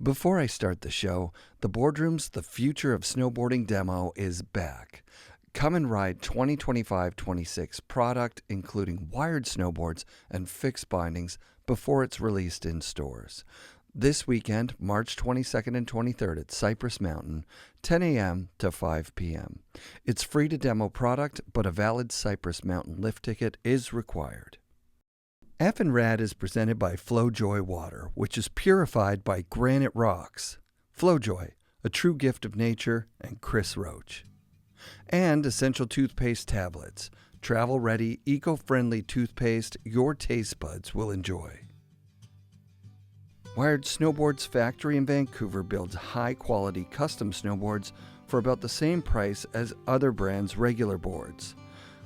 Before I start the show, the Boardroom's The Future of Snowboarding demo is back. Come and ride 2025-26 product, including wired snowboards and fixed bindings, before it's released in stores. This weekend, March 22nd and 23rd at Cypress Mountain, 10 a.m. to 5 p.m. It's free to demo product, but a valid Cypress Mountain lift ticket is required. FNRad is presented by Flojoy water, which is purified by granite rocks. Flojoy, a true gift of nature, and Chris Roach. And Essential Toothpaste Tablets, travel-ready, eco-friendly toothpaste your taste buds will enjoy. Wired Snowboards Factory in Vancouver builds high-quality custom snowboards for about the same price as other brands' regular boards.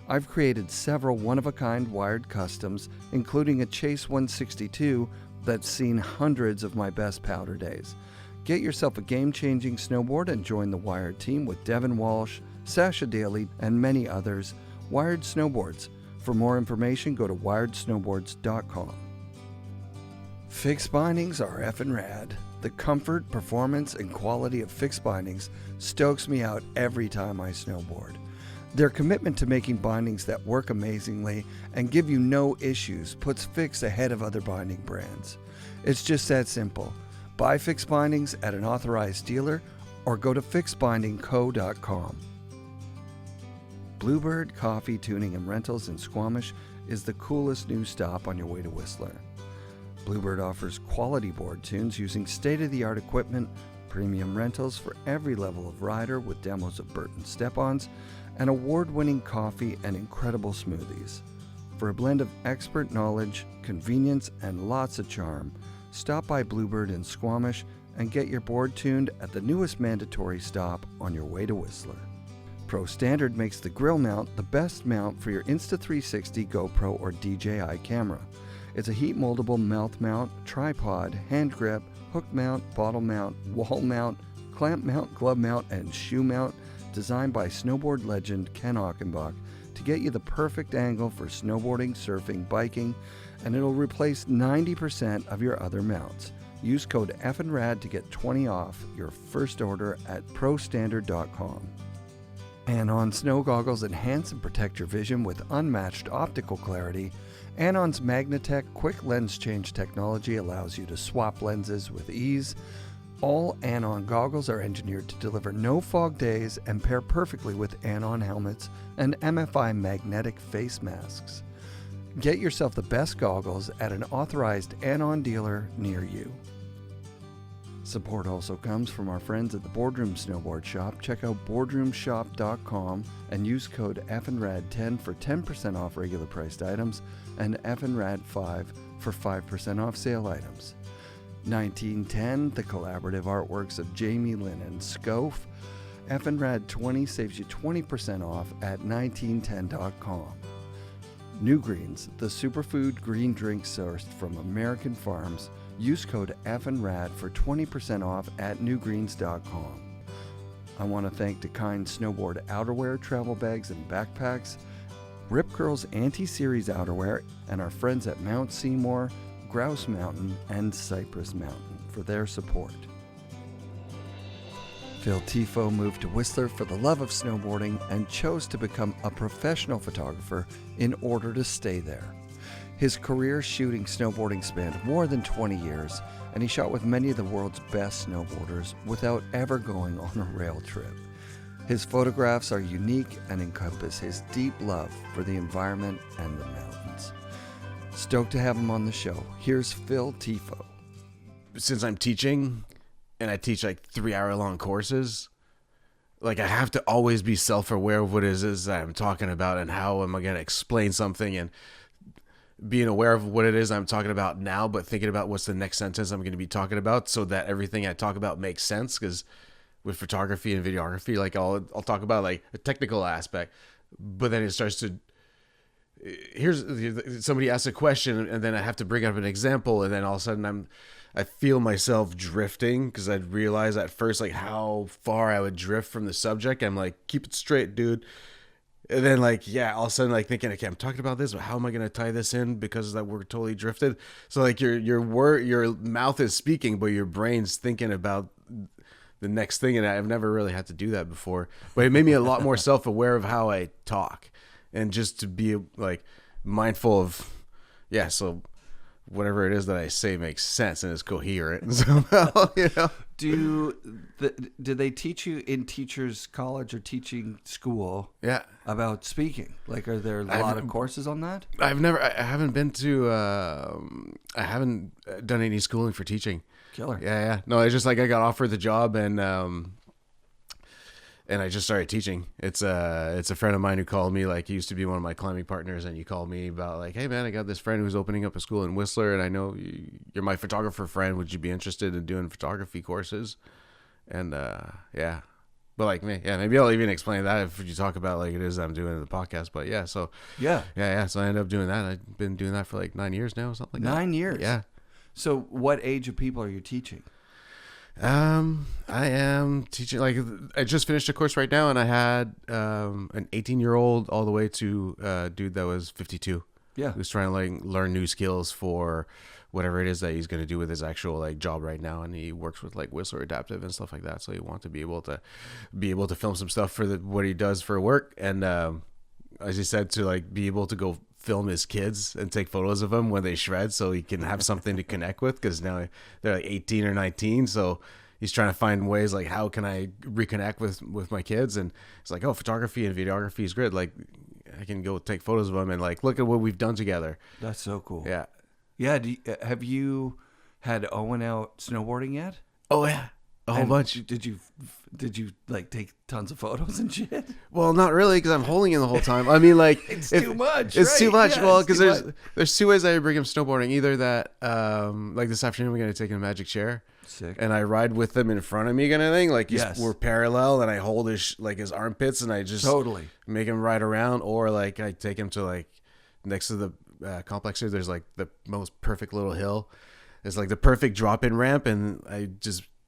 I've created several one-of-a-kind wired customs, including a Chase 162 that's seen hundreds of my best powder days. Get yourself a game-changing snowboard and join the Wired team with Devin Walsh, Sasha Daly, and many others. Wired Snowboards. For more information, go to wiredsnowboards.com. Fixed bindings are FNRad. The comfort, performance, and quality of fixed bindings stokes me out every time I snowboard. Their commitment to making bindings that work amazingly and give you no issues puts Fix ahead of other binding brands. It's just that simple. Buy Fix bindings at an authorized dealer or go to fixbindingco.com. Bluebird Coffee Tuning and Rentals in Squamish is the coolest new stop on your way to Whistler. Bluebird offers quality board tunes using state-of-the-art equipment, premium rentals for every level of rider with demos of Burton step-ons, and award-winning coffee and incredible smoothies. For a blend of expert knowledge, convenience, and lots of charm, stop by Bluebird in Squamish and get your board tuned at the newest mandatory stop on your way to Whistler. Pro Standard makes the grill mount the best mount for your Insta360 GoPro or DJI camera. It's a heat moldable mouth mount, tripod, hand grip, hook mount, bottle mount, wall mount, clamp mount, glove mount, and shoe mount, designed by snowboard legend Ken Achenbach to get you the perfect angle for snowboarding, surfing, biking, and it'll replace 90% of your other mounts. Use code FNRAD to get 20 off your first order at prostandard.com. Anon snow goggles enhance and protect your vision with unmatched optical clarity. Anon's Magnatech quick lens change technology allows you to swap lenses with ease. All Anon goggles are engineered to deliver no fog days and pair perfectly with Anon helmets and MFI magnetic face masks. Get yourself the best goggles at an authorized Anon dealer near you. Support also comes from our friends at the Boardroom Snowboard Shop. Check out boardroomshop.com and use code FNRAD10 for 10% off regular priced items and FNRAD5 for 5% off sale items. 1910, the collaborative artworks of Jamie Lynn and Scof. FNRAD 20 saves you 20% off at 1910.com. New Greens, the superfood green drink sourced from American farms. Use code FNRAD for 20% off at newgreens.com. I want to thank DeKind Snowboard outerwear, travel bags, and backpacks, Rip Curl's Anti-Series outerwear, and our friends at Mount Seymour, Grouse Mountain, and Cypress Mountain for their support. Phil Tifo moved to Whistler for the love of snowboarding and chose to become a professional photographer in order to stay there. His career shooting snowboarding spanned more than 20 years, and he shot with many of the world's best snowboarders without ever going on a rail trip. His photographs are unique and encompass his deep love for the environment and the mountains. Stoked to have him on the show. Here's Phil Tifo. Since I'm teaching, and I teach like 3-hour-long courses, like I have to always be self-aware of what it is that I'm talking about and how am I going to explain something, and being aware of what it is I'm talking about now, but thinking about what's the next sentence I'm going to be talking about so that everything I talk about makes sense. Because with photography and videography, like I'll talk about like a technical aspect, but then it starts to, somebody asks a question and then I have to bring up an example, and then all of a sudden I feel myself drifting because I'd realize at first like how far I would drift from the subject. I'm like, keep it straight, dude. And then like, yeah, all of a sudden like thinking, okay, I'm talking about this, but how am I going to tie this in because that we're totally drifted. So like your mouth is speaking, but your brain's thinking about the next thing. And I've never really had to do that before, but it made me a lot more self-aware of how I talk and just to be like mindful of, yeah. So whatever it is that I say makes sense and is coherent somehow, you know. Did they teach you in teachers college or teaching school about speaking? Like, are there a lot of courses on that? I haven't been to I haven't done any schooling for teaching. Killer. Yeah. No, it's just like I got offered the job and I just started teaching. It's a friend of mine who called me, like he used to be one of my climbing partners, and he called me about like, hey man, I got this friend who's opening up a school in Whistler, and I know you're my photographer friend. Would you be interested in doing photography courses? And yeah, but like maybe I'll even explain that if you talk about like it is I'm doing in the podcast. But yeah, so yeah. So I ended up doing that. I've been doing that for like 9 years now, or something like that. 9 years. Yeah. So what age of people are you teaching? I am teaching, like I just finished a course right now, and I had an 18-year-old all the way to a dude that was 52. Yeah. Who's trying to like learn new skills for whatever it is that he's going to do with his actual like job right now, and he works with like Whistler Adaptive and stuff like that. So he wants to be able to film some stuff for what he does for work, and as he said, to like be able to go film his kids and take photos of them when they shred, so he can have something to connect with, because now they're like 18 or 19, so he's trying to find ways like, how can I reconnect with my kids? And it's like, oh, photography and videography is great, like I can go take photos of them and like look at what we've done together. That's so cool. Yeah. Have you had Owen out snowboarding yet? Oh yeah, a whole bunch. Did you like take tons of photos and shit? Well, not really, because I'm holding him the whole time. I mean, like it's too much. It's right? too much. Yeah, well, because there's two ways I bring him snowboarding. Either that, like this afternoon, we're gonna take him a magic chair. Sick. And I ride with him in front of me, kind of thing. Like we're parallel, and I hold his armpits, and I just totally make him ride around. Or like I take him to like next to the complex here. There's like the most perfect little hill. It's like the perfect drop-in ramp, and I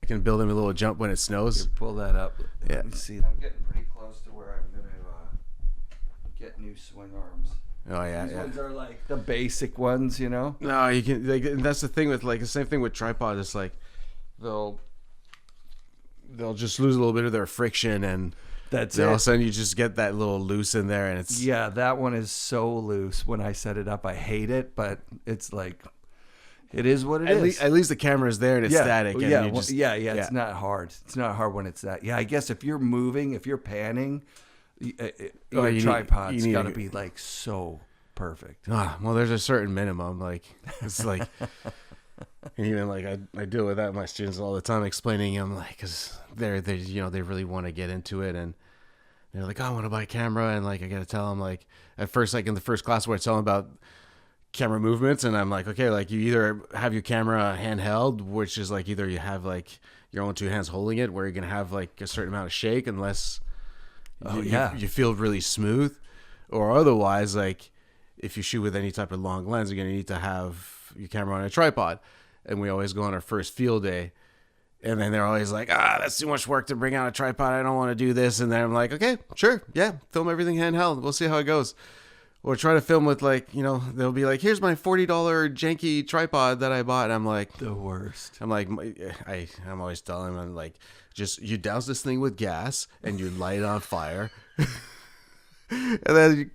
can build him a little jump when it snows. Here, pull that up. Yeah. Let me see. I'm getting pretty close to where I'm gonna get new swing arms. Oh yeah, These ones are like the basic ones, you know. No, you can. Like, that's the thing with like the same thing with tripod. It's like they'll just lose a little bit of their friction, and that's it. All of a sudden you just get that little loose in there, and it's that one is so loose. When I set it up, I hate it, but it's like it is what it is. At least the camera is there and it's static. And yeah, you just, It's not hard. It's not hard when it's that. Yeah, I guess if you're moving, if you're panning, your tripod's got to be like so perfect. Well, there's a certain minimum. Like it's like, and even like I deal with that with my students all the time, explaining them like, because they really want to get into it, and they're like, oh, I want to buy a camera, and like I got to tell them, like at first, like in the first class where I tell them about camera movements, and I'm like, okay, like you either have your camera handheld, which is like either you have like your own two hands holding it, where you're gonna have like a certain amount of shake unless you feel really smooth, or otherwise, like if you shoot with any type of long lens, you're gonna need to have your camera on a tripod. And we always go on our first field day, and then they're always like, that's too much work to bring out a tripod, I don't want to do this. And then I'm like, okay, sure, yeah, film everything handheld, we'll see how it goes. Or try to film with like, they'll be like, here's my $40 janky tripod that I bought. And I'm like, the worst. I'm like, I'm always telling them, I'm like, just you douse this thing with gas and you light it on fire. And then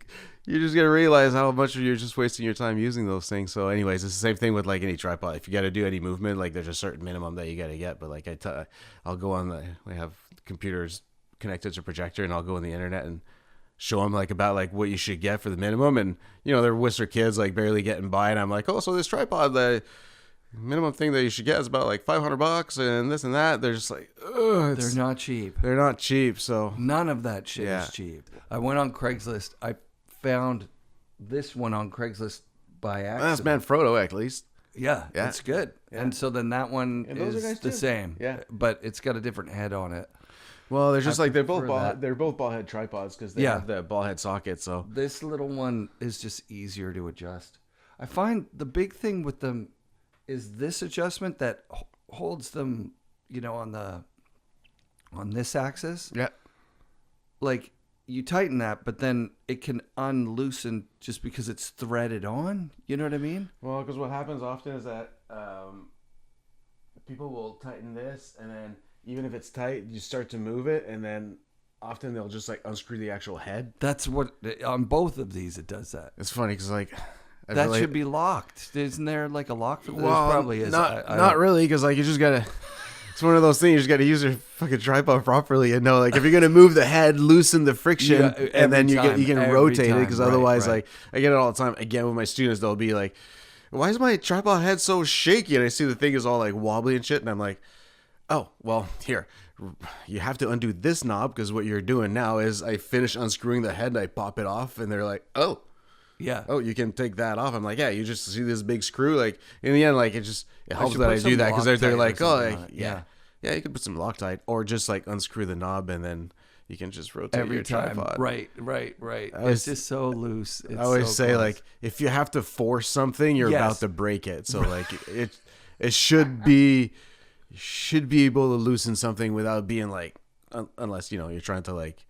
you're just going to realize how much you're just wasting your time using those things. So anyways, it's the same thing with like any tripod. If you got to do any movement, like there's a certain minimum that you got to get. But like I'll go on we have computers connected to projector, and I'll go on the internet and show them like about like what you should get for the minimum. And they're Whistler kids, like barely getting by, and I'm like, oh, so this tripod, the minimum thing that you should get is about like $500 and this and that. They're just like, ugh, they're not cheap. They're not cheap. So none of that shit is cheap. I went on Craigslist. I found this one on Craigslist by accident. That's Manfrotto at least. Yeah, it's good. Yeah. And so then that one is nice the too. same. Yeah, but it's got a different head on it. Well, they're just like they're both ball head tripods, because they have the ball head socket. So this little one is just easier to adjust. I find the big thing with them is this adjustment that holds them, on this axis. Yeah. Like you tighten that, but then it can unloosen just because it's threaded on. You know what I mean? Well, because what happens often is that people will tighten this, and then even if it's tight, you start to move it, and then often they'll just like unscrew the actual head. That's what on both of these it does that. It's funny because like that should be locked. Isn't there like a lock for this? Well, Probably is. Not really, because like you just gotta. It's one of those things. You just gotta use your fucking tripod properly and know like if you're gonna move the head, loosen the friction, and then you can rotate it. Because otherwise, like I get it all the time. Again with my students, they'll be like, "Why is my tripod head so shaky?" And I see the thing is all like wobbly and shit, and I'm like, "Oh, well, here." You have to undo this knob because what you're doing now is I finish unscrewing the head and I pop it off, and they're like, "Oh, yeah. Oh, you can take that off." I'm like, "Yeah, you just see this big screw." Like in the end, like it helps that I do that because they're like, "Oh, like, yeah, you can put some Loctite or just like unscrew the knob and then you can just rotate every your time." tripod." Right. It's just so loose. I always say close. like if you have to force something, you're about to break it. So like it should be able to loosen something without being like unless you're trying to like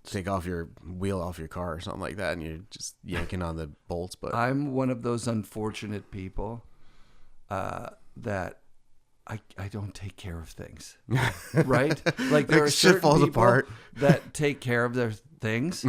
take off your wheel off your car or something like that and you're just yanking on the bolts. But I'm one of those unfortunate people that I don't take care of things, right? Like there are certain falls people apart that take care of their things,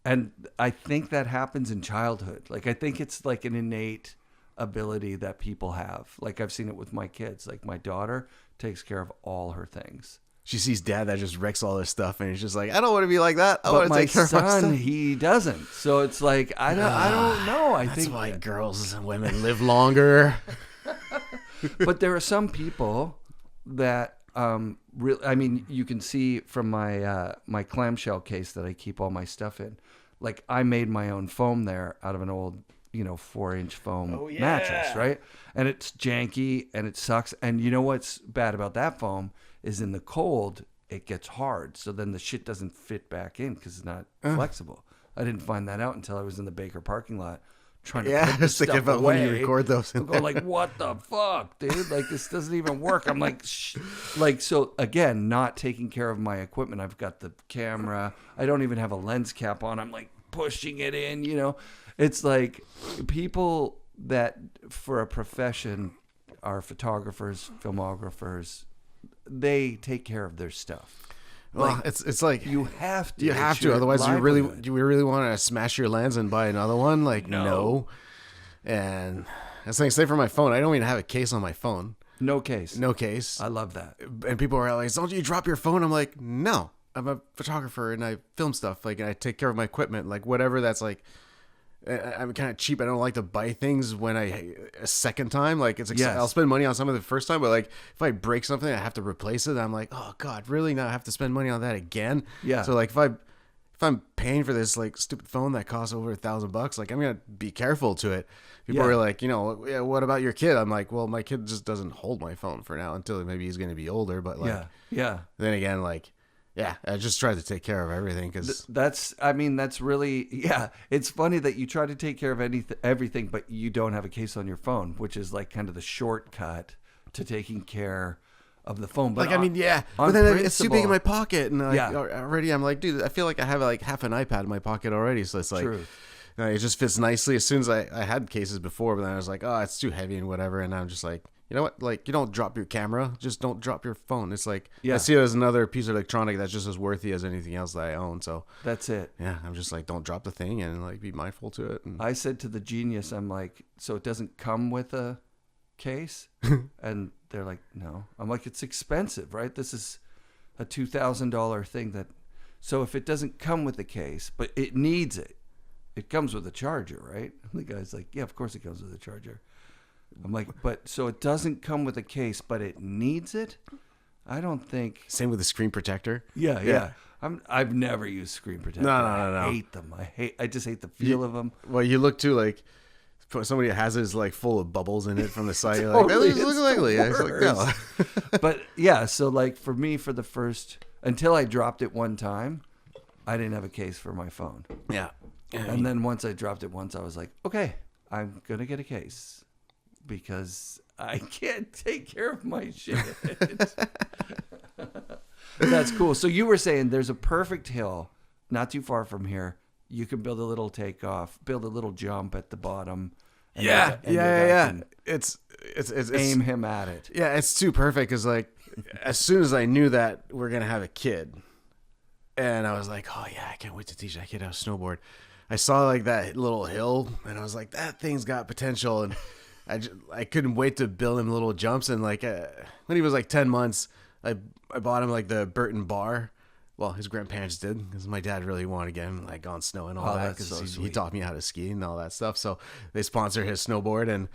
and I think that happens in childhood. Like I think it's like an innate ability that people have. Like I've seen it with my kids. Like my daughter takes care of all her things. She sees dad that just wrecks all this stuff, and he's just like, "I don't want to be like that. I But want to my take care of my son, stuff." he doesn't. So it's like I don't know. I That's think why girls and women live longer. But there are some people that really. I mean, you can see from my my clamshell case that I keep all my stuff in. Like I made my own foam there out of an old 4-inch foam mattress, right? And it's janky and it sucks. And you know what's bad about that foam is in the cold it gets hard. So then the shit doesn't fit back in because it's not flexible. I didn't find that out until I was in the Baker parking lot trying to put this stuff about away. when you record those. I'm going like, what the fuck, dude? Like this doesn't even work. I'm like, like so again, not taking care of my equipment. I've got the camera. I don't even have a lens cap on. I'm like pushing it in. It's like people that for a profession are photographers, filmographers. They take care of their stuff. Well, it's like you have to. You have to, otherwise you really want to smash your lens and buy another one? Like no. And that's like say for my phone, I don't even have a case on my phone. No case. I love that. And people are like, "Don't you drop your phone?" I'm like, "No, I'm a photographer and I film stuff. Like I take care of my equipment. Like whatever that's like." I'm kind of cheap. I don't like to buy things a second time. Like it's like I'll spend money on something the first time, but like if I break something, I have to replace it. I'm like, oh God, really? Now I have to spend money on that again? Yeah. So like if I'm paying for this like stupid phone that costs over $1,000, like I'm gonna be careful to it. People are like, what about your kid? I'm like, well, my kid just doesn't hold my phone for now until maybe he's gonna be older. But like, then again, like. Yeah, I just try to take care of everything because that's really, it's funny that you try to take care of everything, but you don't have a case on your phone, which is like kind of the shortcut to taking care of the phone. But but then it's too big in my pocket, and already I'm like, dude, I feel like I have like half an iPad in my pocket already, so it's like, it just fits nicely. As soon as I had cases before, but then I was like, oh, it's too heavy and whatever, and I'm just like. You know what? Like, you don't drop your camera. Just don't drop your phone. It's like, I see it as another piece of electronic that's just as worthy as anything else that I own. So that's it. Yeah. I'm just like, don't drop the thing and like be mindful to it. And I said to the Genius, I'm like, so it doesn't come with a case? And they're like, no. I'm like, it's expensive, right? This is a $2,000 thing so if it doesn't come with a case, but it needs it, it comes with a charger, right? And the guy's like, yeah, of course it comes with a charger. I'm like, but so it doesn't come with a case, but it needs it? I don't think. Same with the screen protector. Yeah. I've never used screen protector. No. I hate them. I just hate the feel of them. Well, you look too like somebody has it like full of bubbles in it from the side. You're like, that looks ugly. It's like, no. But yeah, so like for me, until I dropped it one time, I didn't have a case for my phone. Yeah. And then once I dropped it once, I was like, okay, I'm going to get a case. Because I can't take care of my shit. That's cool. So you were saying there's a perfect hill not too far from here, you can build a little takeoff, build a little jump at the bottom. And Yeah. It's aim him at it. Yeah, it's too perfect because like as soon as I knew that we're gonna have a kid, and I was like, oh yeah, I can't wait to teach that kid how to snowboard. I saw like that little hill, and I was like, that thing's got potential, and I couldn't wait to build him little jumps. And like when he was like 10 months, I bought him like the Burton bar. Well, his grandparents did, because my dad really wanted to get him like on snow and all that, because he taught me how to ski and all that stuff. So they sponsor his snowboard, and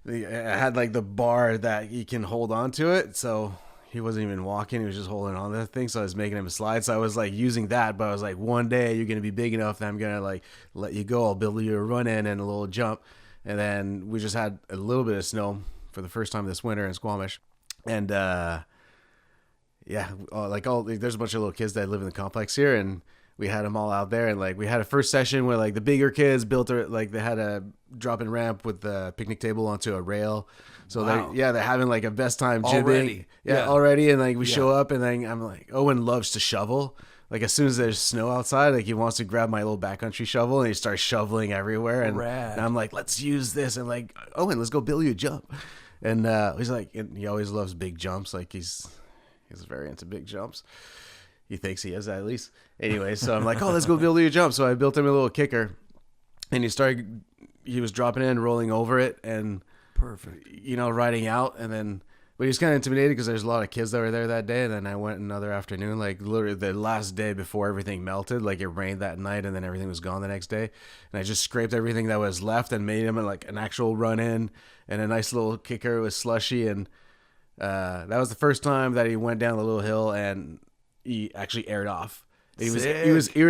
I had like the bar that he can hold on to it. So he wasn't even walking; he was just holding on to that thing. So I was making him a slide. So I was like using that, but I was like, one day you're gonna be big enough that I'm gonna like let you go. I'll build you a run in and a little jump. And then we just had a little bit of snow for the first time this winter in Squamish, and there's a bunch of little kids that live in the complex here, and we had them all out there, and like we had a first session where like the bigger kids built like they had a drop-in ramp with the picnic table onto a rail. So they're having like a best time jibbing. Already. And like we show up, and then I'm like, Owen loves to shovel. Like as soon as there's snow outside, like he wants to grab my little backcountry shovel and he starts shoveling everywhere. And I'm like, let's use this. And like, Owen, let's go build you a jump. And he's like, and he always loves big jumps. Like he's very into big jumps. He thinks he is, at least. Anyway, so I'm like, oh, let's go build you a jump. So I built him a little kicker, and he was dropping in, rolling over it, and perfect, riding out. And then, but he was kind of intimidated because there's a lot of kids that were there that day. And then I went another afternoon, like literally the last day before everything melted. Like it rained that night, and then everything was gone the next day. And I just scraped everything that was left and made him like an actual run in and a nice little kicker. It was slushy, and that was the first time that he went down the little hill and he actually aired off. He was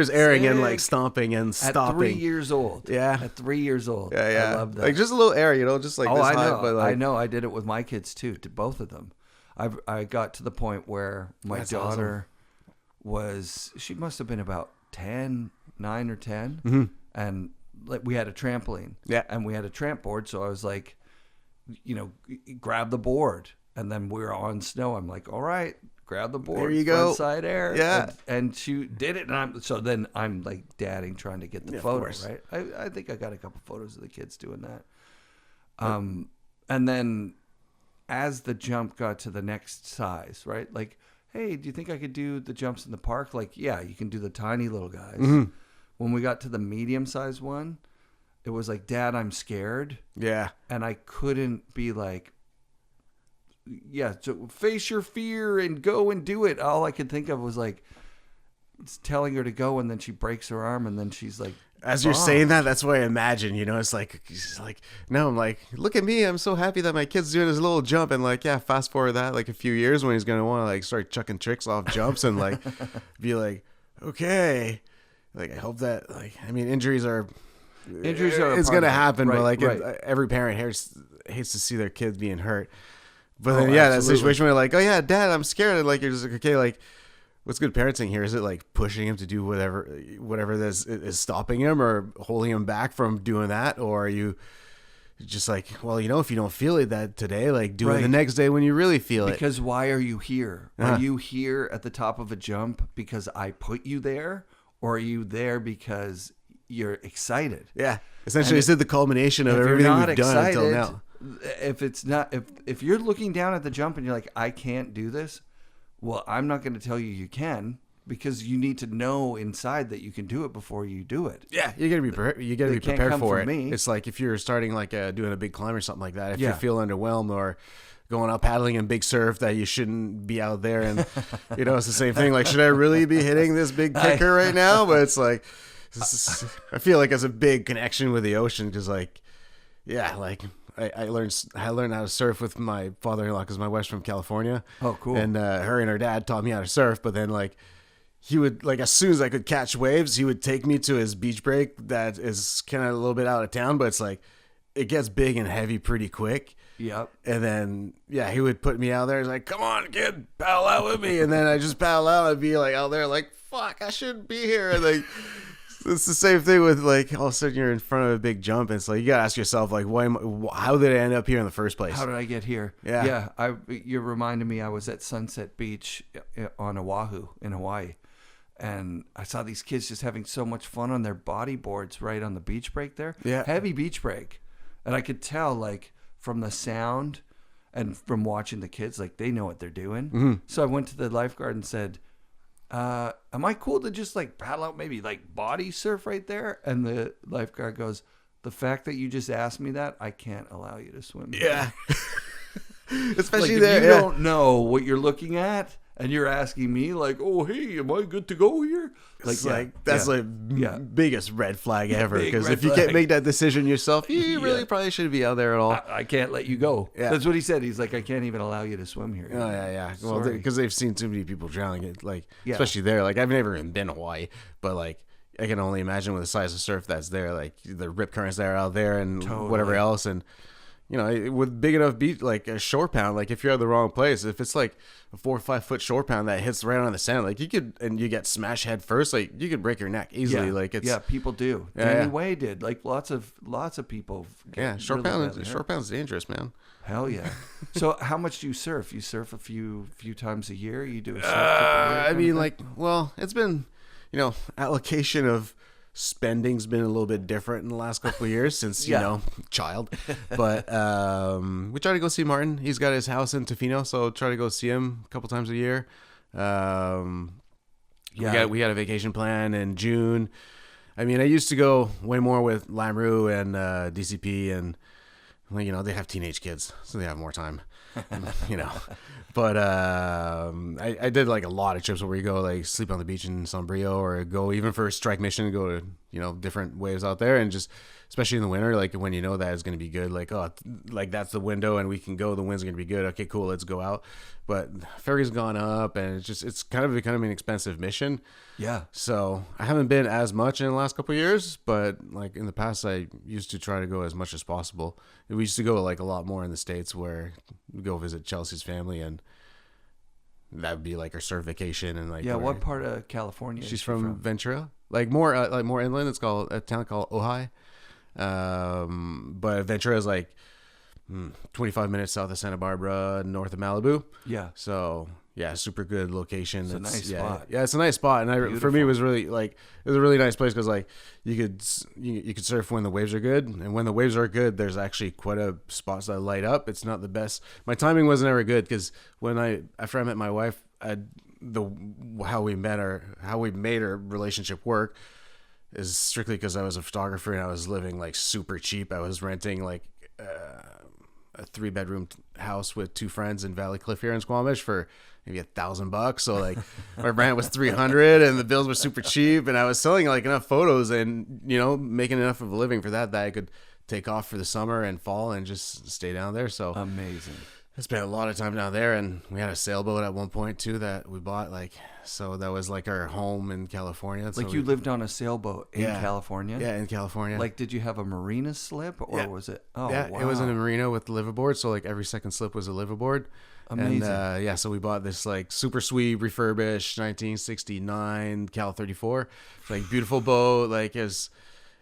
airing and like stomping and stopping. At 3 years old. Yeah. At 3 years old. Yeah. I love that. Like just a little air, just like this I high. know. But like, I know. I did it with my kids too, to both of them. I got to the point where my daughter she must have been about 9 or 10. Mm-hmm. And like we had a trampoline. Yeah. And we had a tramp board. So I was like, grab the board. And then we were on snow. I'm like, all right, grab the board. There you go. Side air. Yeah. And she did it. And I'm like dadding, trying to get the photo, right? I think I got a couple photos of the kids doing that. And then as the jump got to the next size, right? Like, hey, do you think I could do the jumps in the park? Like, yeah, you can do the tiny little guys. Mm-hmm. When we got to the medium size one, it was like, Dad, I'm scared. Yeah. And I couldn't be like, yeah, so face your fear and go and do it. All I could think of was like telling her to go, and then she breaks her arm, and then she's like, as you're saying that, that's what I imagine. It's like, no, I'm like, look at me. I'm so happy that my kid's doing his little jump. And like, yeah, fast forward that like a few years when he's going to want to like start chucking tricks off jumps and like be like, okay. Like, I hope that injuries are it's going to happen. Right, but like every parent hates to see their kids being hurt. But then, that situation where you're like, oh yeah, Dad, I'm scared. And like, you're just like, okay, like, what's good parenting here? Is it like pushing him to do whatever this is stopping him or holding him back from doing that? Or are you just like, well, if you don't feel it that today, like do it the next day when you really feel it? Because why are you here? Are you here at the top of a jump because I put you there? Or are you there because you're excited? Yeah. Essentially, it's the culmination of everything we've done until now. If you're looking down at the jump and you're like, I can't do this, well, I'm not going to tell you can, because you need to know inside that you can do it before you do it. Yeah, you got to be prepared for it. It's like if you're starting like doing a big climb or something like that. If you feel underwhelmed or going out paddling in big surf, that you shouldn't be out there, and it's the same thing. Like, should I really be hitting this big kicker right now? But it's like, I feel like it's a big connection with the ocean because like, yeah, like. I learned how to surf with my father-in-law because my wife's from California. Oh, cool. And her and her dad taught me how to surf. But then like he would, like, as soon as I could catch waves, he would take me to his beach break that is kind of a little bit out of town, but it's like it gets big and heavy pretty quick. Yep. And then he would put me out there. He's like, come on, kid, paddle out with me. And then I just paddle out. I'd be like out there like, fuck, I shouldn't be here. And like it's the same thing with like all of a sudden you're in front of a big jump. And it's like you gotta ask yourself like, how did I end up here in the first place? How did I get here? Yeah. You're reminding me I was at Sunset Beach on Oahu in Hawaii, And I saw these kids just having so much fun on their body boards right on the beach break there. Yeah. Heavy beach break. And I could tell, like, from the sound and from watching the kids, like, they know what they're doing. Mm-hmm. So I went to the lifeguard and said, am I cool to just, like, paddle out, maybe, like, body surf right there? And the lifeguard goes, the fact that you just asked me that, I can't allow you to swim. Yeah. Especially like, there. If you don't know what you're looking at, and you're asking me, like, oh, hey, am I good to go here? Like, That's like biggest red flag ever. Because if you can't make that decision yourself, you really probably shouldn't be out there at all. I can't let you go. Yeah. That's what he said. He's like, I can't even allow you to swim here. Oh, yeah. Well, because they've seen too many people drowning. Especially there. Like, I've never even been to Hawaii, but, like, I can only imagine with the size of surf that's there, like, the rip currents that are out there and whatever else. And, you know, with big enough beach, like a shore pound, like if you're at the wrong place, if it's like a 4 or 5 foot shore pound that hits right on the sand, like you could, and you get smashed head first, like you could break your neck easily. Yeah. Like it's people do. Danny Way did. Like lots of people. Shore pound's dangerous, man. Hell yeah. So how much do you surf? You surf a few times a year? You do a surf I mean, like, well, it's been, you know, allocation of spending's been a little bit different in the last couple of years since, you know, child. But we try to go see Martin. He's got his house in Tifo, so try to go see him a couple times a year. We had a vacation plan in June. I mean, I used to go way more with Lamru and DCP, and well, you know, they have teenage kids, so they have more time. You know, but I did like a lot of trips where we go like sleep on the beach in Sombrio, or go even for a strike mission, go to, you know, different waves out there, and just especially in the winter, like when you know that it's going to be good, like, oh, like that's the window and we can go, the wind's going to be good, okay, cool, let's go out. But ferry's gone up, and it's kind of become an expensive mission. Yeah. So I haven't been as much in the last couple of years, but like in the past, I used to try to go as much as possible. We used to go like a lot more in the States, where we go visit Chelsea's family, and that would be like our surf vacation. And like, what part of California? She's from Ventura, like more inland. It's called a town called Ojai. But Ventura is like 25 minutes south of Santa Barbara, north of Malibu. Yeah. So yeah, super good location. It's a nice spot. Yeah, it's a nice spot, and for me, it was really like, it was a really nice place because like you could surf when the waves are good, and when the waves are good, there's actually quite a spots that light up. It's not the best. My timing wasn't ever good because after I met my wife, how we made our relationship work is strictly because I was a photographer and I was living like super cheap. I was renting like a 3-bedroom house with 2 friends in Valley Cliff here in Squamish for maybe $1,000. So like my rent was $300 and the bills were super cheap, and I was selling like enough photos and, you know, making enough of a living for that I could take off for the summer and fall and just stay down there. So amazing. I spent a lot of time down there, and we had a sailboat at one point too that we bought, like, so that was like our home in California. Like, so you lived on a sailboat in California? Yeah, in California. Like, did you have a marina slip, or was it? Oh, yeah, wow. It was in a marina with liveaboard, so like every second slip was a liveaboard. Amazing. And so we bought this like super sweet refurbished 1969 Cal 34, like beautiful boat, like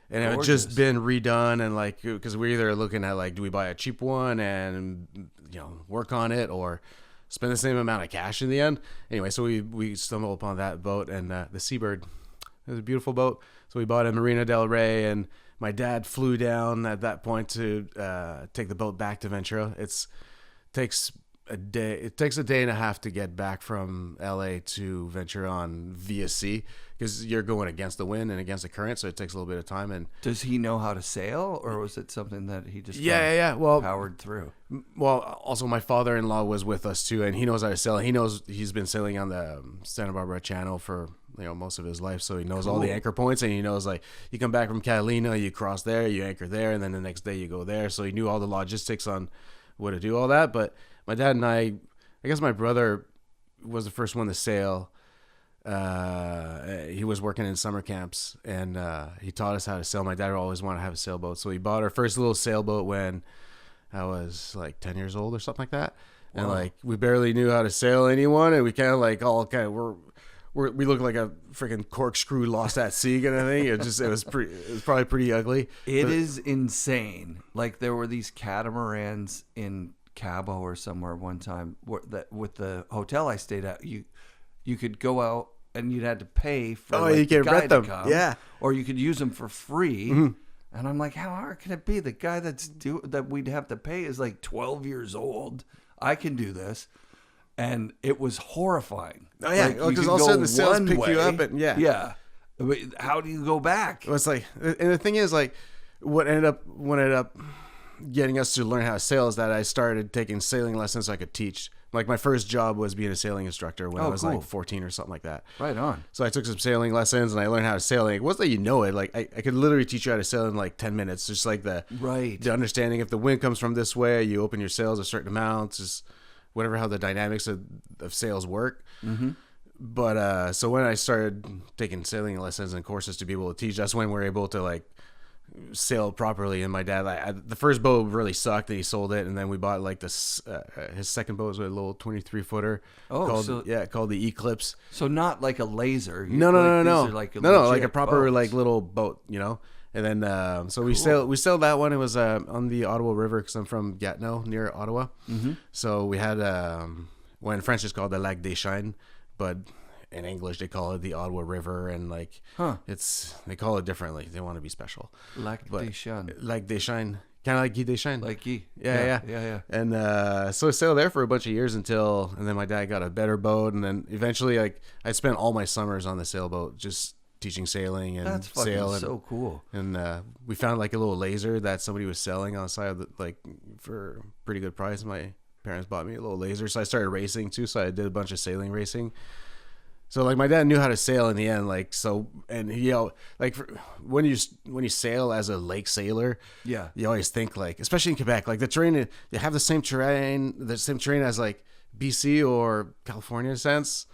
and it had just been redone, and like, because we're either looking at like, do we buy a cheap one and, you know, work on it, or spend the same amount of cash in the end. Anyway, so we stumbled upon that boat, and the Seabird. It was a beautiful boat, so we bought it in Marina del Rey, and my dad flew down at that point to take the boat back to Ventura. It takes a day and a half to get back from LA to Ventura on via sea, because you're going against the wind and against the current, so it takes a little bit of time. And does he know how to sail, or was it something that he just well, powered through? Well, also my father-in-law was with us too, and he knows how to sail. He's been sailing on the Santa Barbara Channel for, you know, most of his life, so he knows all the anchor points, and he knows, like, you come back from Catalina, you cross there, you anchor there, and then the next day you go there. So he knew all the logistics on what to do all that. But my dad and I guess my brother was the first one to sail. He was working in summer camps, and he taught us how to sail. My dad always wanted to have a sailboat, so he bought our first little sailboat when I was like 10 years old or something like that. Wow. And like, we barely knew how to sail anyone, and we kind of like we looked like a freaking corkscrew lost at sea kind of thing. It was probably pretty ugly. It is insane. Like, there were these catamarans in Cabo or somewhere one time with the hotel I stayed at. You could go out and you'd had to pay for you the can guy rent them. to come, Yeah. or you could use them for free. Mm-hmm. And I'm like, how hard can it be? The guy that we'd have to pay is like 12 years old. I can do this. And it was horrifying. Oh yeah, like, because all of a sudden the sales pick you up, and yeah. But how do you go back? It's like, and the thing is, like, what ended up getting us to learn how to sail is that I started taking sailing lessons so I could teach. Like, my first job was being a sailing instructor when I was like 14 or something like that. Right on. So I took some sailing lessons and I learned how to sail. It wasn't that you know it. Like, I could literally teach you how to sail in like 10 minutes. Just like the understanding if the wind comes from this way, you open your sails a certain amount, just whatever, how the dynamics of sails work. Mm-hmm. But so when I started taking sailing lessons and courses to be able to teach, that's when we're able to like sail properly. And my dad, the first boat really sucked, and he sold it, and then we bought like this. His second boat was a little 23-footer called the Eclipse. So not like a laser. No, like a proper boats. like little boat, you know. And then so we sailed that one. It was on the Ottawa River because I'm from Gatineau near Ottawa. Mm-hmm. So we had well, in French it's called the Lac des Chênes, but in English they call it the Ottawa River, and like they call it differently. They want to be special. Lac des Chênes. Lac des Chênes. Kind of like Guy des Chênes. Like Guy. Yeah. And so I sailed there for a bunch of years and then my dad got a better boat, and then eventually like I spent all my summers on the sailboat just teaching sailing and that's fucking sailing. So cool. And we found like a little laser that somebody was selling on the side of the, like for a pretty good price. My parents bought me a little laser, so I started racing too. So I did a bunch of sailing racing. So like my dad knew how to sail in the end, like so, and he like when you sail as a lake sailor, you always think like, especially in Quebec, like the terrain, you have the same terrain as like BC or California in a sense,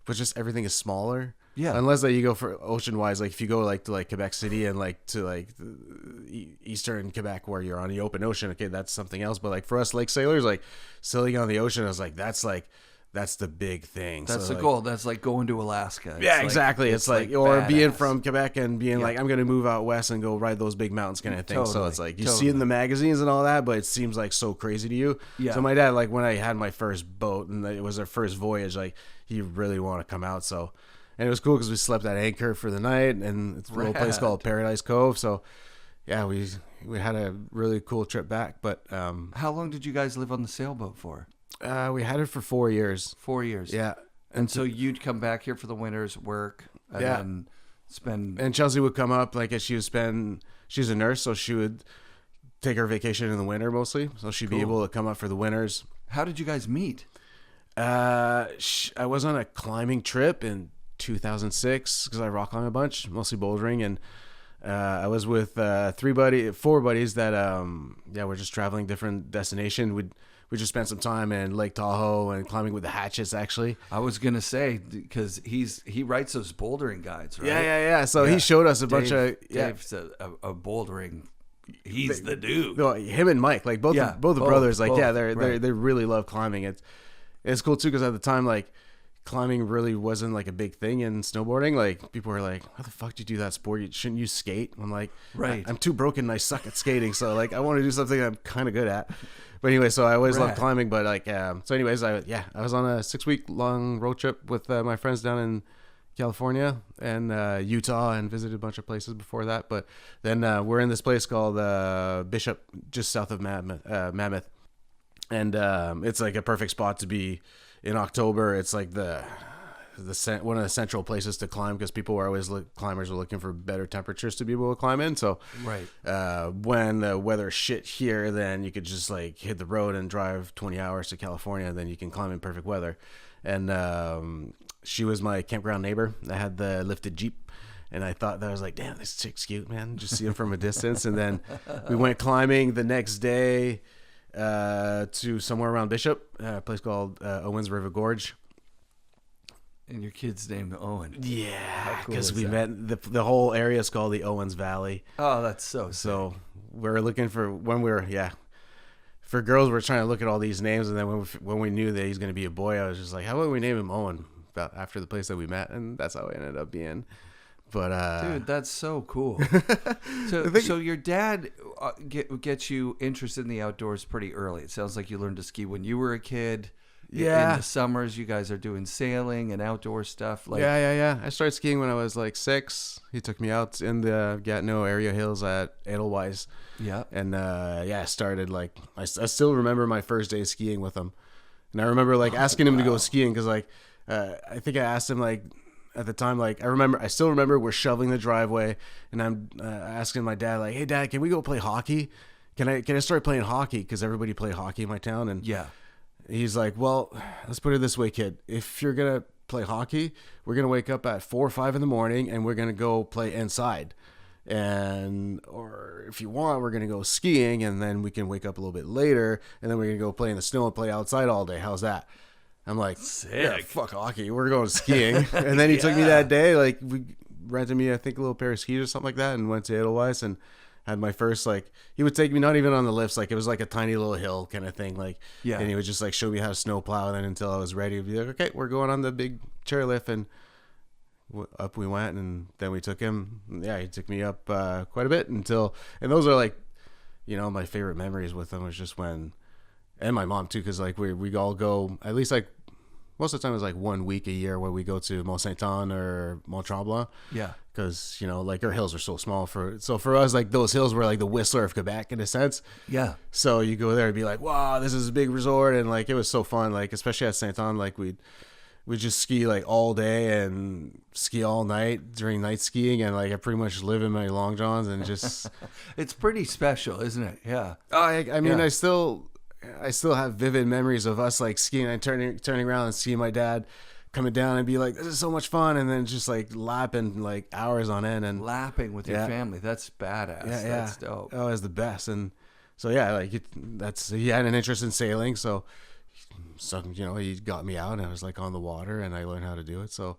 but just everything is smaller. Yeah. Unless like you go for ocean wise, like if you go like to like Quebec City and like to like eastern Quebec where you're on the open ocean, okay, that's something else. But like for us lake sailors, like sailing on the ocean, I was like, that's the big thing. That's so the like, goal. That's like going to Alaska. It's exactly. It's like or badass. being from Quebec and being like, I'm going to move out west and go ride those big mountains kind of thing. So it's like you see it in the magazines and all that, but it seems like so crazy to you. Yeah. So my dad, like when I had my first boat and it was our first voyage, like he really wanted to come out. So, and it was cool because we slept at anchor for the night, and it's a little place called Paradise Cove. So yeah, we had a really cool trip back. But how long did you guys live on the sailboat for? We had it for 4 years. 4 years. Yeah. And so you'd come back here for the winters, work, and then spend. And Chelsea would come up, like she's a nurse, so she would take her vacation in the winter mostly. So she'd be able to come up for the winters. How did you guys meet? I was on a climbing trip in 2006 because I rock climb a bunch, mostly bouldering, and I was with four buddies that we're just traveling different destination. We just spent some time in Lake Tahoe and climbing with the hatchets, actually. I was going to say, because he writes those bouldering guides, right? Yeah. So he showed us bunch of... Dave's a bouldering... He's the dude. No, him and Mike, like both the brothers, like, they really love climbing. It's cool, too, because at the time, like, climbing really wasn't, like, a big thing in snowboarding. Like, people were like, how the fuck do you do that sport? Shouldn't you skate? I'm like, I'm too broken and I suck at skating. So, like, I want to do something I'm kind of good at. But anyway, so I always loved climbing. But like, so anyways, I was on a 6-week long road trip with my friends down in California and Utah, and visited a bunch of places before that. But then we're in this place called Bishop, just south of Mammoth, and it's like a perfect spot to be in October. It's like one of the central places to climb because people were always climbers were looking for better temperatures to be able to climb in. So when the weather's shit here, then you could just like hit the road and drive 20 hours to California, and then you can climb in perfect weather. And she was my campground neighbor. I had the lifted Jeep, and I thought that I was like, damn, this chick's cute, man. Just see him from a distance. And then we went climbing the next day to somewhere around Bishop, a place called Owens River Gorge. And your kid's named Owen. Yeah, because we met the whole area is called the Owens Valley. Oh, that's so we're looking for for girls. We're trying to look at all these names, and then when we knew that he's going to be a boy, I was just like, how about we name him Owen after the place that we met, and that's how it ended up being. But dude, that's so cool. So your dad gets you interested in the outdoors pretty early. It sounds like you learned to ski when you were a kid. In the summers, you guys are doing sailing and outdoor stuff. Like, yeah. I started skiing when I was like 6. He took me out in the Gatineau area hills at Edelweiss. Yeah. And I started like, I still remember my first day skiing with him. And I remember like asking him to go skiing because like, I think I asked him like, at the time, like I still remember we're shoveling the driveway and I'm asking my dad like, hey Dad, can we go play hockey? Can I start playing hockey? Because everybody played hockey in my town. And he's like, well, let's put it this way, kid. If you're going to play hockey, we're going to wake up at 4 or 5 in the morning and we're going to go play inside. Or if you want, we're going to go skiing and then we can wake up a little bit later and then we're going to go play in the snow and play outside all day. How's that? I'm like, sick. Yeah, fuck hockey. We're going skiing. And then he took me that day. Like, we rented me, I think, a little pair of skis or something like that and went to Edelweiss and had my first, like, he would take me not even on the lifts. Like, it was like a tiny little hill kind of thing. Like, and he would just, like, show me how to snow plow. And then until I was ready, he'd be like, okay, we're going on the big chairlift. And up we went. And then we took him. Yeah, he took me up quite a bit until, and those are, like, you know, my favorite memories with him was just when, and my mom, too, because, like, we all go, at least, like, most of the time it's like 1 week a year where we go to Mont Saint-Anne or Mont Tremblant. Yeah. Because, you know, like our hills are so small. So for us, like those hills were like the Whistler of Quebec in a sense. Yeah. So you go there and be like, wow, this is a big resort. And like, it was so fun. Like, especially at Saint-Anne, like we'd just ski like all day and ski all night during night skiing. And like, I pretty much live in my long johns and just. It's pretty special, isn't it? Yeah. I mean, I still have vivid memories of us like skiing and turning around and seeing my dad coming down and be like, this is so much fun. And then just like lapping like hours on end and lapping with your family. That's badass. Yeah. That's dope. Oh, it was the best. And so, yeah, like he had an interest in sailing. So, you know, he got me out and I was like on the water and I learned how to do it. So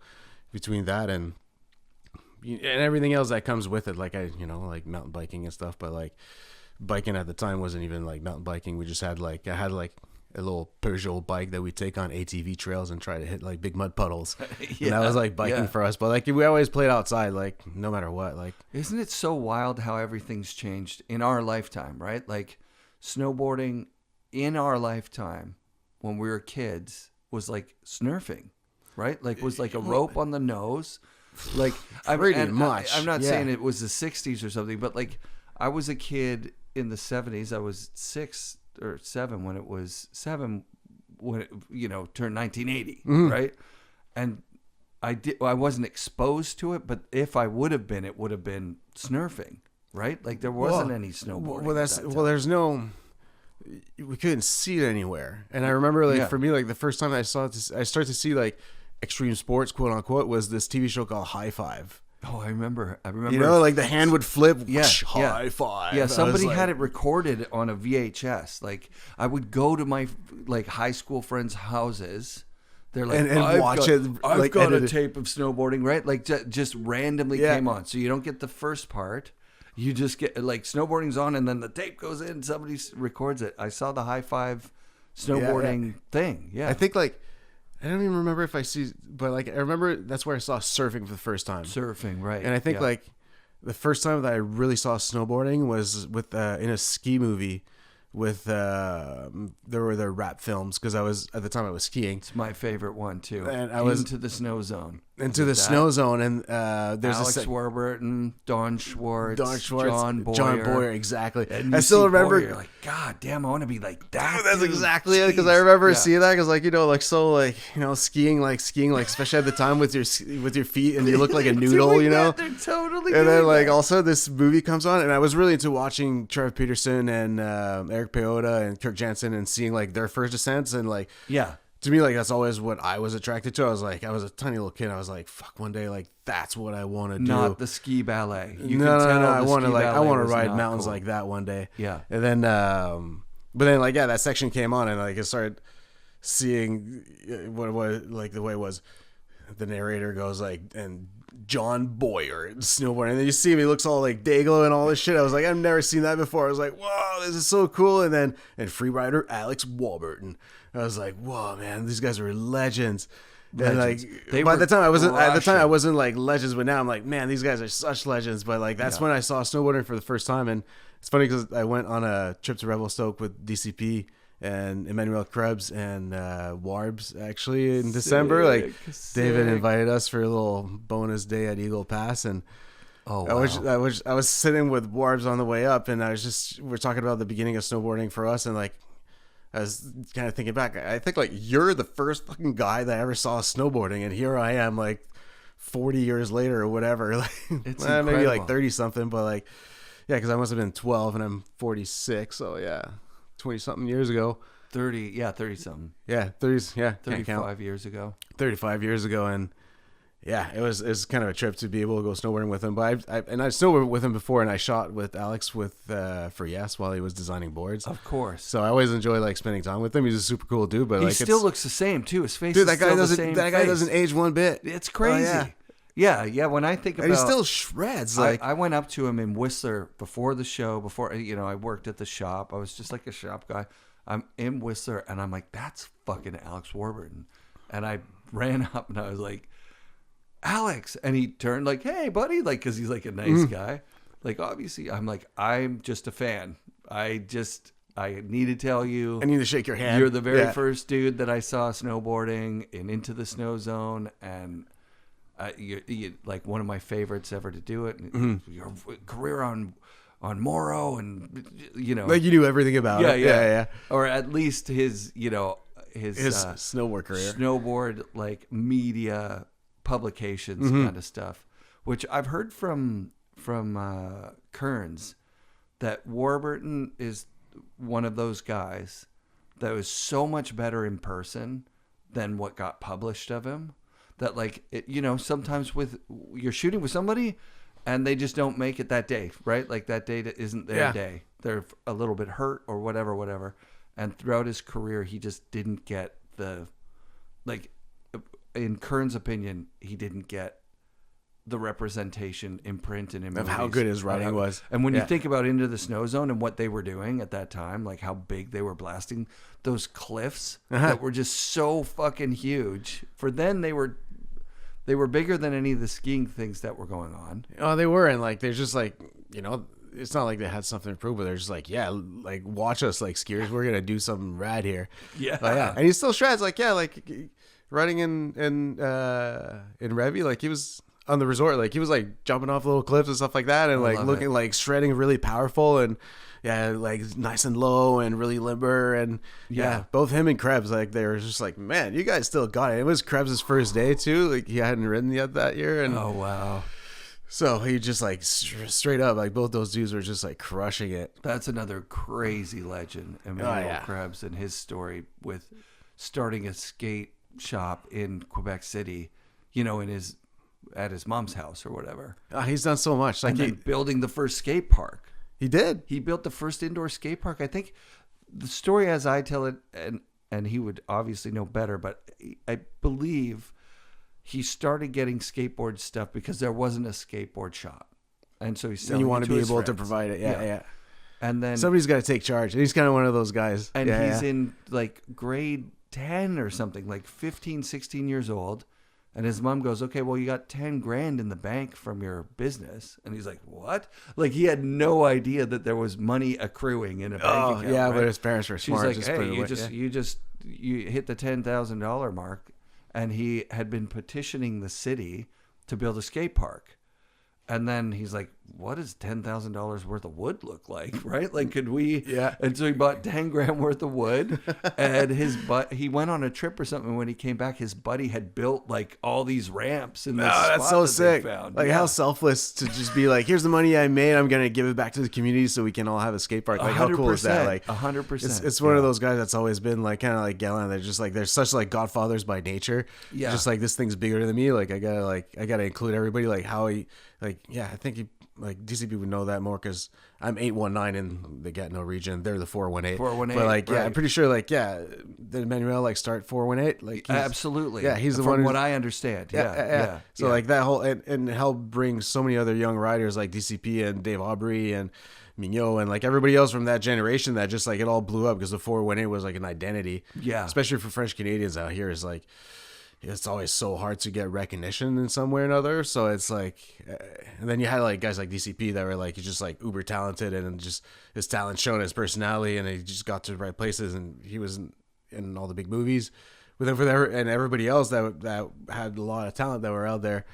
between that and everything else that comes with it, like like mountain biking and stuff, but like, biking at the time wasn't even like mountain biking. We just had like, I had like a little Peugeot bike that we take on ATV trails and try to hit like big mud puddles. And that was like biking for us. But like we always played outside, like no matter what. Like, isn't it so wild how everything's changed in our lifetime, right? Like snowboarding in our lifetime when we were kids was like snurfing, right? Like was like a rope on the nose. Like pretty much. I'm not saying it was the 60s or something, but like I was a kid in the 70s. I was 6 or 7 when it was 7 when it, turned 1980, right? And I wasn't exposed to it, but if I would have been, it would have been snurfing, right? Like there wasn't any snowboarding. There's no, we couldn't see it anywhere. And I remember like for me, like the first time I started to see like extreme sports, quote unquote, was this TV show called High Five. Oh, I remember. You know, like the hand would flip. High five. Yeah, somebody had it recorded on a VHS. Like I would go to my like high school friends' houses. They're like, and watch it. I've got a tape of snowboarding, right? Like just randomly came on. So you don't get the first part. You just get like snowboarding's on, and then the tape goes in. Somebody records it. I saw the High Five snowboarding thing. Yeah, I think like. I don't even remember if I see, but like I remember that's where I saw surfing for the first time. Surfing, right? And I think like the first time that I really saw snowboarding was with in a ski movie with there were the rap films because I was at the time I was skiing. It's my favorite one too. And I was Into the Snow Zone. Into the Snow Zone, and there's Alex Warburton, Don Schwartz, John Boyer, exactly. And I still remember. You're like, God damn, I want to be like that. Dude, that's exactly it. Because I remember seeing that. Because like skiing, especially at the time with your feet, and you look like a noodle, They're totally. And then like also this movie comes on, and I was really into watching Trev Peterson and Eric Peyoda and Kirk Jensen and seeing like their first descents and like to me, like, that's always what I was attracted to. I was a tiny little kid. I was like, fuck, one day, like, that's what I want to do. Not the ski ballet. No. I want to ride mountains like that one day. Yeah. And then, but then, like, that section came on, and like, I started seeing what like the way it was. The narrator goes like, and John Boyer snowboarding, and then you see him, he looks all like Dayglow and all this shit. I was like, I've never seen that before. I was like, whoa, this is so cool. And then freerider Alex Warburton. I was like, whoa, man, these guys are legends. And like, by the time I wasn't like legends, but now I'm like, man, these guys are such legends. But like, that's when I saw snowboarding for the first time. And it's funny because I went on a trip to Revelstoke with DCP, and Emmanuel Krebs and Warbs actually in December. Like David invited us for a little bonus day at Eagle Pass, and I was sitting with Warbs on the way up, and we're talking about the beginning of snowboarding for us, and like I was kind of thinking back. I think like you're the first fucking guy that I ever saw snowboarding, and here I am like 40 years later or whatever. Like it's maybe like 30 something, but like yeah, because I must have been 12 and I'm 46, so yeah, 20 something years ago. 30 something. Yeah, 30s. Yeah, 35 years ago. 35 years ago, and yeah, it was kind of a trip to be able to go snowboarding with him. But I snowboarded with him before, and I shot with Alex for Yes while he was designing boards. Of course. So I always enjoy like spending time with him. He's a super cool dude, but he like still looks the same too. His face dude, is still the same. That guy doesn't age one bit. It's crazy. Oh, yeah. Yeah. When I think about, and he still shreds. Like I went up to him in Whistler before the show. Before I worked at the shop. I was just like a shop guy. I'm in Whistler, and I'm like, that's fucking Alex Warburton. And I ran up, and I was like, Alex. And he turned like, hey, buddy, like, because he's like a nice guy. Like, obviously, I'm like, I'm just a fan. I need to tell you. I need to shake your hand. You're the very first dude that I saw snowboarding in Into the Snow Zone, and you're like one of my favorites ever to do it. Your career on Morrow, and like you knew everything about it. Yeah. Or at least his snowboard career, snowboard like media publications kind of stuff, which I've heard from Kearns that Warburton is one of those guys that was so much better in person than what got published of him. That like sometimes you're shooting with somebody and they just don't make it that day, right? Like that day isn't their day. They're a little bit hurt or whatever. And throughout his career, he just didn't get in Kern's opinion, he didn't get the representation in print and in movies. Of how good his writing was. And when you think about Into the Snow Zone and what they were doing at that time, like how big they were blasting those cliffs that were just so fucking huge. For then they were bigger than any of the skiing things that were going on. Oh, they were. And like, they're just like, it's not like they had something to prove, but they're just like, yeah, like watch us like skiers. We're going to do something rad here. Yeah. And he still shreds like, yeah, like riding in Revy, like he was on the resort, like he was like jumping off little cliffs and stuff like that, and like looking like shredding really powerful, and like nice and low and really limber, and both him and Krebs, like they were just like, man, you guys still got it. It was Krebs' first day too, like he hadn't ridden yet that year, and oh wow. So he just like straight up, like both those dudes were just like crushing it. That's another crazy legend, Emmanuel Krebs, and his story with starting a skate shop in Quebec City, at his mom's house or whatever. He's done so much. Like building the first skate park. He did. He built the first indoor skate park. I think the story as I tell it, and he would obviously know better, but I believe he started getting skateboard stuff because there wasn't a skateboard shop. And so he's selling. You want to be able friends. to provide it. Yeah. And then somebody's got to take charge. And he's kind of one of those guys. And he's in like grade 10 or something, like 15, 16 years old. And his mom goes, okay, well, you got 10 grand in the bank from your business. And he's like, what? Like he had no idea that there was money accruing in a bank account. Yeah, right? But his parents were smart. She's like, hey, you hit the $10,000 mark. And he had been petitioning the city to build a skate park. And then he's like, what does $10,000 worth of wood look like? Right? Like, could we? Yeah. And so he bought 10 grand worth of wood, and he went on a trip or something. When he came back, his buddy had built like all these ramps in this spot. That's so sick. Found. Like how selfless to just be like, here's the money I made. I'm going to give it back to the community so we can all have a skate park. Like how cool is that? Like 100%. It's one of those guys that's always been like, kind of like Gallant. They're just like, they're such like godfathers by nature. Yeah. Just like this thing's bigger than me. Like I gotta include everybody. Like how he, like, yeah, I think he, like DCP would know that more because I'm 819 in the Gatineau region. They're the 418. 418. But like, right. I'm pretty sure like, did Emmanuel like start 418? Like absolutely. Yeah, he's the one. one. From what I understand. Yeah. So like that whole and help bring so many other young riders like DCP and Dave Aubry and Mignot and like everybody else from that generation that just like it all blew up because the 418 was like an identity. Yeah. Especially for French Canadians out here is like. it's always so hard to get recognition in some way or another. So it's like, and then you had like guys like DCP that were like, he's just like uber talented, and just his talent shown, his personality, and he just got to the right places, and he was in all the big movies with him and everybody else that had a lot of talent that were out there.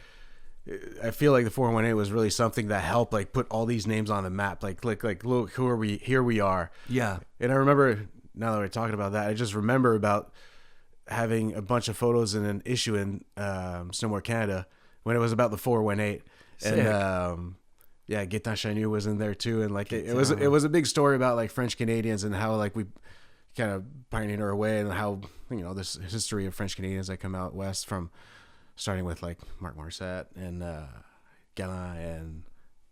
I feel like the 418 was really something that helped like put all these names on the map. Like look, who are we? Here we are. Yeah. And I remember, now that we're talking about that, I just remember about having a bunch of photos in an issue in Snowboard Canada when it was about the 418. Sick. And yeah, Gaetan Chagnou was in there too, and like it was a big story about like French Canadians and how like we kind of pioneered our way, and how, you know, this history of French Canadians that come out west, from starting with like Marc Morissette and Galland and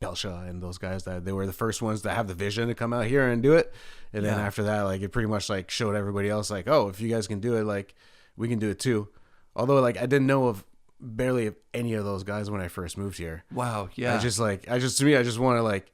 Belcha and those guys, that they were the first ones to have the vision to come out here and do it. And then after that, like it pretty much like showed everybody else like, oh, if you guys can do it, like we can do it too. Although like I didn't know of barely of any of those guys when I first moved here. Wow. Yeah. I just want to like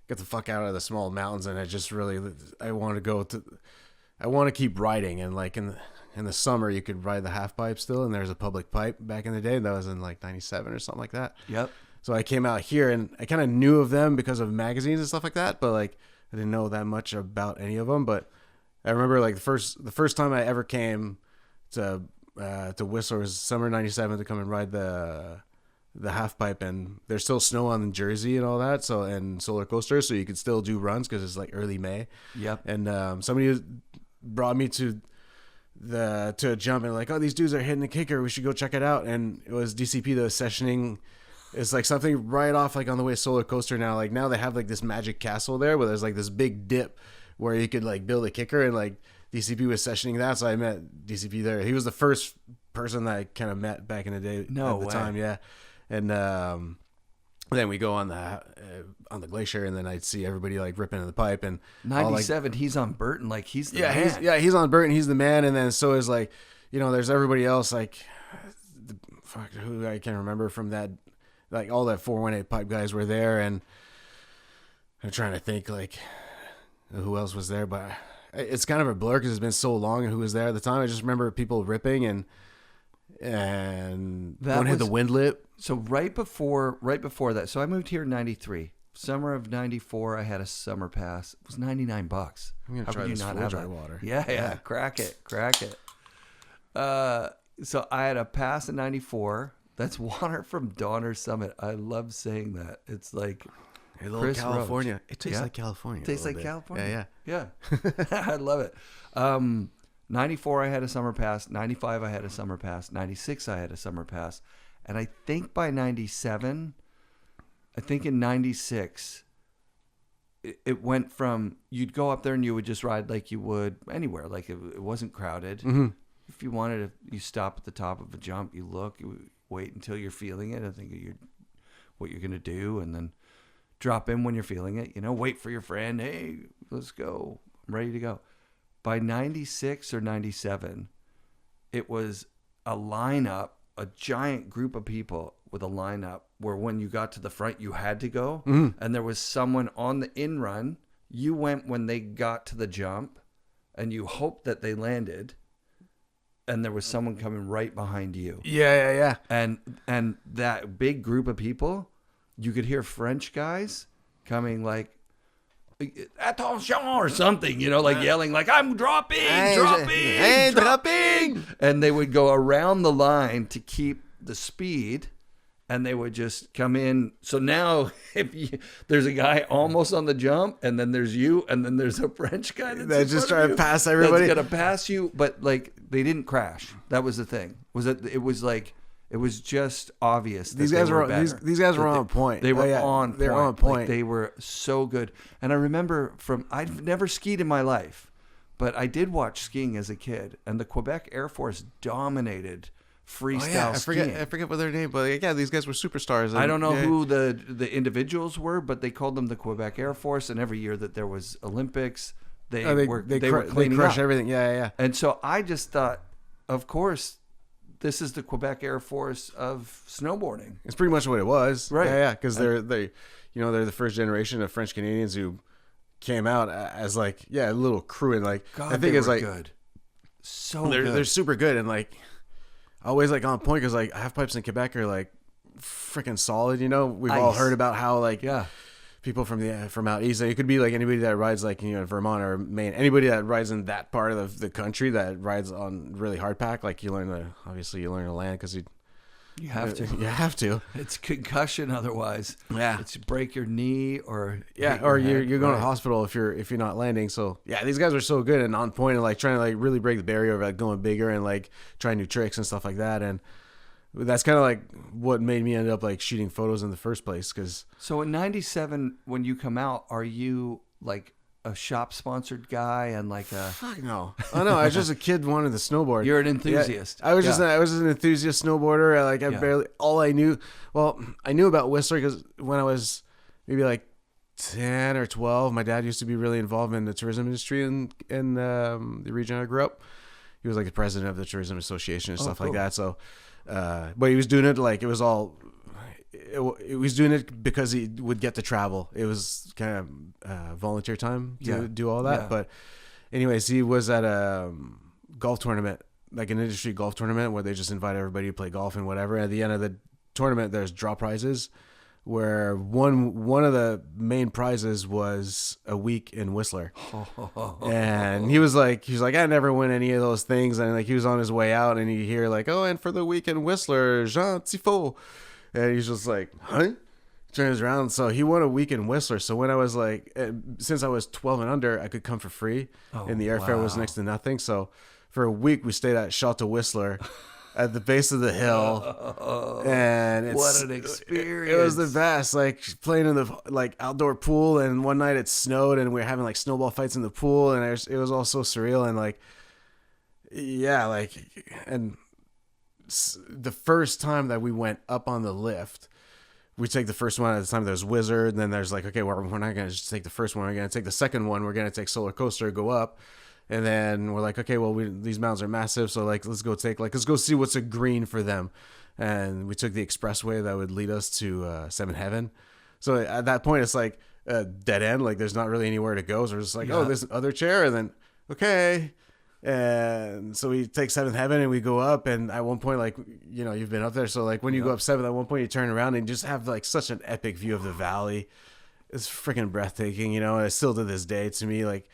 get the fuck out of the small mountains, and I want to keep riding. And like in the summer you could ride the half pipe still, and there's a public pipe back in the day. That was in like 97 or something like that. Yep. So I came out here, and I kind of knew of them because of magazines and stuff like that, but like I didn't know that much about any of them. But I remember like the first time I ever came to Whistler was summer 97 to come and ride the half pipe, and there's still snow on Jersey and all that, so, and solar coasters, so you could still do runs because it's like early May. Yep. And somebody brought me to a jump, and like, oh, these dudes are hitting the kicker, we should go check it out. And it was DCP that was sessioning. It's like something right off like on the way solar coaster now. Like now they have like this magic castle there where there's like this big dip where you could like build a kicker, and like DCP was sessioning that, so I met DCP there. He was the first person that I kind of met back in the day. No at the way. time, yeah. And then we go on the glacier, and then I'd see everybody like ripping in the pipe. And 97, he's on Burton, like he's the man. He's on Burton, he's the man. And then so is like, you know, there's everybody else like who I can't remember from that, like all that 418 pipe guys were there. And I'm trying to think like who else was there, but it's kind of a blur because it's been so long and who was there at the time. I just remember people ripping, and one had the wind lip. So right before that, so I moved here in 93. Summer of 94, I had a summer pass. It was $99. I'm gonna How try could you this not have Flojoy that? water. Yeah, crack it. So I had a pass in 94. That's water from Donner Summit. I love saying that. It's like A little Chris California. Roach. It tastes like California. It tastes like bit. California. Yeah. I love it. 94, I had a summer pass. 95, I had a summer pass. 96, I had a summer pass. And I think by 97, in 96, it went from, you'd go up there and you would just ride like you would anywhere. Like it wasn't crowded. Mm-hmm. If you wanted to, you stop at the top of a jump, you look, you wait until you're feeling it. I think what you're going to do, and then drop in when you're feeling it. You know, wait for your friend. Hey, let's go. I'm ready to go. By 96 or 97, it was a lineup, a giant group of people with a lineup where when you got to the front, you had to go. Mm-hmm. And there was someone on the in run. You went when they got to the jump, and you hoped that they landed. And there was someone coming right behind you. Yeah. And that big group of people, you could hear French guys coming attention or something, you know, like yelling like, I'm dropping. And they would go around the line to keep the speed, and they would just come in. So now there's a guy almost on the jump, and then there's you, and then there's a French guy that's just trying to pass everybody. That's going to pass you, but like they didn't crash. That was the thing. It was just obvious that these guys were on point. They were on point. They were on point. Like, they were so good. And I remember I've never skied in my life, but I did watch skiing as a kid, and the Quebec Air Force dominated freestyle skiing. I forget what their name, but yeah, these guys were superstars. I don't know who the individuals were, but they called them the Quebec Air Force, and every year that there was Olympics, they were cleaning crush up. everything. Yeah. And so I just thought, of course, this is the Quebec Air Force of snowboarding. It's pretty much what it was. Right. Yeah, because they're the first generation of French Canadians who came out as like a little crew, and like God, I think it's like good. So they're super good, and like always like on point because like half pipes in Quebec are like freaking solid. You know, we've all Ice. heard about how like people from out east. It could be like anybody that rides like Vermont or Maine. Anybody that rides in that part of the country that rides on really hard pack. Like you learn to land because You have to. You have to. It's concussion otherwise. Yeah. It's break your knee or or you're going to hospital if you're not landing. So yeah, these guys are so good and on point and like trying to like really break the barrier of like going bigger and like trying new tricks and stuff like that. And that's kind of like what made me end up like shooting photos in the first place. So in '97, when you come out, are you like a shop sponsored guy and like a fuck no. Oh no, I was just a kid wanted to snowboard. You're an enthusiast. Yeah, I was an enthusiast snowboarder. Like I knew about Whistler because when I was maybe like 10 or 12, my dad used to be really involved in the tourism industry in the region I grew up. He was like the president of the tourism association and stuff like that. So but he was doing it like it was doing it because he would get to travel. It was kind of volunteer time to do all that. Yeah. But anyways, he was at a golf tournament, like an industry golf tournament where they just invite everybody to play golf and whatever. At the end of the tournament, there's draw prizes where one of the main prizes was a week in Whistler. And he was like, I never win any of those things. And like he was on his way out and you hear like, oh, and for the week in Whistler, Jean Tifo. And he's just like, huh? Turns around. So he won a week in Whistler. So when I was like, since I was 12 and under, I could come for free. And the airfare was next to nothing. So for a week, we stayed at Chateau Whistler at the base of the hill. And what an experience. It was the best. Like playing in the like outdoor pool. And one night it snowed and we were having like snowball fights in the pool. And it was all so surreal. And like, yeah, like, and the first time that we went up on the lift, we take the first one at the time. There's Wizard, and then there's like, okay, we're not going to just take the first one. We're going to take the second one. We're going to take Solar Coaster, go up. And then we're like, okay, well, these mountains are massive. So like, let's go see what's a green for them. And we took the expressway that would lead us to Seven Heaven. So at that point, it's like a dead end. Like there's not really anywhere to go. So we're just like, oh, this other chair. And then, okay. And so we take Seventh Heaven and we go up. And at one point, like, you've been up there. So like when you go up seventh, at one point you turn around and just have like such an epic view of the valley. It's freaking breathtaking, and it's still to this day to me, like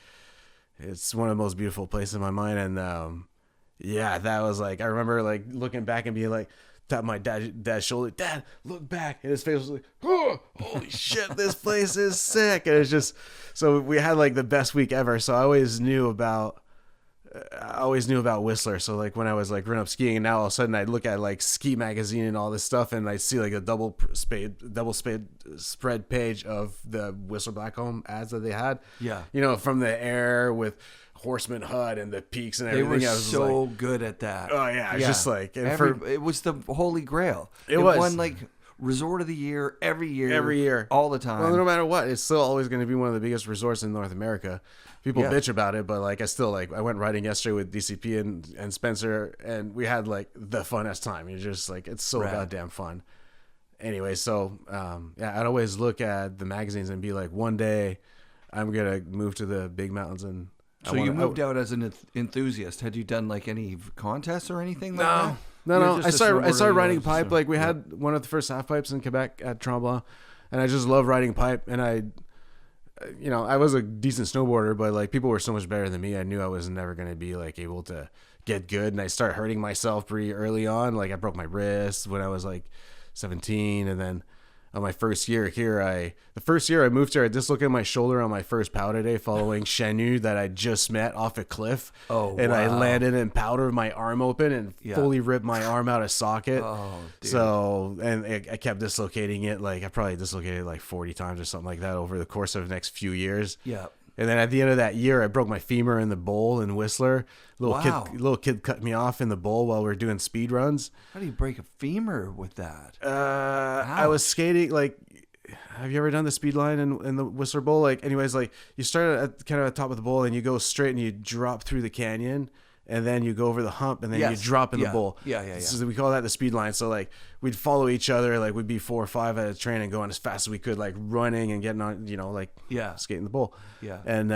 it's one of the most beautiful places in my mind. And that was like, I remember like looking back and being like, tap my dad's shoulder, Dad, look back. And his face was like, oh, holy shit, this place is sick. And it's just, so we had like the best week ever. So I always knew about Whistler. So like when I was like running up skiing, and now all of a sudden I'd look at like Ski Magazine and all this stuff, and I'd see like a double spread page of the Whistler Blackcomb ads that they had. Yeah. From the air with Horseman Hut and the peaks and everything. They were so good at that. Oh yeah. It's just like, it was the holy grail. It won like Resort of the Year every year, all the time. Well, no matter what, it's still always going to be one of the biggest resorts in North America. People bitch about it, but like I went riding yesterday with DCP and Spencer, and we had like the funnest time. You're just like, it's so goddamn fun. Anyway, so I'd always look at the magazines and be like, one day I'm gonna move to the big mountains. And so you moved out as an enthusiast. Had you done like any contests or anything like that? No. I started riding pipe. Like we had one of the first half pipes in Quebec at Tremblant, and I just love riding pipe. And I was a decent snowboarder, but like people were so much better than me. I knew I was never going to be like able to get good. And I started hurting myself pretty early on. Like I broke my wrist when I was like 17. And then on my first year here, the first year I moved here, I dislocated my shoulder on my first powder day following Shenu that I just met off a cliff. And I landed and powdered my arm open and fully ripped my arm out of socket. So, and I kept dislocating it. Like I probably dislocated it like 40 times or something like that over the course of the next few years. Yeah. And then at the end of that year, I broke my femur in the bowl in Whistler. Little kid cut me off in the bowl while we were doing speed runs. How do you break a femur with that? I was skating. Like, have you ever done the speed line in the Whistler Bowl? Like, anyways, like you start at kind of at the top of the bowl and you go straight and you drop through the canyon. And then you go over the hump, and then you drop in the bowl. Yeah. So we call that the speed line. So like we'd follow each other, like we'd be 4 or 5 at a train and going as fast as we could, like running and getting on, skating the bowl. Yeah. And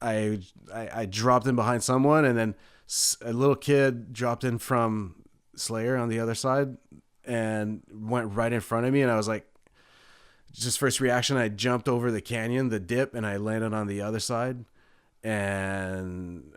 I dropped in behind someone, and then a little kid dropped in from slayer on the other side and went right in front of me. And I was like, just first reaction, I jumped over the canyon, the dip, and I landed on the other side. And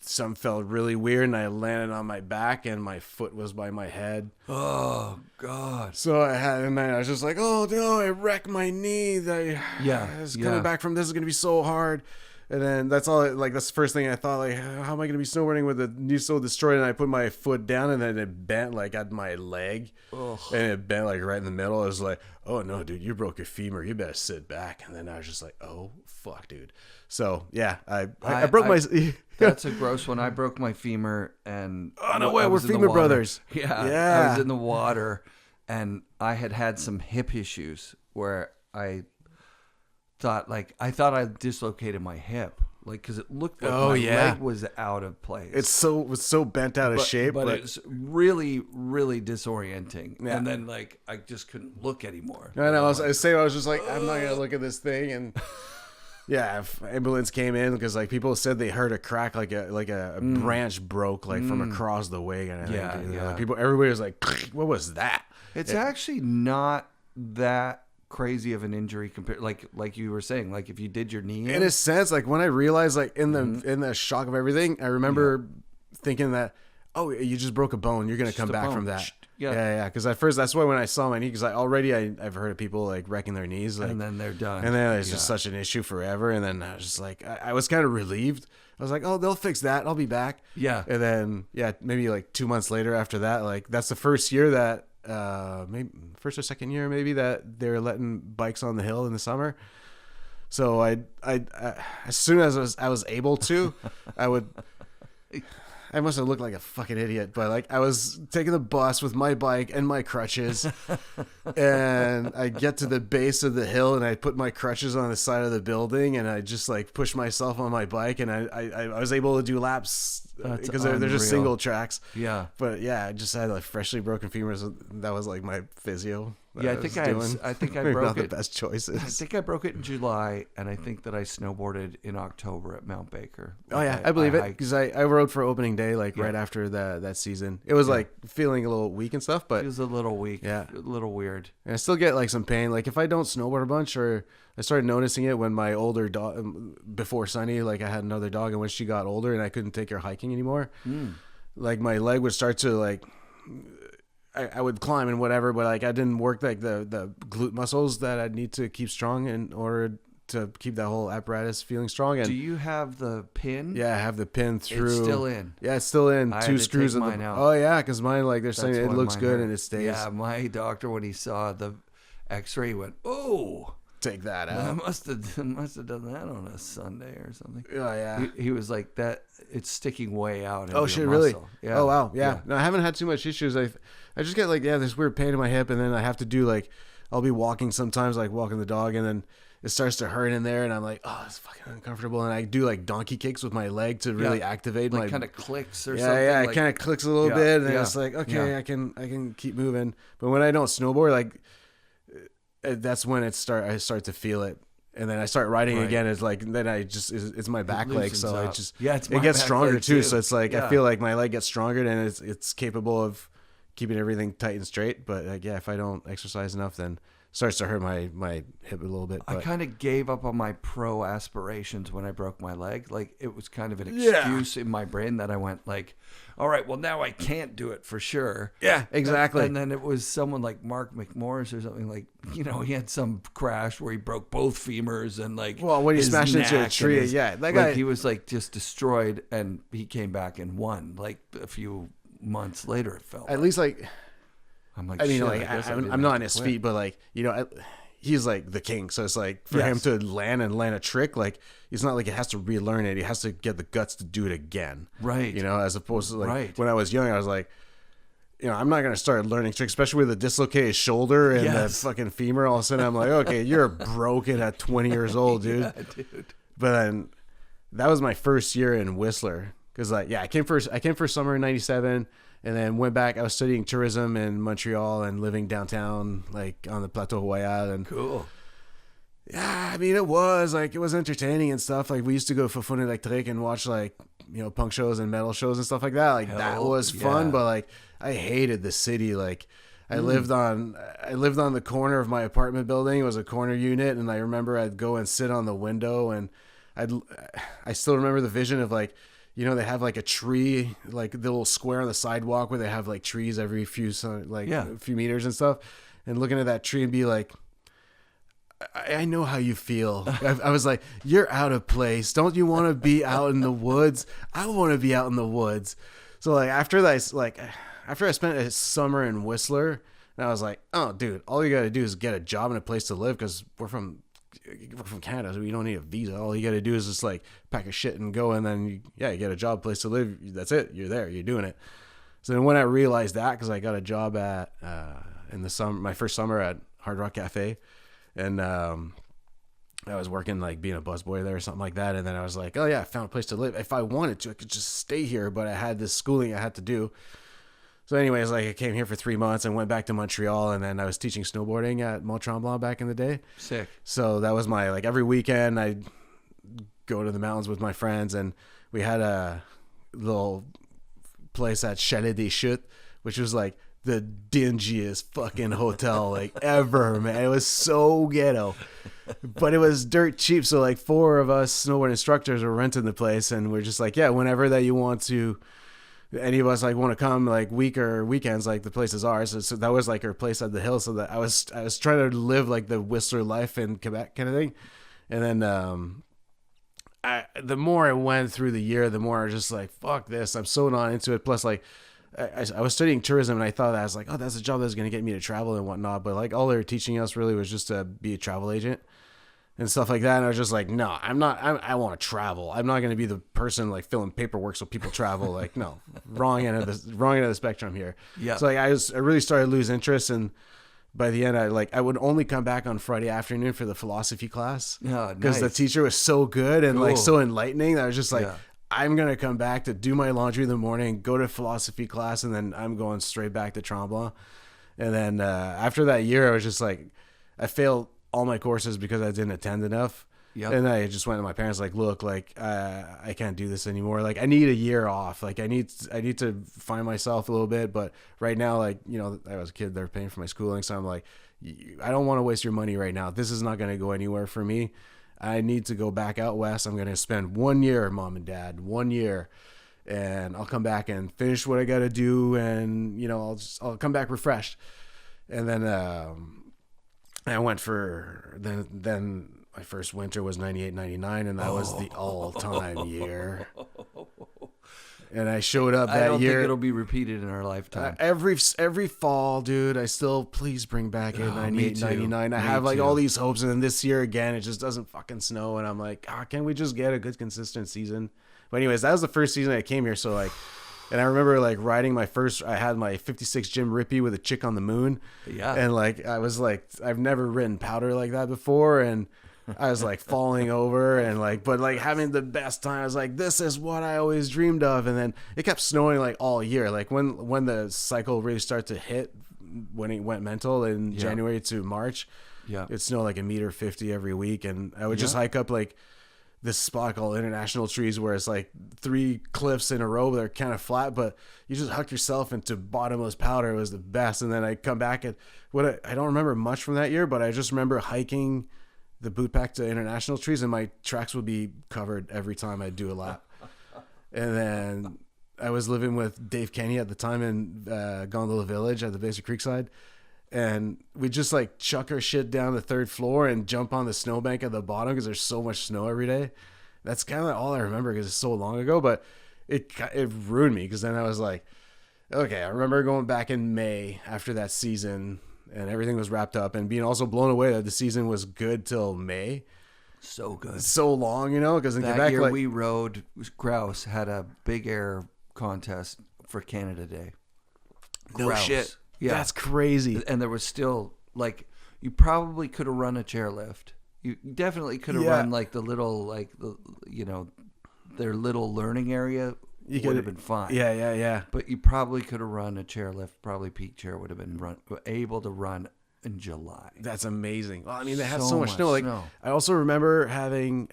something felt really weird, and I landed on my back, and my foot was by my head. Oh God! So I was just like, oh no, I wrecked my knee. Coming back from this is gonna be so hard. And then that's the first thing I thought, like, how am I gonna be snowboarding with the knee so destroyed? And I put my foot down, and then it bent like at my leg, and it bent like right in the middle. I was like, oh no, dude, you broke your femur. You better sit back. And then I was just like, oh fuck, dude. So yeah, I broke my. That's a gross one. I broke my femur, and oh no way, we're femur brothers. Yeah, I was in the water, and I had some hip issues where I thought I dislocated my hip, like because it looked like my leg was out of place. It was so bent out of shape, but it's really, really disorienting. Yeah. And then like I just couldn't look anymore. I know. I was just like, I'm not gonna look at this thing. And yeah, ambulance came in because like people said they heard a crack, like a branch broke like from across the way. And everybody was like, what was that? It's actually not that crazy of an injury compared, like you were saying, like if you did your knee in a sense, like when I realized, like in the shock of everything, I remember thinking that, oh, you just broke a bone, you're gonna come back from that. Because at first, that's why when I saw my knee, because I've heard of people like wrecking their knees, like, and then they're done, and then it's just such an issue forever. And then I was just like, I was kind of relieved. I was like, oh, they'll fix that, I'll be back. And then maybe like 2 months later after that, like that's the first year that maybe first or second year maybe that they're letting bikes on the hill in the summer. So I as soon as I was able to, I must have looked like a fucking idiot, but like I was taking the bus with my bike and my crutches, and I get to the base of the hill and I put my crutches on the side of the building and I just like push myself on my bike, and I was able to do laps because they're just single tracks. Yeah. But yeah, I just had like freshly broken femurs. That was like my physio. Yeah, I think I broke not it. The best choices. I think I broke it in July, and I think that I snowboarded in October at Mount Baker. Oh yeah, I believe it, because I rode for opening day right after that season. It was like feeling a little weak and stuff, but it was a little weak. Yeah, a little weird. And I still get like some pain. Like if I don't snowboard a bunch, or I started noticing it when my older dog, before Sunny, like I had another dog, and when she got older and I couldn't take her hiking anymore, like my leg would start to like. I would climb and whatever, but like I didn't work like the glute muscles that I'd need to keep strong in order to keep that whole apparatus feeling strong. And do you have the pin? Yeah, I have the pin through. It's still in. Yeah, it's still in. I 2 screws in mine out. Oh yeah, because mine, like they're saying it looks good and it stays. Yeah, my doctor, when he saw the X-ray, went, "Oh, take that out." I must have done that on a Sunday or something. Oh yeah. He was like that. It's sticking way out. Oh shit, really? Yeah. Oh wow, yeah. No, I haven't had too much issues. I just get like this weird pain in my hip, and then I have to do like I'll be walking sometimes, like walking the dog, and then it starts to hurt in there, and I'm like, oh, it's fucking uncomfortable, and I do like donkey kicks with my leg to really activate my kind of clicks or something. Yeah, it kind of clicks a little bit, and then it's like, okay, I can keep moving. But when I don't snowboard, like that's when I start to feel it. And then I start riding again. It's like then it's my back leg, so it gets stronger too. So it's like I feel like my leg gets stronger, and it's capable of keeping everything tight and straight. But like, if I don't exercise enough, then it starts to hurt my hip a little bit. But I kind of gave up on my pro aspirations when I broke my leg. Like it was kind of an excuse in my brain that I went like, all right, well now I can't do it for sure. Yeah, exactly. And then it was someone like Mark McMorris or something, like, you know, he had some crash where he broke both femurs and like, well, when he smashed into a tree, that guy, he was like just destroyed, and he came back and won like a few months later. It felt at least like, I'm like, I mean, like I'm not on his feet, but like, you know, he's like the king. So it's like for him to land a trick, like it's not like he has to relearn it. He has to get the guts to do it again. Right. You know, as opposed to like when I was young, I was like, you know, I'm not going to start learning tricks, especially with a dislocated shoulder and that fucking femur. All of a sudden I'm like, okay, you're broken at 20 years old, dude. Yeah, dude. But then that was my first year in Whistler. Cause like, I came for summer in 97. And then went back. I was studying tourism in Montreal and living downtown, like on the Plateau Royal. And cool. Yeah, I mean, it was entertaining and stuff. Like we used to go for Fun Electric and watch like, you know, punk shows and metal shows and stuff like that. Like that was fun. But like I hated the city. Like I lived on the corner of my apartment building. It was a corner unit, and I remember I'd go and sit on the window, and I still remember the vision of like, you know, they have like a tree, like the little square on the sidewalk where they have like trees every few a few meters and stuff, and looking at that tree and be like, I know how you feel. I was like, you're out of place. Don't you want to be out in the woods? I want to be out in the woods. So like after I spent a summer in Whistler, and I was like, oh dude, all you got to do is get a job and a place to live, because we're from Canada, so we don't need a visa. All you got to do is just like pack your shit and go, and then you get a job, place to live. That's it. You're there. You're doing it. So then when I realized that, because I got a job at in the summer, my first summer at Hard Rock Cafe. And I was working like being a busboy there or something like that. And then I was like, oh yeah, I found a place to live. If I wanted to, I could just stay here, but I had this schooling I had to do. So anyways, like I came here for 3 months and went back to Montreal, and then I was teaching snowboarding at Mont Tremblant back in the day. Sick. So that was my, like every weekend I'd go to the mountains with my friends, and we had a little place at Chalet des Chutes, which was like the dingiest fucking hotel like ever, man. It was so ghetto, but it was dirt cheap. So like 4 of us snowboard instructors were renting the place, and we're just like, yeah, whenever that you want to, any of us like want to come, like week or weekends, like the place is ours. So that was like our place at the hill. So that I was trying to live like the Whistler life in Quebec kind of thing. And then the more I went through the year, the more I was just like, fuck this, I'm so not into it. Plus like I was studying tourism, and I thought that I was like, oh, that's a job that's going to get me to travel and whatnot. But like all they were teaching us really was just to be a travel agent and stuff like that. And I was just like, no, I'm not. I want to travel. I'm not going to be the person like filling paperwork so people travel. Like, no, wrong end of the spectrum here. Yeah. So like I really started to lose interest, and by the end, I would only come back on Friday afternoon for the philosophy class because the teacher was so good and like so enlightening that I was just like. Yeah. I'm going to come back to do my laundry in the morning, go to philosophy class, and then I'm going straight back to Tremblant. And then after that year, I was just like, I failed all my courses because I didn't attend enough. Yep. And I just went to my parents like, look, like I can't do this anymore. Like I need a year off. Like I need to find myself a little bit. But right now, like, you know, I was a kid, they're paying for my schooling. So I'm like, I don't want to waste your money right now. This is not going to go anywhere for me. I need to go back out west. I'm going to spend 1 year, mom and dad, 1 year, and I'll come back and finish what I got to do. And, you know, I'll come back refreshed. And then, I went for, then my first winter was 98, 99. And that was the all time year. And I showed up that year. I don't think it'll be repeated in our lifetime. Every fall, dude, I still please bring back 98, 99. I have like all these hopes, and then this year again, it just doesn't fucking snow, and I'm like, can we just get a good consistent season? But anyways, that was the first season I came here, so like, and I remember like riding I had my 56 Jim Rippey with a chick on the moon. Yeah. And like, I was like, I've never ridden powder like that before, and I was like falling over and like, but like having the best time. I was like, this is what I always dreamed of. And then it kept snowing like all year. Like when the cycle really started to hit, when it went mental in January to March, it snowed like 1.50 meters every week. And I would just hike up like this spot called International Trees, where it's like 3 cliffs in a row. They're kind of flat, but you just huck yourself into bottomless powder. It was the best. And then I come back and I don't remember much from that year, but I just remember hiking the boot pack to International Trees, and my tracks would be covered every time I do a lap. And then I was living with Dave Kenny at the time in Gondola Village at the base of Creekside, and we just like chuck our shit down the 3rd floor and jump on the snowbank at the bottom because there's so much snow every day. That's kind of all I remember because it's so long ago, but it ruined me, because then I was like, okay, I remember going back in May after that season, and everything was wrapped up, and being also blown away that the season was good till May. So good. So long, you know, because in that Quebec, year like, we rode, Grouse had a big air contest for Canada Day. No shit. Yeah. That's crazy. And there was still, like, you probably could have run a chairlift. You definitely could have run, like, the little, like, you know, their little learning area. You would have been fine. Yeah. But you probably could have run a chairlift. Probably Peak Chair would have been able to run in July. That's amazing. Well, I mean, they had so much snow. Like, I also remember having,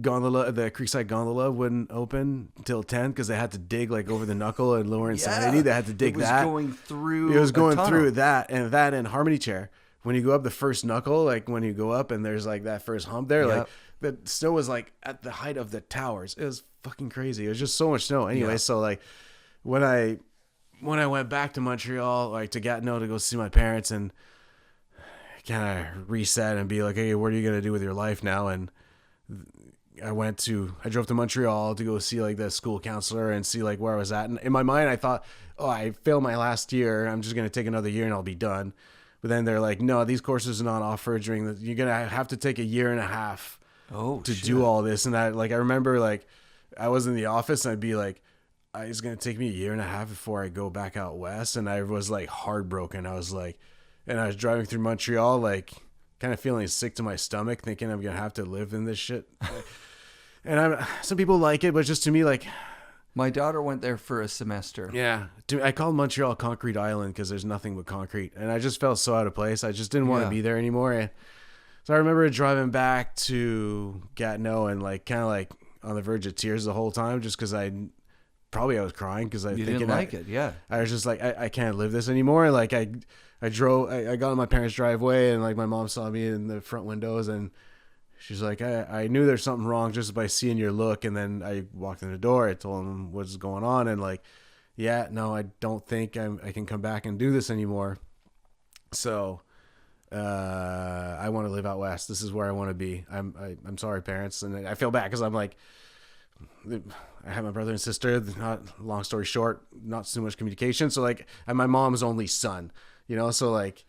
gondola, the Creekside gondola wouldn't open until 10 because they had to dig like over the knuckle and lower insanity. They had to dig that. It was going through that and Harmony Chair. When you go up the first knuckle, like when you go up and there's like that first hump there, like the snow was like at the height of the towers. It was fucking crazy. It was just so much snow. Anyway, so like when I went back to Montreal, like to Gatineau to go see my parents and kind of reset and be like, hey, what are you going to do with your life now? And I drove to Montreal to go see like the school counselor and see like where I was at. And in my mind, I thought, oh, I failed my last year. I'm just going to take another year and I'll be done. But then they're like, no, these courses are not offered you're going to have to take a year and a half to do all this. And I remember like I was in the office and I'd be like, it's going to take me a year and a half before I go back out west. And I was like heartbroken. I was like, and I was driving through Montreal, like kind of feeling sick to my stomach, thinking I'm going to have to live in this shit. And some people like it, but just to me, like, my daughter went there for a semester. Yeah. I called Montreal Concrete Island because there's nothing but concrete. And I just felt so out of place. I just didn't want to be there anymore. And so I remember driving back to Gatineau and like kind of like on the verge of tears the whole time just because I was crying because I didn't like it. Yeah. I was just like, I can't live this anymore. Like I got in my parents' driveway and like my mom saw me in the front windows and she's like, I knew there's something wrong just by seeing your look. And then I walked in the door. I told him what's going on. And like, yeah, no, I don't think I can come back and do this anymore. So I want to live out west. This is where I want to be. I'm sorry, parents. And I feel bad because I'm like, I have my brother and sister. Not long story short, not too much communication. So like, I'm my mom's only son, you know. So like,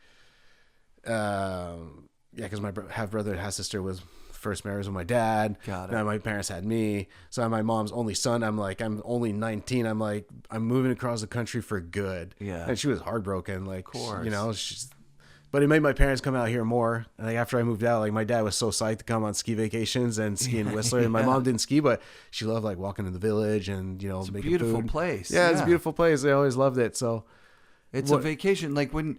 because my half brother and half sister was first marriage with my dad. Got it. Now my parents had me, so I'm my mom's only son. I'm like, I'm only 19. I'm like, I'm moving across the country for good. Yeah. And she was heartbroken, like, of course, you know. But it made my parents come out here more. And like after I moved out, like my dad was so psyched to come on ski vacations and ski in Whistler. And my mom didn't ski, but she loved like walking in the village and you know it's making a beautiful food. Place. Yeah, it's a beautiful place. They always loved it. So it's a vacation. Like when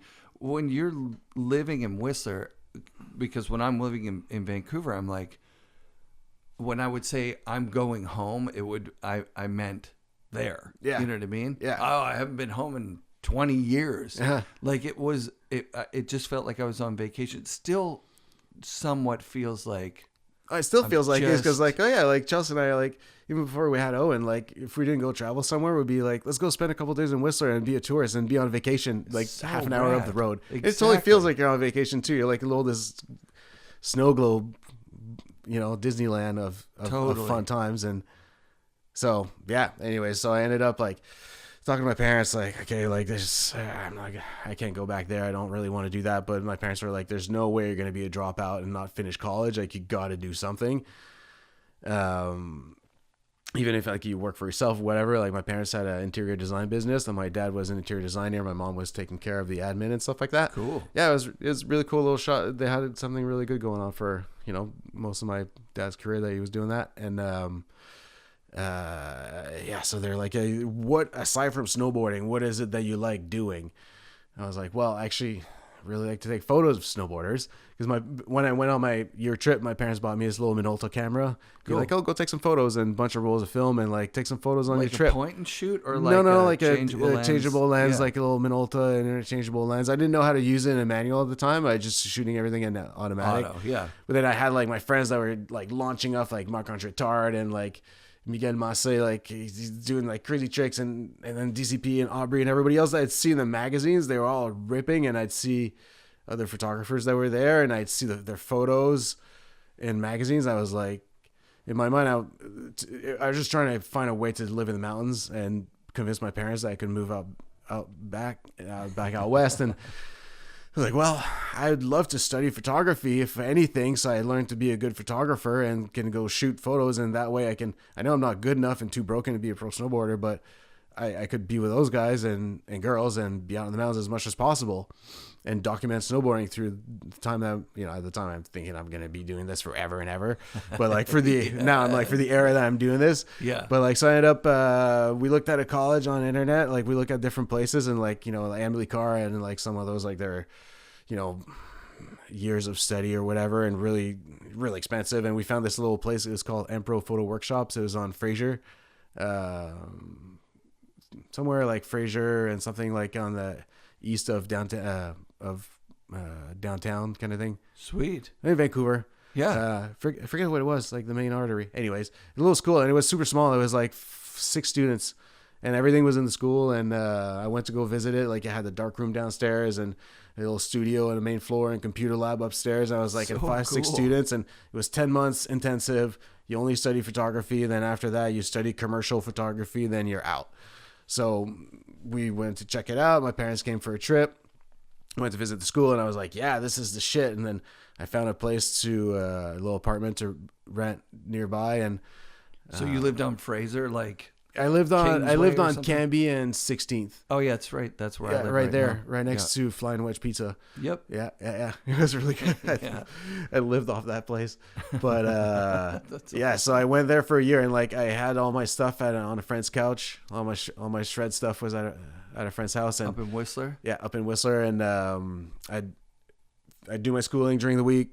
you're living in Whistler, because when I'm living in Vancouver, I'm like, when I would say I'm going home, I meant there. Yeah. You know what I mean? Yeah. Oh, I haven't been home in 20 years. Uh-huh. Like it just felt like I was on vacation. It still somewhat feels like. It still feels like it's because like, oh yeah, like Chelsea and I, like even before we had Owen, like if we didn't go travel somewhere, we'd be like, let's go spend a couple of days in Whistler and be a tourist and be on vacation, like so half an hour up the road. Exactly. It totally feels like you're on vacation too. You're like a little this snow globe, you know, Disneyland of fun times. And so, yeah, anyways, so I ended up like talking to my parents, like, okay, like this, I can't go back there. I don't really want to do that. But my parents were like, there's no way you're going to be a dropout and not finish college. Like you got to do something. Even if like you work for yourself, whatever. Like my parents had an interior design business, and my dad was an interior designer. My mom was taking care of the admin and stuff like that. Cool. Yeah, it was really cool little shot. They had something really good going on for, you know, most of my dad's career that he was doing that. And yeah, so they're like, hey, what aside from snowboarding, what is it that you like doing? And I was like, well, actually, I really like to take photos of snowboarders because when I went on my year trip, my parents bought me this little Minolta camera. Cool. You're like, oh, go take some photos and a bunch of rolls of film and like take some photos on like your trip. Like a point and shoot or like like a changeable lens, yeah. like a little Minolta and interchangeable lens. I didn't know how to use it in a manual at the time. I just shooting everything in automatic. Auto, yeah. But then I had like my friends that were like launching off like Marc-Andre Tard and like Miguel Masse, like he's doing like crazy tricks, and then DCP and Aubrey and everybody else that I'd see in the magazines, they were all ripping, and I'd see other photographers that were there, and I'd see their photos in magazines. I was like, in my mind, I was just trying to find a way to live in the mountains and convince my parents that I could move back out west. And I was like, well, I'd love to study photography, if anything, so I learned to be a good photographer and can go shoot photos, and that way I know I'm not good enough and too broken to be a pro snowboarder, but I could be with those guys and girls and be out in the mountains as much as possible and document snowboarding through the time that, you know, at the time I'm thinking I'm going to be doing this forever and ever. But like for the, now I'm like for the era that I'm doing this. Yeah. But like, so I ended up, we looked at a college on the internet, like we looked at different places and like, you know, like Emily Carr and like some of those, like they're, you know, years of study or whatever, and really, really expensive. And we found this little place. It was called Empro Photo Workshops. It was on Fraser, somewhere like Fraser and something like on the east of downtown, downtown kind of thing. Sweet. In Vancouver. Yeah. I forget what it was, like the main artery. Anyways, a little school, and it was super small. It was like 6 students, and everything was in the school. And I went to go visit it. Like, it had the dark room downstairs and a little studio on the main floor and computer lab upstairs. I was like in 6 students, and it was 10 months intensive. You only study photography, and then after that you study commercial photography, then you're out. So we went to check it out. My parents came for a trip. Went to visit the school, and I was like, yeah, this is the shit. And then I found a place a little apartment to rent nearby. And so you lived on Fraser, like I lived on Kingsway Canby and 16th. Oh yeah, that's right. That's where I live right there, now. right next to Flying Wedge Pizza. Yep. Yeah. It was really good. I lived off that place, but yeah. So I went there for a year, and like I had all my stuff on a friend's couch. All my shred stuff was at a friend's house, and Up in Whistler. Yeah, up in Whistler, and I'd do my schooling during the week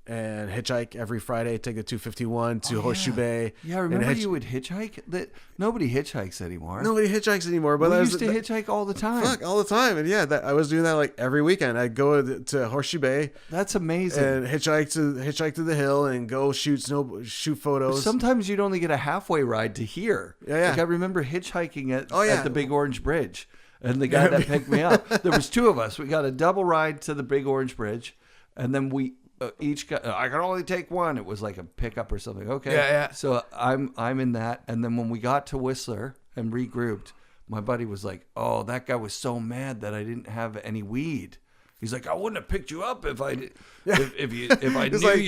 and hitchhike every Friday. Take the 251 to Horseshoe Bay. Yeah, I remember you would hitchhike. That nobody hitchhikes anymore. Nobody hitchhikes anymore, but we I used to hitchhike all the time. Fuck, all the time, and yeah, I was doing that like every weekend. I'd go to Horseshoe Bay. That's amazing. And hitchhike to the hill and go shoot photos. Sometimes you'd only get a halfway ride to here. Yeah. Like I remember hitchhiking at the Big Orange Bridge. And the guy that picked me up, there was 2 of us. We got a double ride to the Big Orange Bridge, and then we each got. I could only take one. It was like a pickup or something. Okay. Yeah. So I'm in that, and then when we got to Whistler and regrouped, my buddy was like, "Oh, that guy was so mad that I didn't have any weed." He's like, "I wouldn't have picked you up if I knew you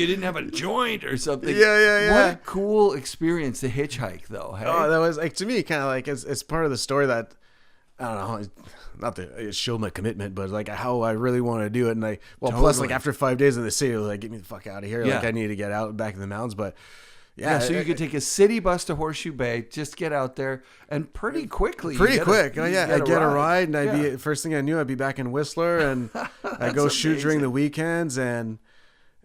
didn't have a joint or something." Yeah. What a cool experience to hitchhike, though. Hey? Oh, that was like, to me, kind of like it's part of the story that. I don't know, not to show my commitment, but like how I really want to do it. And plus like after 5 days in the city, like, get me the fuck out of here. Yeah. Like I need to get out back in the mountains. But so you could take a city bus to Horseshoe Bay, just get out there, and pretty quick. I'd get a ride, and I'd be, first thing I knew, I'd be back in Whistler, and I'd go shoot during the weekends, and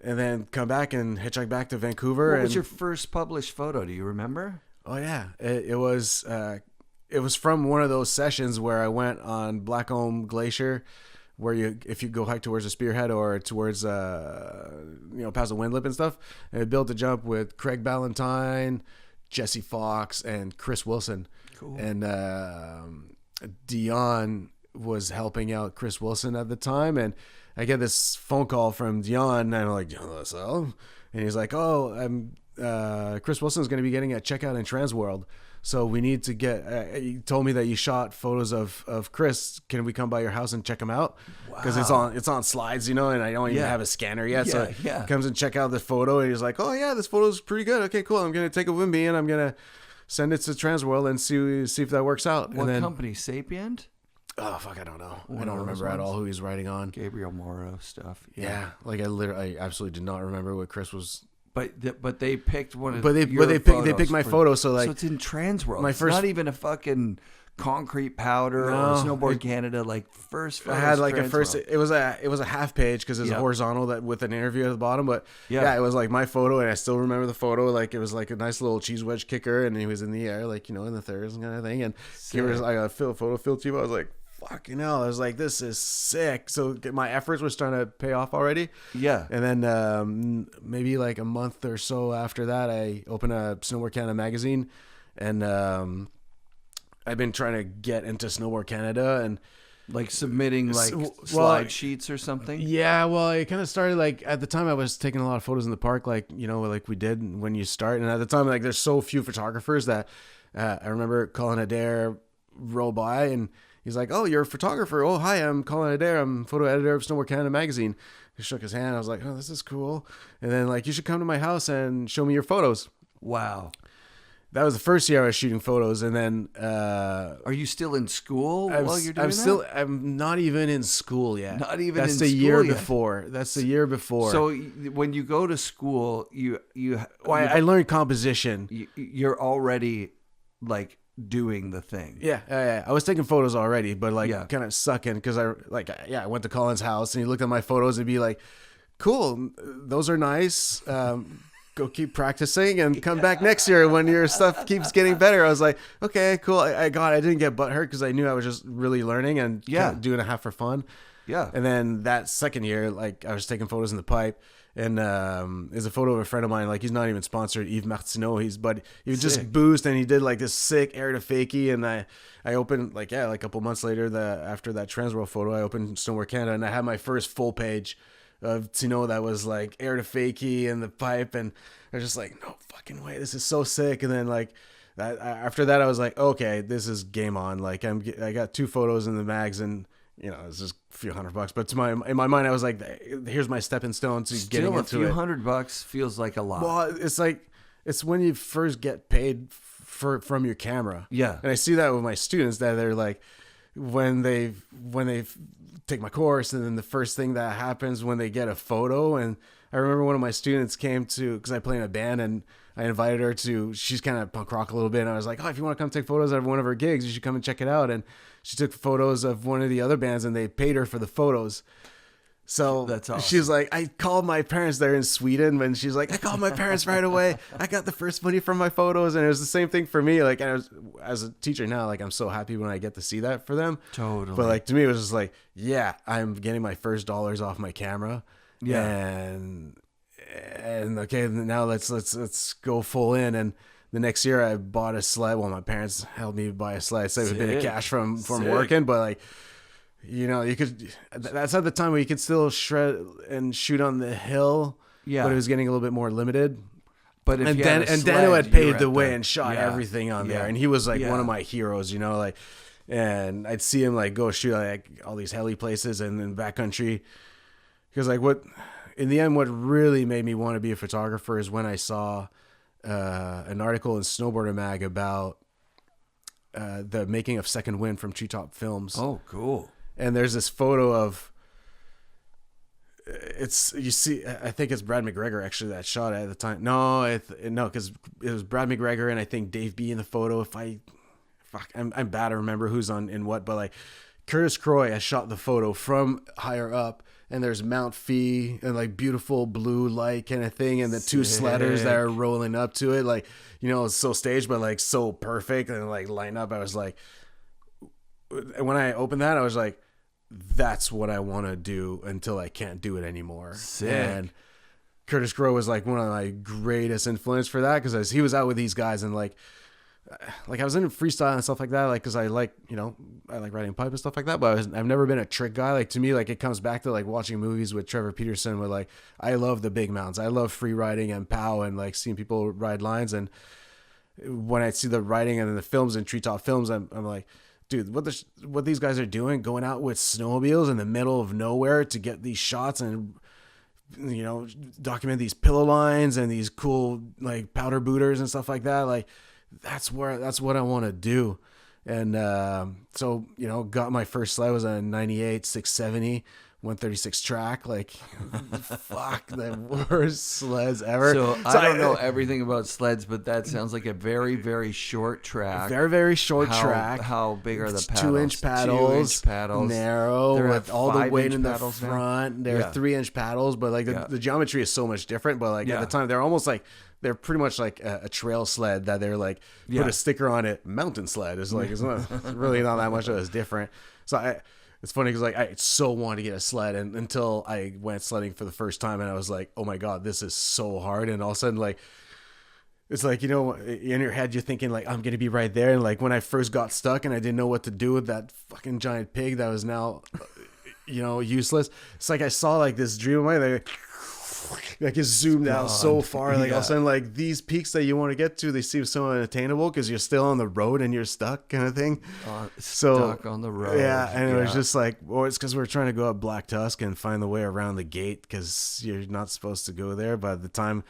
then come back and hitchhike back to Vancouver. What was your first published photo? Do you remember? Oh yeah, it was from one of those sessions where I went on Blackcomb Glacier, where if you go hike towards the Spearhead or towards past the Windlip and stuff. And I built a jump with Craig Ballantyne, Jesse Fox, and Chris Wilson. Cool. And Dion was helping out Chris Wilson at the time, and I get this phone call from Dion, and I'm like, and he's like, "Oh, Chris Wilson's going to be getting a checkout in Transworld. So we need to get. You told me that you shot photos of Chris. Can we come by your house and check them out? Because it's on slides, and I don't even have a scanner yet. So he comes and check out the photo, and he's like, "Oh yeah, this photo's pretty good. Okay, cool. I'm gonna take it with me, and I'm gonna send it to Transworld and see if that works out." What company? Sapient? Oh fuck, I don't know. I don't remember at all who he's writing on. Gabriel Morrow stuff. Yeah, like I absolutely did not remember what Chris was. But they picked one of they picked my photo, so it's in Transworld. It's not even a fucking Concrete Powder or Snowboard Canada, like first. I had like a first. It was a half page because it's horizontal that with an interview at the bottom. But it was like my photo, and I still remember the photo. Like it was like a nice little cheese wedge kicker, and he was in the air, like in the thirds and kind of thing. And he was like a photo field Tifo. I was like, fucking hell. I was like, this is sick. So my efforts were starting to pay off already. Yeah. And then maybe like a month or so after that, I opened a Snowboard Canada magazine, and I've been trying to get into Snowboard Canada and like submitting like slide sheets or something. Yeah. Well, it kind of started like at the time I was taking a lot of photos in the park, like, like we did when you start. And at the time, like there's so few photographers that I remember Colin Adair roll by, and he's like, "Oh, you're a photographer. Oh, hi, I'm Colin Adair. I'm photo editor of Snowboard Canada magazine." He shook his hand. I was like, "Oh, this is cool." And then like, "You should come to my house and show me your photos." Wow. That was the first year I was shooting photos. And then, are you still in school while you're doing that? I'm not even in school yet. Not even That's in the school year yet. before. That's the year before. So when you go to school, I learned composition. You're already like doing the thing. Yeah. I was taking photos already, but like kind of sucking because I went to Colin's house and he looked at my photos and be like, cool, those are nice. Go keep practicing and come back next year when your stuff keeps getting better. I was like, okay, cool. I didn't get butthurt because I knew I was just really learning and kind of doing it half for fun. Yeah. And then that second year, like I was taking photos in the pipe, and there's a photo of a friend of mine. Like he's not even sponsored, Yves Martineau. He would just boost, and he did like this sick air to fakie. And I opened like a couple months later, after that Transworld photo, I opened Snowboard Canada, and I had my first full page of Tino that was like air to fakie and the pipe, and I was just like, no fucking way, this is so sick. And then like that after that, I was like, okay, this is game on. Like I got 2 photos in the mags, and you know, it's just a few $100. But in my mind, I was like, here's my stepping stone to getting into it. Still, a few $100 feels like a lot. Well, it's when you first get paid from your camera. Yeah. And I see that with my students, that they're like, when they take my course, and then the first thing that happens when they get a photo. And I remember one of my students came to, because I play in a band, and I invited her to, she's kind of punk rock a little bit, and I was like, oh, if you want to come take photos of one of her gigs, you should come and check it out. And she took photos of one of the other bands, and they paid her for the photos. So that's awesome. She's like, I called my parents there in Sweden, and she's like, I called my parents right away. I got the first money from my photos. And it was the same thing for me. Like, as a teacher now, like, I'm so happy when I get to see that for them. Totally. But like, to me, it was just like, yeah, I'm getting my first dollars off my camera. Yeah. And okay, now let's go full in. And the next year I bought a sled. Well, my parents helped me buy a sled. So it was a bit of cash from working, but like, you know, that's at the time where you could still shred and shoot on the hill. Yeah. But it was getting a little bit more limited. But if Daniel had paved the way and shot everything on there. And he was like one of my heroes, you know, like, and I'd see him like go shoot like all these heli places and then backcountry. Because like in the end, what really made me want to be a photographer is when I saw an article in Snowboarder mag about the making of Second Wind from Treetop Films. Oh, cool. And there's this photo of, I think it's Brad McGregor actually that shot it at the time. No, because it was Brad McGregor and I think Dave B in the photo. I'm bad to remember who's in what, but like Curtis Croy has shot the photo from higher up, and there's Mount Fee and like beautiful blue light kind of thing, and the 2 sledders that are rolling up to it, like, you know, it's so staged but like so perfect and like line up. I was like, when I opened that, I was like, that's what I want to do until I can't do it anymore. Sick. And Curtis Crowe was like one of my greatest influence for that, because he was out with these guys, and like I was into freestyle and stuff like that, like, because I like riding pipe and stuff like that, but I've never been a trick guy. Like, to me, like, it comes back to like watching movies with Trevor Peterson, where like I love the big mountains, I love free riding and POW and like seeing people ride lines. And when I see the riding and the films and Treetop Films, I'm like, dude, what these guys are doing, going out with snowmobiles in the middle of nowhere to get these shots and, you know, document these pillow lines and these cool like powder booters and stuff like that. Like, that's what I want to do. And so, you know, got my first sled, was a 98 670 136 track. Like, fuck, the worst sleds ever. So I don't know everything about sleds, but that sounds like a very, very short track. Very, very short track. How big are the paddles? 2-inch paddles. 2-inch paddles. Narrow, They're with all the weight in the paddles now? front. They're 3-inch paddles, but like the geometry is so much different. But like at the time, they're almost like, they're pretty much like a trail sled that they're like, put a sticker on it. Mountain sled is like, it's really not that much of it's different. So it's funny because like I so wanted to get a sled, and until I went sledding for the first time, and I was like, oh my God, this is so hard. And all of a sudden, like, it's like, you know, in your head, you're thinking like, I'm going to be right there. And like when I first got stuck and I didn't know what to do with that fucking giant pig that was now, you know, useless. It's like I saw like this dream of mine, like it zoomed out so far. Like all of a sudden, like these peaks that you want to get to, they seem so unattainable because you're still on the road and you're stuck, kind of thing. Stuck on the road. Yeah, and it was just like, well, it's because we're trying to go up Black Tusk and find the way around the gate because you're not supposed to go there. By the time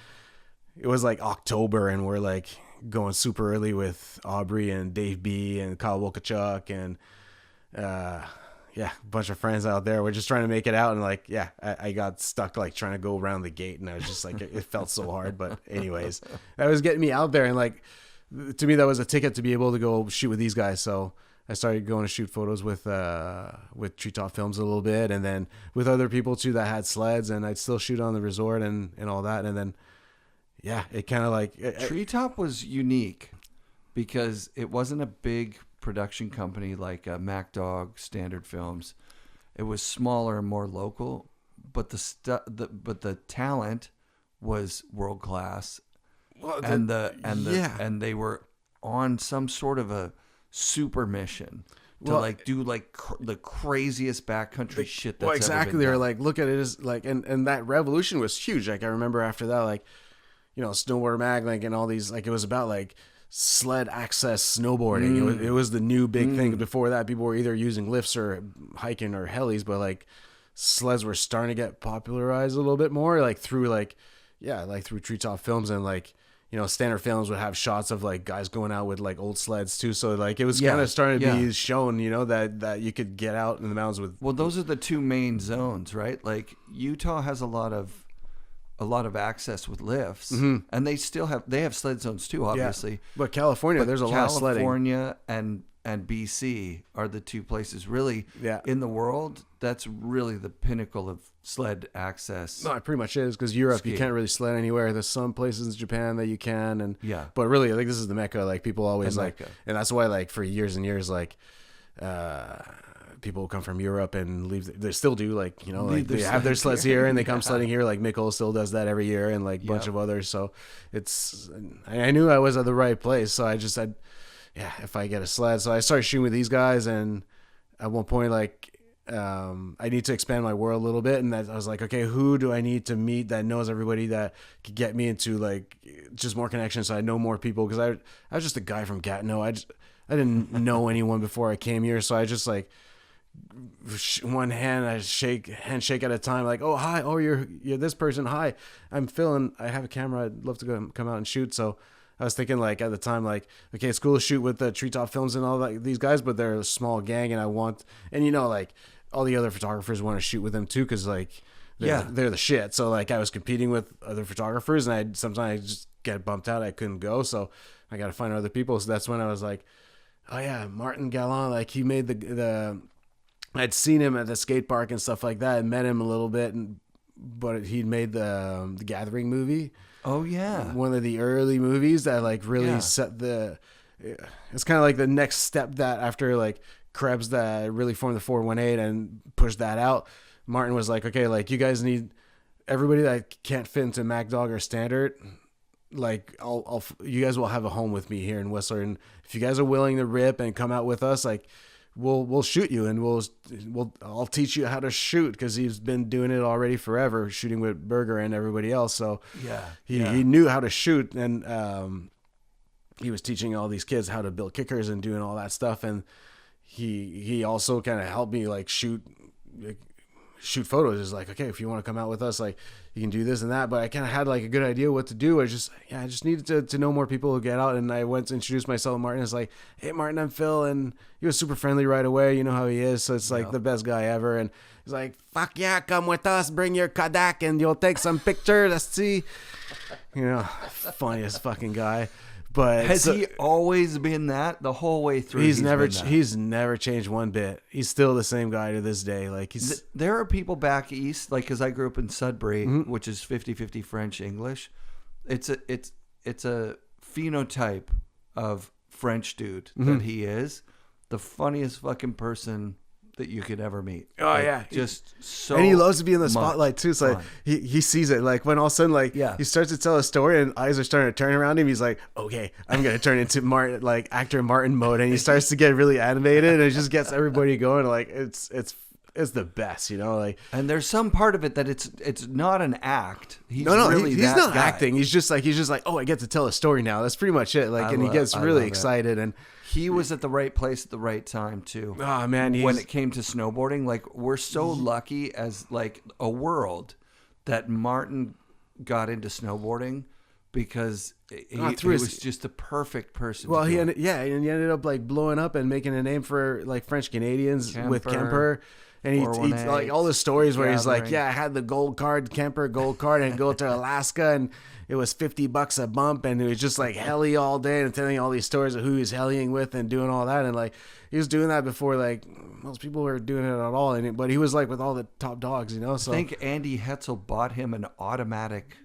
it was like October, and we're like going super early with Aubrey and Dave B and Kyle Wolkachuk and a bunch of friends out there. We're just trying to make it out, and like, I got stuck like trying to go around the gate, and I was just like, it felt so hard. But anyways, that was getting me out there, and like, to me, that was a ticket to be able to go shoot with these guys. So I started going to shoot photos with Treetop Films a little bit, and then with other people too that had sleds, and I'd still shoot on the resort and all that. And then, yeah, it kind of like Treetop was unique because it wasn't a big production company like MacDog, Standard Films. It was smaller and more local, but the talent was world class, and they were on some sort of a super mission to do the craziest backcountry shit that's exactly ever been they're done. like, look at it as like, and that revolution was huge. Like I remember after that, like, you know, Snowboard Mag, like, and all these, like, it was about like sled access snowboarding. It was the new big thing. Before that, people were either using lifts or hiking or helis, but like sleds were starting to get popularized a little bit more, like through through Treetop Films, and like, you know, Standard Films would have shots of like guys going out with like old sleds too. So like it was kind of starting to be shown, you know, that you could get out in the mountains with. Well, those are the two main zones, right? Like Utah has a lot of access with lifts, and they have sled zones too, obviously. Yeah. But California, there's a lot of sledding. California and BC are the two places really in the world that's really the pinnacle of sled access. No, it pretty much is, because Europe, you can't really sled anywhere. There's some places in Japan that you can, but really, like, this is the Mecca. Like people always and that's why, like, for years and years, like people come from Europe and leave. They still do, like, you know, like they have their sleds here and they come sledding here. Like Mikkel still does that every year, and like a bunch of others. So I knew I was at the right place. So I just said, yeah, if I get a sled. So I started shooting with these guys, and at one point, like, I need to expand my world a little bit, and I was like, okay, who do I need to meet that knows everybody that could get me into like just more connections, so I know more people, because I was just a guy from Gatineau. I didn't know anyone before I came here, so I just like one handshake at a time, like, oh hi, oh you're this person, hi, I'm Phil and I have a camera, I'd love to come out and shoot. So I was thinking, like, at the time, like, okay, it's cool to shoot with the Treetop Films and all that, these guys, but they're a small gang, and you know, like, all the other photographers want to shoot with them too, because like they're the shit. So like I was competing with other photographers, and sometimes I just get bumped out, I couldn't go, so I got to find other people. So that's when I was like, oh yeah, Martin Gallant, like, he made the I'd seen him at the skate park and stuff like that, and met him a little bit, but he'd made the Gathering movie. Oh yeah, one of the early movies that like really set it's kind of like the next step, that after like Krebs that really formed the 418 and pushed that out. Martin was like, okay, like, you guys need everybody that can't fit into MacDog or Standard, like you guys will have a home with me here in Whistler, and if you guys are willing to rip and come out with us, like, we'll shoot you, and I'll teach you how to shoot, because he's been doing it already forever, shooting with Berger and everybody else. So he knew how to shoot, and he was teaching all these kids how to build kickers and doing all that stuff, and he also kind of helped me like shoot photos. Is like, okay, if you want to come out with us, like, you can do this and that. But I kind of had like a good idea what to do. I just needed to know more people who get out, and I went to introduce myself to Martin. It's like, hey Martin, I'm Phil, and he was super friendly right away. You know how he is, so it's like the best guy ever. And he's like, fuck yeah, come with us, bring your Kodak, and you'll take some pictures. Let's see, you know, funniest fucking guy. But has he always been that the whole way through? He's never changed one bit. He's still the same guy to this day. Like, there are people back east, like, because I grew up in Sudbury, which is 50-50 French English. It's a phenotype of French dude that he is. The funniest fucking person that you could ever meet. Oh, like, yeah. Just so. And he loves to be in the spotlight too. So like, he sees it. Like, when all of a sudden, like, he starts to tell a story and eyes are starting to turn around him, he's like, okay, I'm going to turn into Martin, like actor Martin mode. And he starts to get really animated, and it just gets everybody going. Like, it's the best, you know, like. And there's some part of it that it's not an act. He's not acting. He's just like, oh, I get to tell a story now. That's pretty much it. Like, he gets really excited, and he was at the right place at the right time too. Oh man, when it came to snowboarding, like, we're so lucky as like a world that Martin got into snowboarding, because he was just the perfect person. Well, he ended up like blowing up and making a name for like French Canadians with Kemper. And he 418, like all the stories where he's like, gathering. yeah, I had the gold card, and go to Alaska, and it was $50 a bump, and it was just like heli all day, and telling all these stories of who he's heliing with and doing all that. And like, he was doing that before like most people were doing it at all. But he was like with all the top dogs, you know? So I think Andy Hetzel bought him an automatic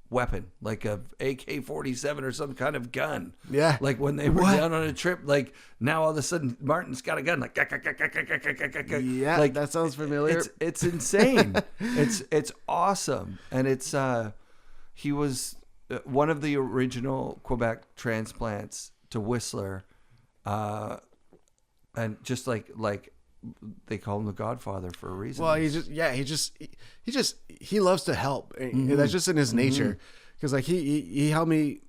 weapon, like a AK-47 or some kind of gun. Yeah. Like when they were down on a trip, like now all of a sudden Martin's got a gun, like yeah, like that sounds familiar. It's insane. it's awesome, and it's he was one of the original Quebec transplants to Whistler, and just like they call him the Godfather for a reason. Well, he loves to help. That's just in his nature. Because like he helped me,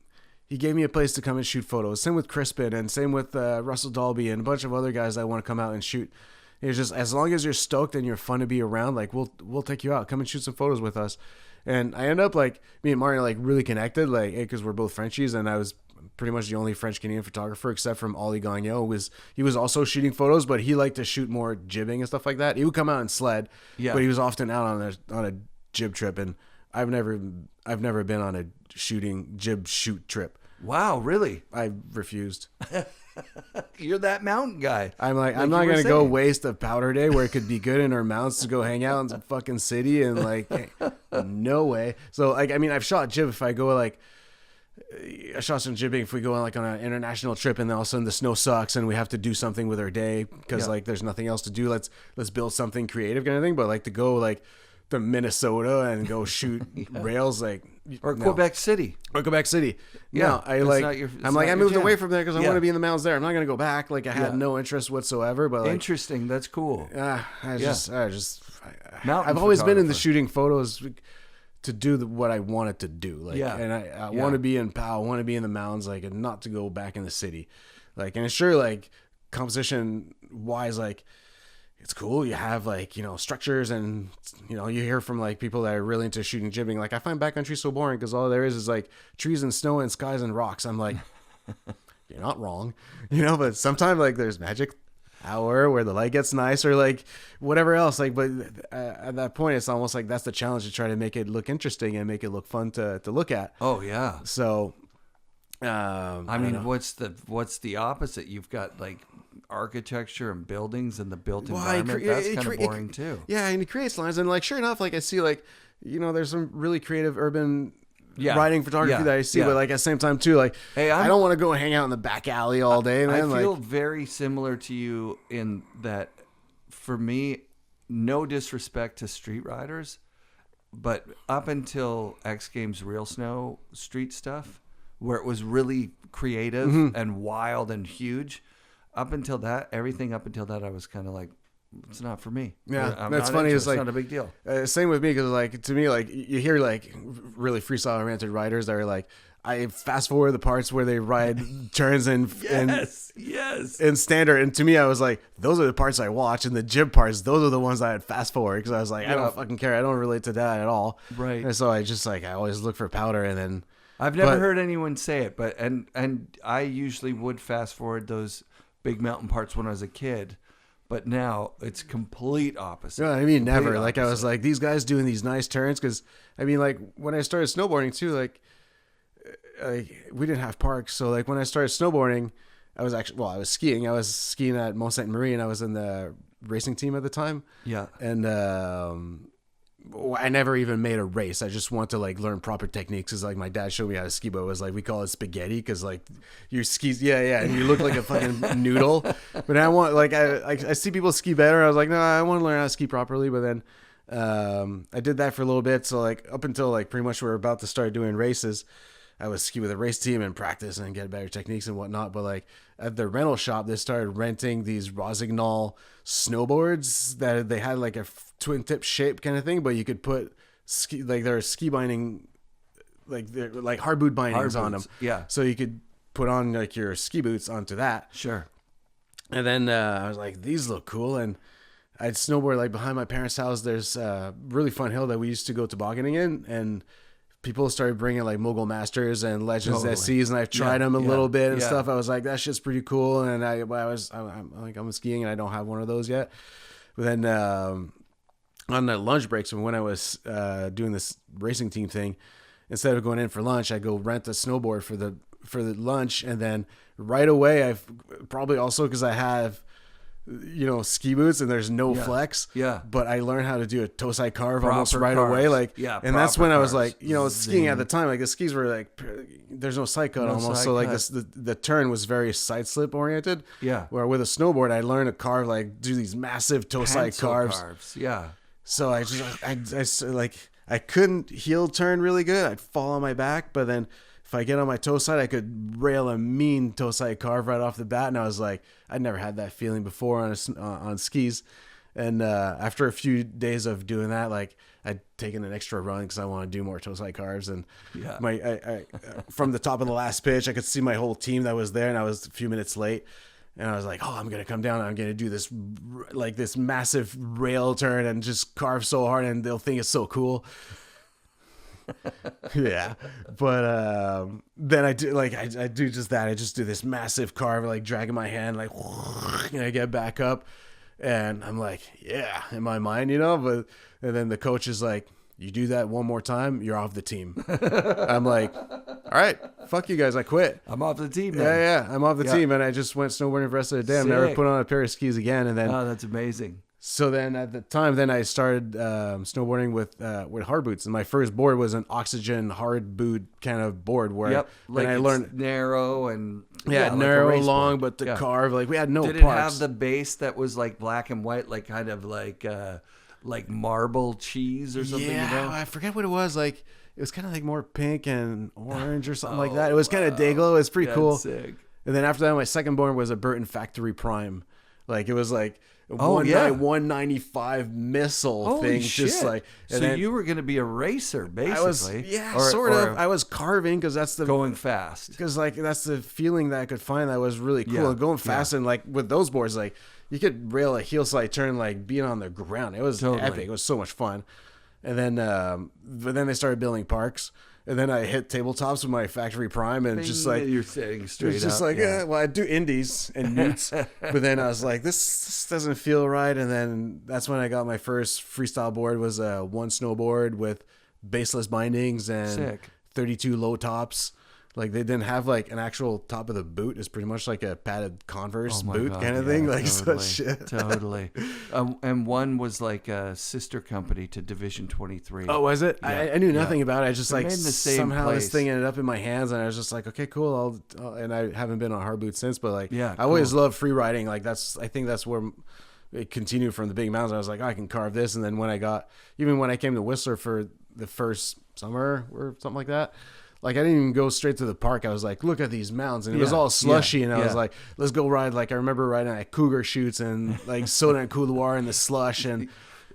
he gave me a place to come and shoot photos. Same with Crispin, and same with Russell Dalby and a bunch of other guys that want to come out and shoot. It's just as long as you're stoked and you're fun to be around, like we'll take you out, come and shoot some photos with us. And I end up like me and Martin are like really connected, like because we're both Frenchies, and I was pretty much the only French Canadian photographer except from Ollie Gagnon. He was also shooting photos, but he liked to shoot more jibbing and stuff like that. He would come out and sled, but he was often out on a jib trip, and I've never been on a jib shoot trip. Wow, really? I refused. You're that mountain guy. I'm like I'm not gonna go waste a powder day where it could be good in our mounts to go hang out in some fucking city, and like no way. So like I mean I've shot jib if I go like. I shot some jibbing if we go on like on an international trip, and then all of a sudden the snow sucks and we have to do something with our day because like there's nothing else to do. Let's build something creative kind of thing. But like to go like to Minnesota and go shoot rails like or Quebec City. Yeah, I moved away from there because I want to be in the mountains there. I'm not gonna go back. Like I had no interest whatsoever. But like, interesting. That's cool. I've always been into shooting photos to do what I wanted to do. Like, and I want to be in POW, I want to be in the mountains, like, and not to go back in the city. Like, and it's sure, like, composition wise, like, it's cool. You have like, you know, structures, and, you know, you hear from like people that are really into shooting jibbing. Like I find backcountry so boring because all there is like trees and snow and skies and rocks. I'm like, you're not wrong, you know, but sometimes like there's magic hour where the light gets nice or like whatever else, like, but at that point it's almost like that's the challenge, to try to make it look interesting and make it look fun to look at. Oh yeah. So I mean, what's the opposite? You've got like architecture and buildings and the built environment. That's kind of boring too. Yeah, and it creates lines, and like sure enough, like I see like, you know, there's some really creative urban riding photography that I see, but like at the same time too, like, hey, I don't want to go hang out in the back alley all day, man. I feel very similar to you in that. For me, no disrespect to street riders, but up until X Games Real Snow street stuff, where it was really creative and wild and huge, everything up until that, I was kind of like, it's not for me. Yeah, that's funny. It's like not a big deal. Same with me, because like to me, like you hear like really freestyle oriented riders that are like, I fast forward the parts where they ride turns and and standard, and to me, I was like, those are the parts I watch, and the jib parts, those are the ones I would fast forward, because I was like, I don't fucking care. I don't relate to that at all. Right. And so I just like I always look for powder, and then I've never heard anyone say it, but and I usually would fast forward those big mountain parts when I was a kid. But now it's complete opposite. No, I mean, never. Like I was like, these guys doing these nice turns, because I mean, like when I started snowboarding too, like we didn't have parks, so like when I started snowboarding, I was skiing. I was skiing at Mont Sainte Marie, and I was in the racing team at the time. Yeah, and I never even made a race. I just want to like learn proper techniques, because like my dad showed me how to ski, but it was like, we call it spaghetti, because like your skis, and you look like a fucking noodle. But I want like I see people ski better. I was like, no, I want to learn how to ski properly. But then I did that for a little bit. So like up until like pretty much we were about to start doing races, I would ski with a race team and practice and get better techniques and whatnot. But like at the rental shop, they started renting these Rossignol snowboards that they had like a twin tip shape kind of thing, but you could put there are ski binding, like they're like hard boot bindings on them. Yeah. So you could put on like your ski boots onto that. Sure. And then I was like, these look cool. And I'd snowboard like behind my parents' house. There's a really fun hill that we used to go tobogganing in, and people started bringing like Mogul Masters and Legends SCs, and I've tried them a little bit and stuff. I was like, that shit's pretty cool. And I'm skiing and I don't have one of those yet. But then on the lunch breaks, and when I was doing this racing team thing, instead of going in for lunch, I go rent a snowboard for the lunch, and then right away, I've probably also because I have ski boots and there's no flex. Yeah. But I learned how to do a toe side carve almost right carves. away. Like, yeah. And that's when I was like, Zing. skiing at the time, like the skis were like, there's no side cut almost. Side so like cut. the turn was very side slip oriented. Yeah. Where with a snowboard, I learned to carve, like do these massive toe side carves. Yeah. So I couldn't heel turn really good. I'd fall on my back, but then if I get on my toe side, I could rail a mean toe side carve right off the bat. And I was like, I'd never had that feeling before on skis. And after a few days of doing that, like I'd taken an extra run because I want to do more toe side carves. And I from the top of the last pitch, I could see my whole team that was there, and I was a few minutes late. And I was like, oh, I'm going to come down and I'm going to do this massive rail turn and just carve so hard, and they'll think it's so cool. Yeah. But then I do I do just that. I just do this massive carve, like dragging my hand, like, and I get back up and I'm like, yeah, in my mind, and then the coach is like, you do that one more time, you're off the team. I'm like, all right, fuck you guys, I quit. I'm off the team then. Yeah, I'm off the team. And I just went snowboarding for the rest of the day. I've never put on a pair of skis again. And then, oh, that's amazing. So then at the time, I started snowboarding with hard boots. And my first board was an Oxygen hard boot kind of board where like I learned narrow and narrow, like long, but the carve, like we had no Did parts. it have the base that was like black and white, like kind of like marble cheese or something? Yeah, I forget what it was. Like it was kind of like more pink and orange or something like that. It was kind of day glow. It was pretty cool. Sick. And then after that, my second board was a Burton Factory Prime. Like it was like 195 missile Holy thing. shit. Just like, so you were going to be a racer, basically. I was, sort of. I was carving because that's the going fast. Because like that's the feeling that I could find that was really cool. Yeah. And going fast and like with those boards, like you could rail a heel slide turn like being on the ground. It was epic. It was so much fun. And then, but then they started building parks. And then I hit tabletops with my Factory Prime, and just like you're sitting straight. It's just up, like, well, I do indies and newts, but then I was like, this doesn't feel right. And then that's when I got my first freestyle board. Was a one snowboard with baseless bindings and 32 low tops. Like they didn't have like an actual top of the boot. It's pretty much like a padded Converse boot kind of thing. Like totally, such shit. Totally. And one was like a sister company to Division 23. Oh, was it? Yeah. I knew nothing about it. I just They're like made in the same somehow place. this thing ended up in my hands, and I was just like, okay, cool. And I haven't been on hard boots since, but like, I always loved free riding. Like I think that's where it continued from the big mountains. I was like, I can carve this. And then when I came to Whistler for the first summer or something like that, like I didn't even go straight to the park. I was like, look at these mountains, and it was all slushy, and I was like, let's go ride. Like I remember riding at Cougar Chutes and like soda and couloir in the slush, and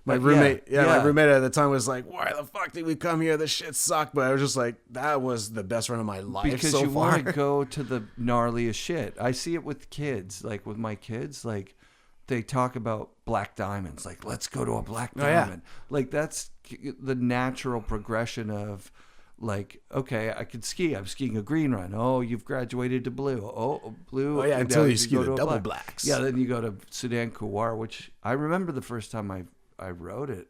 my roommate, my roommate at the time was like, why the fuck did we come here? This shit sucked. But I was just like, that was the best run of my life because so you far. want to go to the gnarliest shit. I see it with kids, like with my kids, like they talk about black diamonds. Like, let's go to a black diamond. Like that's the natural progression of. Like, okay, I can ski. I'm skiing a green run. Oh, you've graduated to blue. Oh, blue. Oh, yeah, until you ski go the to double black. blacks. Yeah, then you go to Sedan Couloir, which I remember the first time I rode it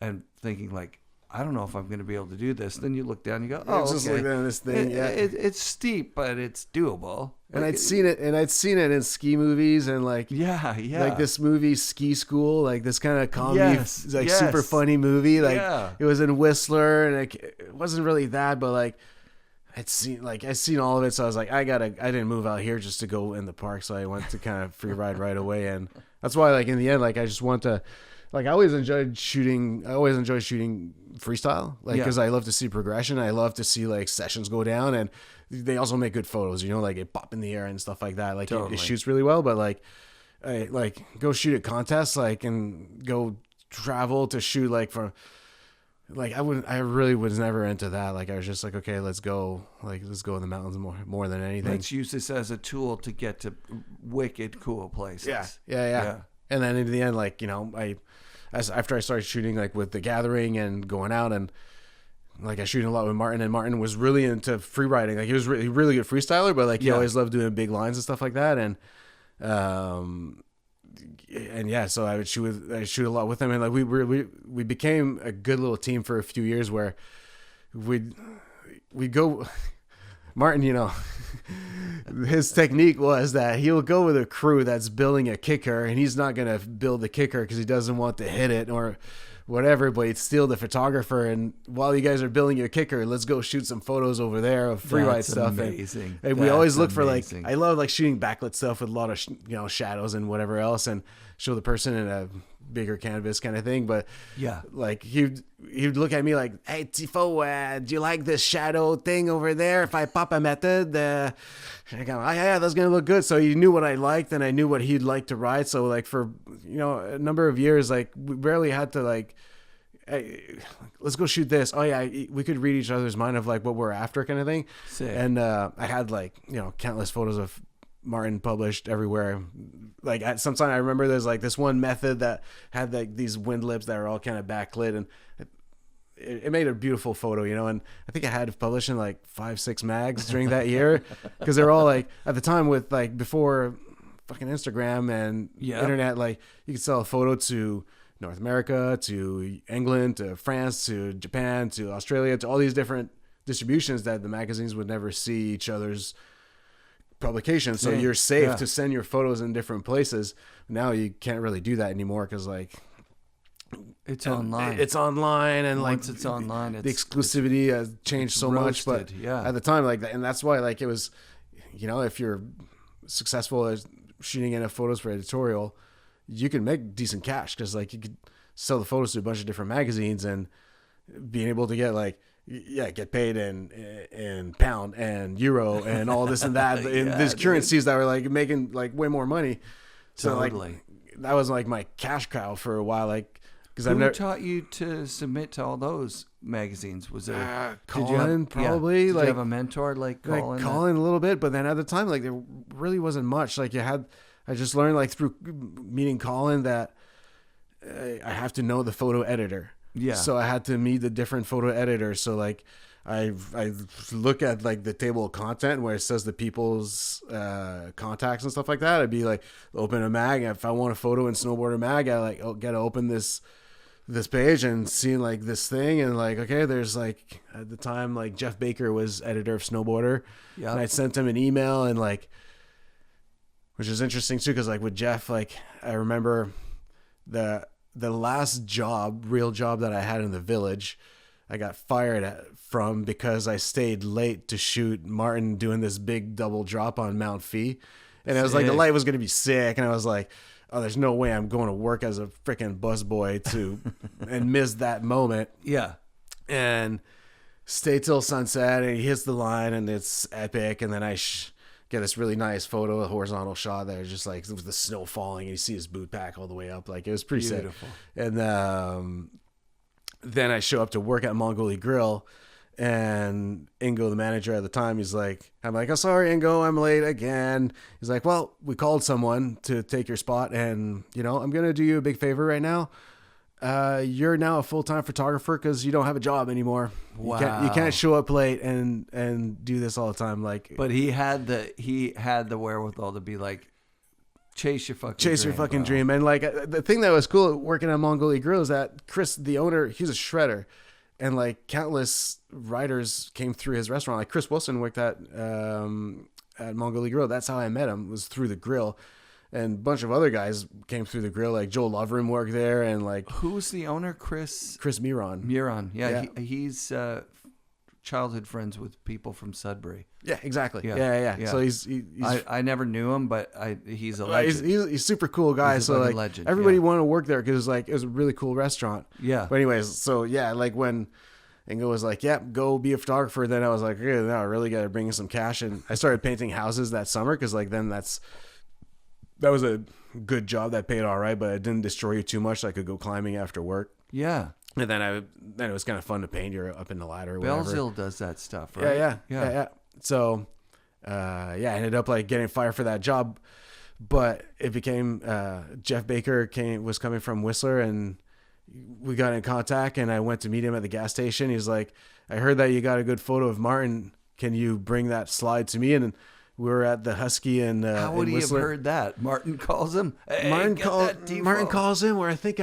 and thinking, like, I don't know if I'm going to be able to do this. Then you look down and you go, oh, it's just okay. like this thing. It's steep, but it's doable. And I'd seen it in ski movies and like like this movie Ski School, like this kind of comedy, super funny movie. Like it was in Whistler, and it wasn't really that, but like I'd seen all of it, so I was like, I didn't move out here just to go in the park, so I went to kind of free ride right away, and that's why like in the end, like I just want to. Like I always enjoyed shooting freestyle, like because I love to see progression. I love to see like sessions go down, and they also make good photos. Like it pop in the air and stuff like that. Like it shoots really well. But like, I like go shoot at contests, like and go travel to shoot like from. Like I really was never into that. Like I was just like, okay, let's go in the mountains more than anything. Let's use this as a tool to get to wicked cool places. Yeah. And then in the end, like after I started shooting like with the Gathering and going out, and like I shooting a lot with Martin, and Martin was really into free riding. Like he was really good freestyler, but like he always loved doing big lines and stuff like that. And and yeah, so I shoot a lot with him, and like we became a good little team for a few years where we'd go. Martin, you know, his technique was that he'll go with a crew that's building a kicker, and he's not going to build the kicker because he doesn't want to hit it or whatever, but he'd steal the photographer. And while you guys are building your kicker, let's go shoot some photos over there of freeride stuff. Amazing. And we always look for like, I love like shooting backlit stuff with a lot of, shadows and whatever else, and show the person in a bigger canvas kind of thing. But yeah, like he'd look at me like, hey Tifo, do you like this shadow thing over there? If I pop a method, I go, oh, yeah, that's gonna look good. So he knew what I liked, and I knew what he'd like to ride. So like for a number of years, like we barely had to like, hey, let's go shoot this. Oh yeah, we could read each other's mind of like what we're after kind of thing. Sick. And I had like countless photos of Martin published everywhere. Like at some time I remember there's like this one method that had like these wind lips that were all kind of backlit, and it made a beautiful photo, and I think I had it published in like 5-6 mags during that year, because they're all like, at the time with like before fucking Instagram and internet, like you could sell a photo to North America, to England, to France, to Japan, to Australia, to all these different distributions that the magazines would never see each other's publications. So you're safe to send your photos in different places. Now you can't really do that anymore because like it's online. It's online, and once it's online, the exclusivity has changed so much. But at the time, like, and that's why like it was, if you're successful at shooting enough photos for editorial, you can make decent cash, because like you could sell the photos to a bunch of different magazines, and being able to get like get paid in pound and euro and all this and that in these currencies that were like making like way more money. So totally. Like that was like my cash cow for a while. Like, because I've never taught you to submit to all those magazines. Was there Colin? Probably. Did like, you have a mentor like Colin? Like Colin a little bit, but then at the time, like there really wasn't much. Like I just learned like through meeting Colin that I have to know the photo editor. Yeah. So I had to meet the different photo editors. So like I look at like the table of content where it says the people's contacts and stuff like that. I'd be like, open a mag. If I want a photo in Snowboarder mag, I like gotta open this page and see like this thing, and like, okay, there's like at the time like Jeff Baker was editor of Snowboarder. Yeah. And I sent him an email, and like, which is interesting too, because like with Jeff, like I remember the last real job that I had in the village, I got fired from because I stayed late to shoot Martin doing this big double drop on Mount Fee. And it was like the light was going to be sick. And I was like, oh, there's no way I'm going to work as a freaking busboy and miss that moment. Yeah. And stay till sunset, and he hits the line, and it's epic. And then I get this really nice photo, a horizontal shot that was just like with the snow falling, and you see his boot pack all the way up. Like it was pretty beautiful. Sick. And then I show up to work at Mongolian Grill, and Ingo, the manager at the time, I'm like, oh, sorry, Ingo, I'm late again. He's like, well, we called someone to take your spot, and I'm going to do you a big favor right now. You're now a full-time photographer because you don't have a job anymore. Wow. You can't show up late and do this all the time. Like, but he had the wherewithal to be like, chase your fucking dream. And like the thing that was cool working at Mongolian Grill is that Chris, the owner, he's a shredder, and like countless writers came through his restaurant. Like Chris Wilson worked at Mongolian Grill. That's how I met him, was through the grill. And a bunch of other guys came through the grill, like Joel Loverim worked there, and like, who's the owner? Chris Miron. Yeah. He's childhood friends with people from Sudbury. Yeah, exactly. Yeah. So he's I never knew him, but he's a legend. He's a super cool guy. He's so like legend. Everybody wanted to work there because like it was a really cool restaurant. Yeah. But anyways, so yeah, like when Ingo was like, "Yeah, go be a photographer," then I was like, "Okay, now I really got to bring in some cash," and I started painting houses that summer because like then that was a good job that paid all right, but it didn't destroy you too much. So I could go climbing after work. Yeah. And then it was kind of fun to paint. You're up in the ladder or whatever. Belzile does that stuff, right? Yeah. So, I ended up like getting fired for that job, but it became, Jeff Baker was coming from Whistler, and we got in contact, and I went to meet him at the gas station. He's like, I heard that you got a good photo of Martin. Can you bring that slide to me? And We were at the Husky and How would in he have Whistler. heard that? Martin calls him. Hey, Martin, get that Tifo. Martin calls him, or I think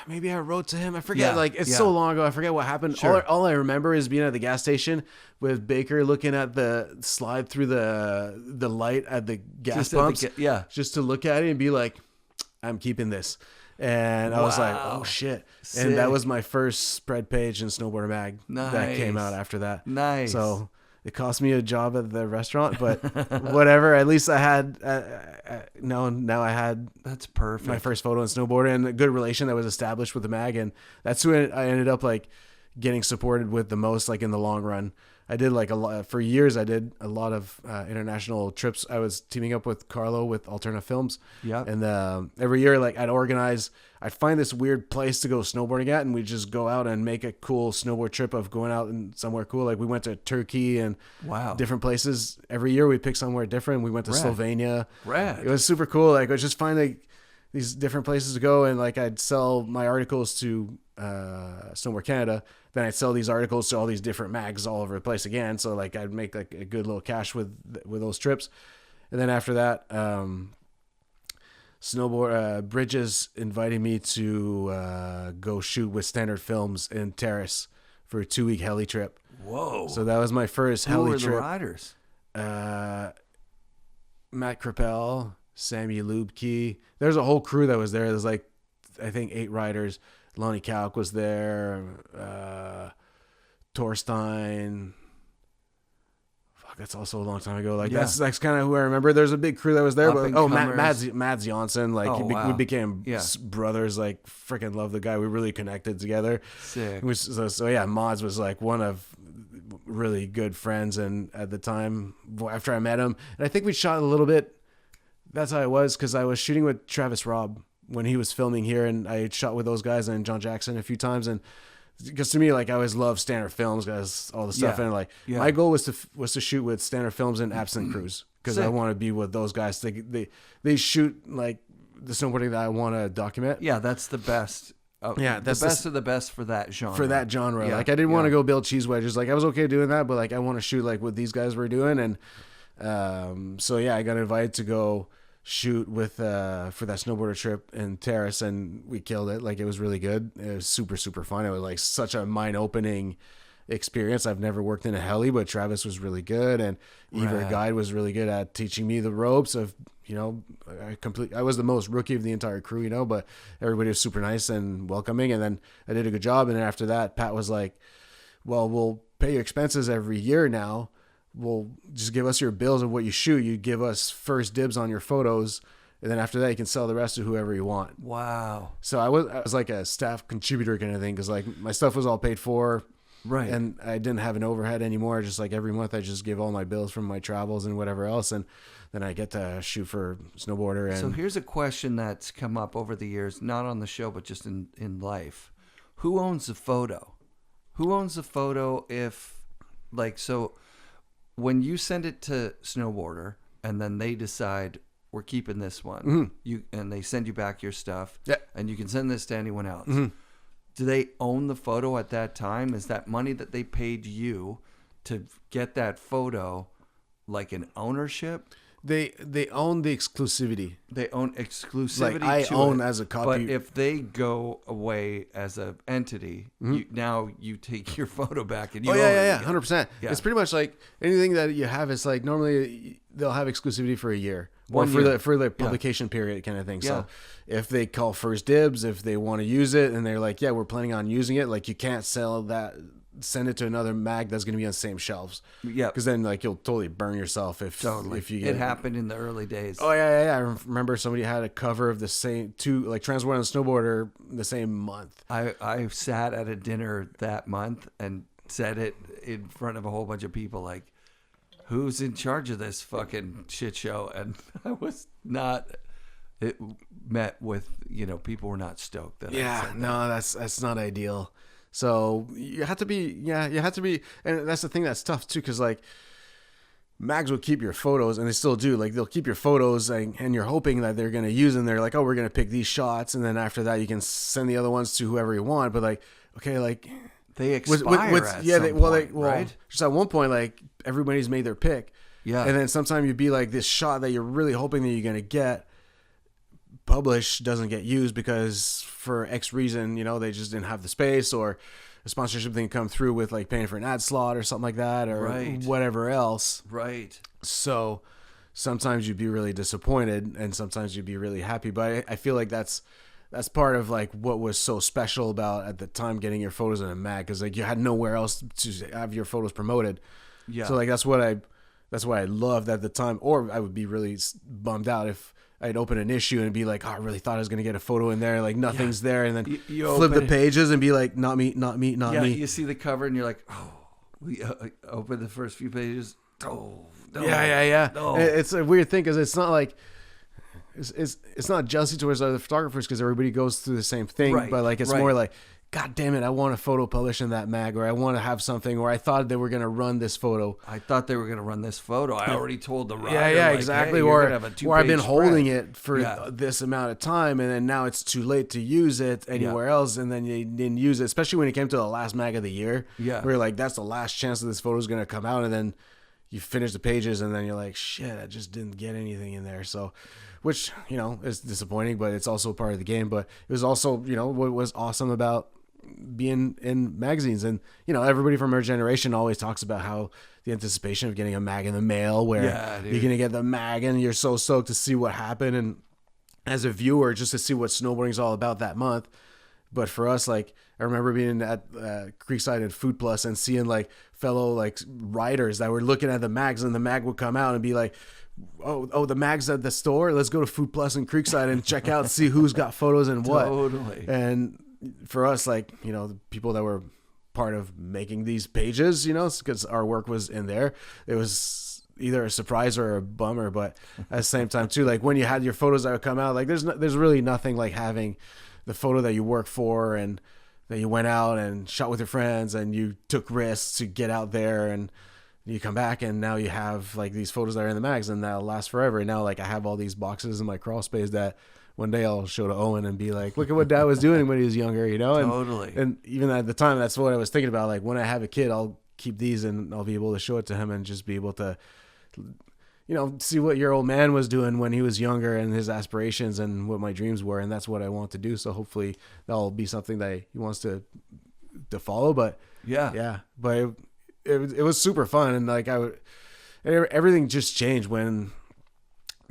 maybe I wrote to him. I forget. Yeah, Like, it's yeah. so long ago. I forget what happened. Sure. All I remember is being at the gas station with Baker looking at the slide through the light at the gas Just at the pumps. yeah. Just to look at it and be like, I'm keeping this. And I was like, Wow. oh shit. Sick. And that was my first spread page in Snowboarder Mag that came Nice. out after that. Nice. So it cost me a job at the restaurant, but whatever. At least I had, now I had That's perfect. my first photo in Snowboarder and a good relation that was established with the mag. And that's who I ended up like getting supported with the most, like in the long run. I did like a lot for years. I did a lot of international trips. I was teaming up with Carlo with Alterna Films. Yeah. And every year, like I'd find this weird place to go snowboarding at, and we'd just go out and make a cool snowboard trip of going out and somewhere cool. Like we went to Turkey and Wow. different places. Every year we pick somewhere different. We went to Rad. Slovenia. Rad. It was super cool. Like I was just finding these different places to go, and like I'd sell my articles to Snowboard Canada. Then I'd sell these articles to all these different mags all over the place again. So like I'd make like a good little cash with those trips. And then after that, Bridges invited me to go shoot with Standard Films in Terrace for a 2-week heli trip. Whoa. So that was my first Who heli were the trip. riders? Matt Krappel, Sammy Lubke. There's a whole crew that was there. There's like, I think 8 riders. Lonnie Kalk was there. Torstein. Fuck, that's also a long time ago. Like Yeah. that's kind of who I remember. There's a big crew that was there. But Up-and-comers. Mads Janssen. Like Oh, wow. we became Yeah. brothers. Like freaking love the guy. We really connected together. Sick. So yeah, Mods was like one of really good friends, and at the time after I met him, and I think we shot a little bit. That's how it was, because I was shooting with Travis Robb when he was filming here, and I shot with those guys and John Jackson a few times. And because to me, like I always loved Standard Films, guys, all the stuff, Yeah. and like Yeah. my goal was to shoot with Standard Films and Absent Crews, because I Sick. want to be with those guys. They shoot like the snowboarding that I want to document. Yeah, that's the best. Yeah, that's the best of the best for that genre. For that genre. Yeah, Like I didn't want to yeah. go build cheese wedges. Like I was okay doing that, but like I want to shoot like what these guys were doing. And so yeah, I got invited to go shoot with for that snowboarder trip in Terrace, and we killed it. Like it was really good. It was super, super fun. It was like such a mind opening experience. I've never worked in a heli, but Travis was really good, and Eva Rad. Guide was really good at teaching me the ropes of, you know, I was the most rookie of the entire crew, you know, but everybody was super nice and welcoming, and then I did a good job. And then after that, Pat was like, well, we'll pay your expenses every year now. We'll just give us your bills of what you shoot. You give us first dibs on your photos, and then after that you can sell the rest to whoever you want. Wow. So I was like a staff contributor kind of thing, because like my stuff was all paid for. Right. And I didn't have an overhead anymore. Just like every month I just give all my bills from my travels and whatever else. And then I get to shoot for Snowboarder. And So here's a question that's come up over the years, not on the show, but just in life. Who owns the photo? Who owns the photo if, like, so when you send it to Snowboarder and then they decide we're keeping this one, and they send you back your stuff, Yeah. and you can send this to anyone else. Do they own the photo at that time? Is that money that they paid you to get that photo like an ownership? they own the exclusivity. They own exclusivity. Like I to own it, as a copy. but if they go away as an entity, now you take your photo back and you Oh own it yeah, again. 100%. Yeah. It's pretty much like anything that you have. It's like normally they'll have exclusivity for a year, or 1 for year. the publication period kind of thing. Yeah. So if they call first dibs, if they want to use it, and they're like, yeah, we're planning on using it, like you can't sell that, send it to another mag that's going to be on the same shelves. Yeah, Because then like you'll totally burn yourself if you get it happened in the early days. Oh yeah. I remember somebody had a cover of the same two, like Transboard and Snowboarder, the same month. I sat at a dinner that month and said it in front of a whole bunch of people, like, who's in charge of this fucking shit show? And I was not. It met with, people were not stoked that I Yeah, said no, that's not ideal. So you have to be, and that's the thing that's tough too, because like mags will keep your photos, and they still do. Like they'll keep your photos, and you're hoping that they're gonna use them. They're like, oh, we're gonna pick these shots, and then after that, you can send the other ones to whoever you want. But like, okay, like they expire at some point, right? just at one point, like everybody's made their pick. Yeah. And then sometimes you'd be like this shot that you're really hoping that you're going to get published doesn't get used because for X reason, you know, they just didn't have the space, or a sponsorship thing come through with like paying for an ad slot or something like that, or whatever else. Right. So sometimes you'd be really disappointed and sometimes you'd be really happy. But I feel like that's part of like what was so special about at the time getting your photos in a mag, because like you had nowhere else to have your photos promoted. Yeah. So like that's what I loved at the time. Or I would be really bummed out if I'd open an issue and be like, oh, I really thought I was going to get a photo in there. Like nothing's there. And then you flip the pages and be like, not me, not me, not me. You see the cover and you're like, oh, we open the first few pages. Oh, no. Yeah. No. It's a weird thing because it's not like, it's not jealousy towards other photographers because everybody goes through the same thing. Right, but like, it's more like, God damn it, I want a photo published in that mag, or I want to have something, or I thought they were going to run this photo. I already told the writer. Yeah, like, exactly. Hey, or I've been spread. holding it for this amount of time, and then now it's too late to use it anywhere else, and then you didn't use it, especially when it came to the last mag of the year. Yeah. Where you're like, that's the last chance that this photo is going to come out, and then you finish the pages, and then you're like, shit, I just didn't get anything in there. So, which, you know, is disappointing, but it's also part of the game. But it was also, you know, what was awesome about being in magazines. And, you know, everybody from our generation always talks about how the anticipation of getting a mag in the mail, where you're going to get the mag and you're so stoked to see what happened. And as a viewer, just to see what snowboarding is all about that month. But for us, like, I remember being at Creekside and Food Plus and seeing like fellow like riders that were looking at the mags, and the mag would come out and be like, oh, the mag's at the store. Let's go to Food Plus and Creekside and check out, see who's got photos and what. Totally. And for us, like, you know, the people that were part of making these pages, you know, because our work was in there, it was either a surprise or a bummer. But at the same time too, like when you had your photos that would come out, like there's really nothing like having the photo that you work for and that you went out and shot with your friends and you took risks to get out there, and you come back and now you have like these photos that are in the mags and that'll last forever. And now like I have all these boxes in my crawl space that one day I'll show to Owen and be like, look at what Dad was doing when he was younger, you know? And, totally. And even at the time, that's what I was thinking about. Like when I have a kid, I'll keep these and I'll be able to show it to him and just be able to, you know, see what your old man was doing when he was younger and his aspirations and what my dreams were. And that's what I want to do. So hopefully that'll be something that he wants to follow. But but it was super fun. And like everything just changed when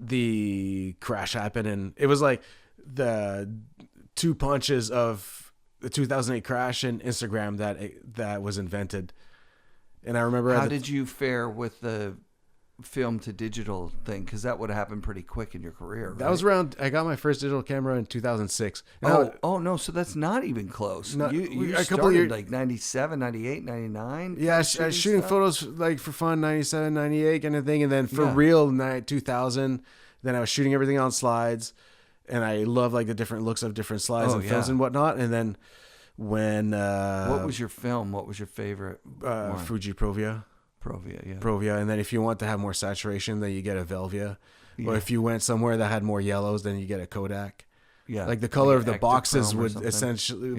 the crash happened, and it was like the two punches of the 2008 crash and Instagram that was invented. And I remember how did you fare with the film to digital thing? Because that would have happened pretty quick in your career, right? That was around, I got my first digital camera in 2006. No, so that's not even close. No, you a started couple of years, like 97, 98, 99? Yeah, I was shooting photos like for fun, 97, 98 kind of thing. And then for real, 2000, then I was shooting everything on slides. And I love like the different looks of different slides and films and whatnot. And then when... what was your film? What was your favorite Fuji Provia. Provia, and then if you want to have more saturation, then you get a Velvia. Or if you went somewhere that had more yellows, then you get a Kodak. Yeah, like the color of the boxes would essentially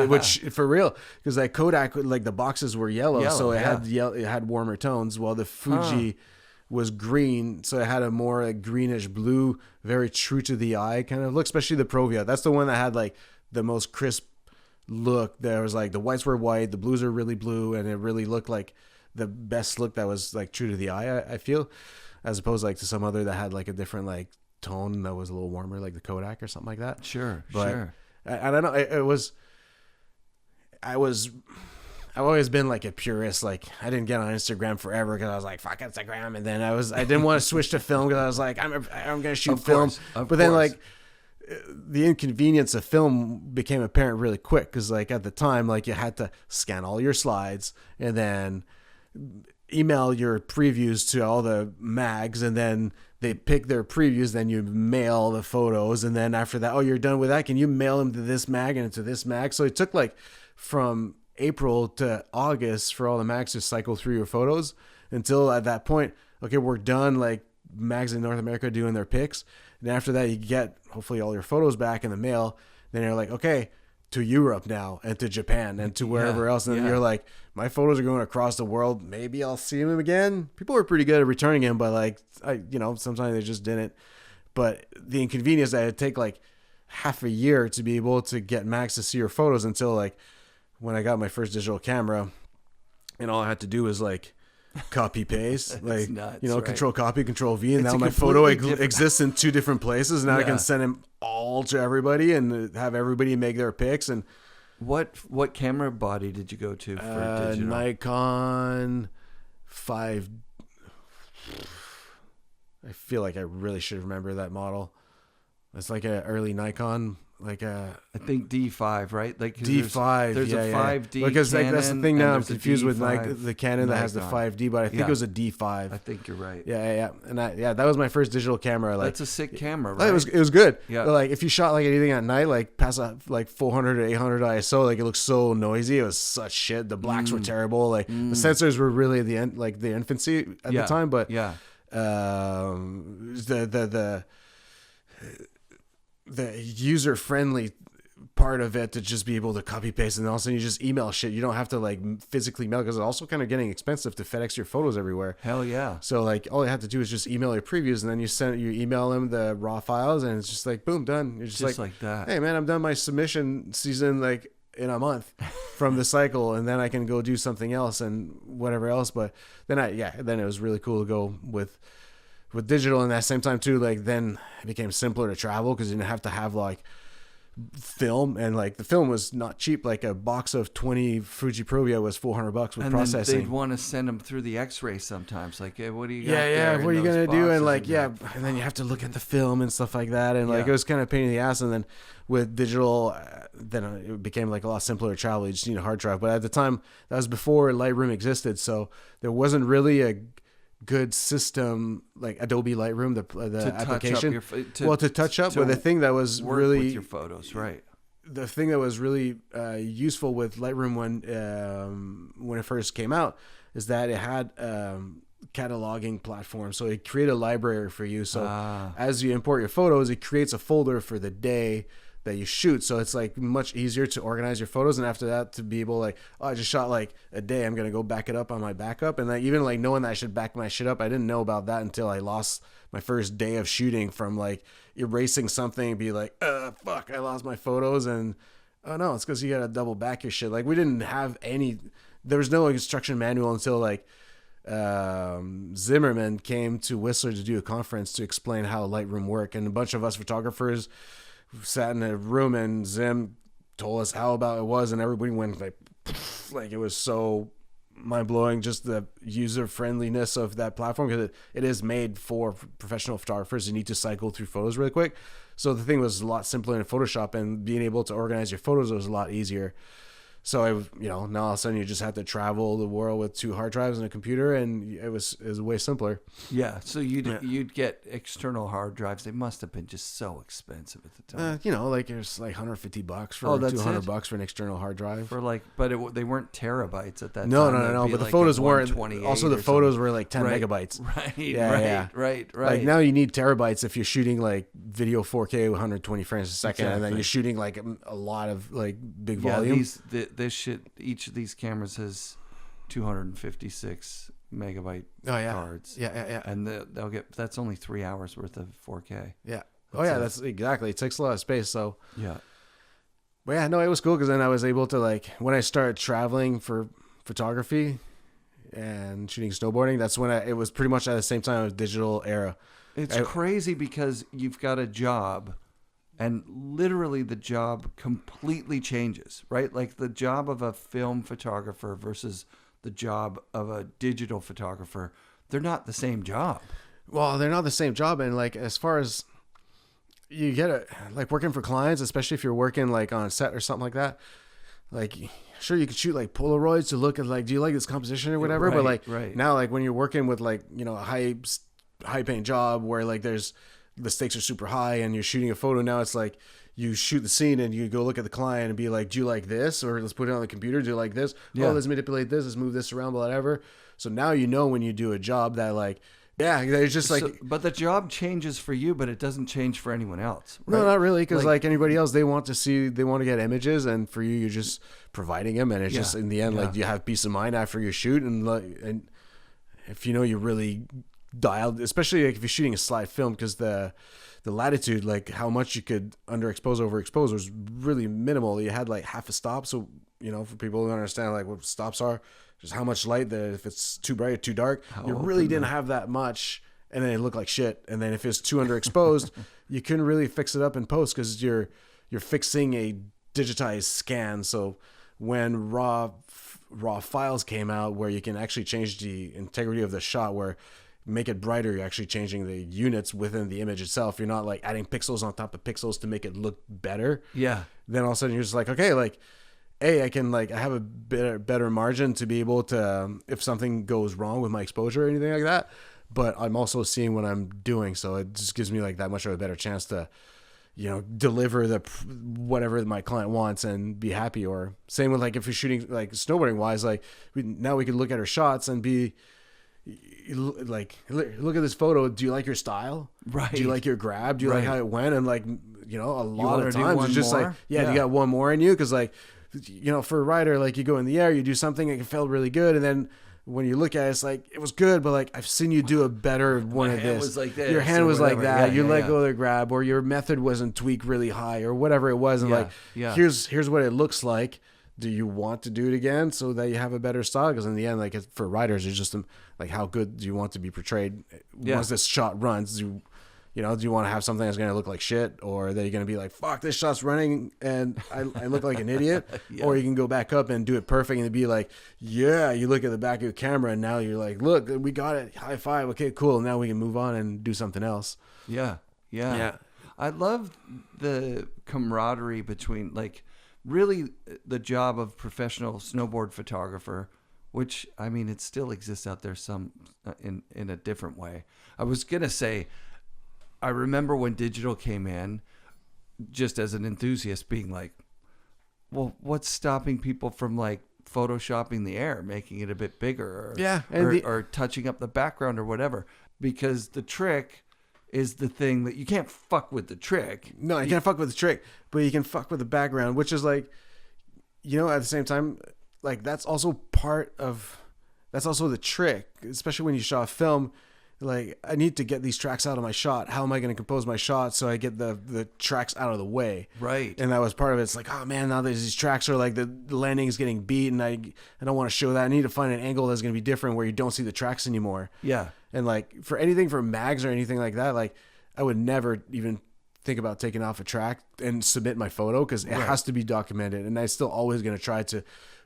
which for real, because like Kodak, like the boxes were yellow, so it had warmer tones, while the Fuji was green, so it had a more like greenish blue, very true to the eye kind of look. Especially the Provia, that's the one that had like the most crisp look. There was like the whites were white, the blues are really blue, and it really looked like the best look that was like true to the eye, I feel, as opposed like to some other that had like a different like tone that was a little warmer, like the Kodak or something like that. Sure. I don't know. I've always been like a purist. Like I didn't get on Instagram forever because I was like, fuck Instagram. And then I didn't want to switch to film because I was like, I'm going to shoot film. But then like the inconvenience of film became apparent really quick. Cause like at the time, like you had to scan all your slides and then email your previews to all the mags, and then they pick their previews, then you mail the photos, and then after that, you're done with that, can you mail them to this mag and to this mag? So it took like from April to August for all the mags to cycle through your photos until at that point, okay, we're done, like mags in North America doing their picks, and after that you get hopefully all your photos back in the mail. Then you're like, okay, to Europe now and to Japan and to wherever else. And you're like, my photos are going across the world. Maybe I'll see them again. People were pretty good at returning them, but like, sometimes they just didn't. But the inconvenience that it'd take like half a year to be able to get Max to see your photos until like when I got my first digital camera, and all I had to do was like copy paste, like nuts, control copy, control V, and It's now a my photo completely exists in 2 different places. Now I can send them all to everybody and have everybody make their pics. And What camera body did you go to for digital? Nikon 5. I feel like I really should remember that model. It's like an early Nikon, I think D5, right? Like D5. There's a 5D because Canon, that's the thing now. I'm there's a confused with D5 the Canon that has the Nikon. 5D, but I think it was a D5. I think you're right. Yeah. And that was my first digital camera. Like, That's a sick camera, right? it was good. Yeah. But like if you shot like anything at night, like past like 400 or 800 ISO, like it looked so noisy. It was such shit. The blacks were terrible. Like the sensors were really the infancy at the time. But the user friendly part of it to just be able to copy paste, and all of a sudden you just email shit. You don't have to like physically mail, because it's also kind of getting expensive to FedEx your photos everywhere. Hell yeah. So like all you have to do is just email your previews, and then you email them the raw files, and it's just like boom, done. You're just like that. Hey man, I'm done my submission season like in a month from the cycle, and then I can go do something else and whatever else. But then then it was really cool to go with digital, and at the same time too, like then it became simpler to travel because you didn't have to have like film, and like the film was not cheap. Like a box of 20 Fuji Provia was $400 with processing. Then they'd want to send them through the X-ray sometimes. Like, hey, what do you got? What are you gonna do? And like, and and then you have to look at the film and stuff like that, and like it was kind of a pain in the ass. And then with digital, then it became like a lot simpler to travel. You just need a hard drive. But at the time, that was before Lightroom existed, so there wasn't really a good system like Adobe Lightroom, the application to touch up. But the thing that was really with your photos, right? The thing that was really useful with Lightroom when it first came out is that it had cataloging platform. So it created a library for you. So as you import your photos, it creates a folder for the day that you shoot. So it's like much easier to organize your photos, and after that to be able like, I just shot like a day, I'm gonna go back it up on my backup. And like even like knowing that I should back my shit up, I didn't know about that until I lost my first day of shooting from like erasing something and be like, fuck, I lost my photos. And oh no, it's because you gotta double back your shit. Like we didn't have there was no instruction manual until like Zimmerman came to Whistler to do a conference to explain how Lightroom worked, and a bunch of us photographers sat in a room, and Zim told us how about it was, and everybody went like it was so mind-blowing, just the user friendliness of that platform, because it is made for professional photographers who need to cycle through photos really quick. So the thing was a lot simpler in Photoshop, and being able to organize your photos was a lot easier. So now all of a sudden you just have to travel the world with 2 hard drives and a computer, and it was way simpler. Yeah. So you'd get external hard drives. They must have been just so expensive at the time. Like it's like $150 for $200 for an external hard drive. They weren't terabytes at that time. No. But the photos weren't. Also, the photos were like 10 megabytes. Right. Like now you need terabytes if you're shooting like video 4K 120 frames a second, and then you're shooting like a lot of like big volume. This shit, each of these cameras has 256 megabyte cards. Yeah. And they'll get, that's only 3 hours worth of 4K. Yeah. That's exactly. It takes a lot of space. So yeah. But yeah, no, it was cool because then I was able to like, when I started traveling for photography and shooting snowboarding, that's when it was pretty much at the same time as digital era. It's crazy because you've got a job, and literally the job completely changes, right? Like the job of a film photographer versus the job of a digital photographer, they're not the same job. Well, they're not the same job. And like, as far as you get like working for clients, especially if you're working like on a set or something like that, like sure you could shoot like Polaroids to look at like, do you like this composition or whatever? But like now, like when you're working with like, a high paying job where like the stakes are super high and you're shooting a photo, now it's like you shoot the scene and you go look at the client and be like, do you like this? Or let's put it on the computer. Do you like this? Yeah. Oh, let's manipulate this. Let's move this around, whatever. So now when you do a job that like Yeah, there's just like but the job changes for you, but it doesn't change for anyone else. Right? no, not really, because like anybody else, they want to get images, and for you, you're just providing them, and it's just in the end, like you have peace of mind after your shoot, and if you know you really dialed, especially like if you're shooting a slide film, because the latitude, like how much you could underexpose, overexpose was really minimal. You had like half a stop, so you know, for people who understand like what stops are, just how much light that if it's too bright or too dark, you really didn't have that much, and then it looked like shit. And then if it's too underexposed, you couldn't really fix it up in post because you're fixing a digitized scan. So when raw files came out where you can actually change the integrity of the shot, where make it brighter, you're actually changing the units within the image itself. You're not like adding pixels on top of pixels to make it look better. Yeah. Then all of a sudden you're just like, okay, like, I have a better margin to be able to, if something goes wrong with my exposure or anything like that, but I'm also seeing what I'm doing. So it just gives me like that much of a better chance to, you know, deliver whatever my client wants and be happy. Or same with like, if you're shooting like snowboarding wise, like now we can look at our shots and be like, look at this photo. Do you like your style? Right. Do you like your grab? Do you like how it went? And like, you know, a lot of times it's just more? like, you got one more in you. Cause like, you know, for a rider, like you go in the air, you do something, it felt really good, and then when you look at it, it's like it was good, but like I've seen you do a better one of this. Was like this. Your hand was like that. Yeah, you let go of the grab, or your method wasn't tweaked really high, or whatever it was. And here's what it looks like. Do you want to do it again so that you have a better style? Because in the end, like for riders, it's just like how good do you want to be portrayed once this shot runs? Do you want to have something that's going to look like shit, or that you're going to be like, fuck, this shot's running and I look like an idiot? Or you can go back up and do it perfect and be like, yeah, you look at the back of your camera and now you're like, look, we got it. High five. Okay, cool. Now we can move on and do something else. Yeah. I love the camaraderie between, like, really the job of professional snowboard photographer, which, I mean, it still exists out there some in a different way. I was going to say, I remember when digital came in, just as an enthusiast, being like, well, what's stopping people from like photoshopping the air, making it a bit bigger, or touching up the background or whatever? Because the trick is the thing that you can't fuck with the trick. No, you can't fuck with the trick, but you can fuck with the background, which is like, you know, at the same time, like that's also the trick, especially when you shot film. Like, I need to get these tracks out of my shot. How am I going to compose my shot so I get the tracks out of the way? Right. And that was part of it. It's like, oh man, now there's these tracks are like the landing is getting beat, and I don't want to show that. I need to find an angle that's going to be different where you don't see the tracks anymore. Yeah. And like for anything for mags or anything like that, like I would never even think about taking off a track and submit my photo because it has to be documented. And I'm still always going to try to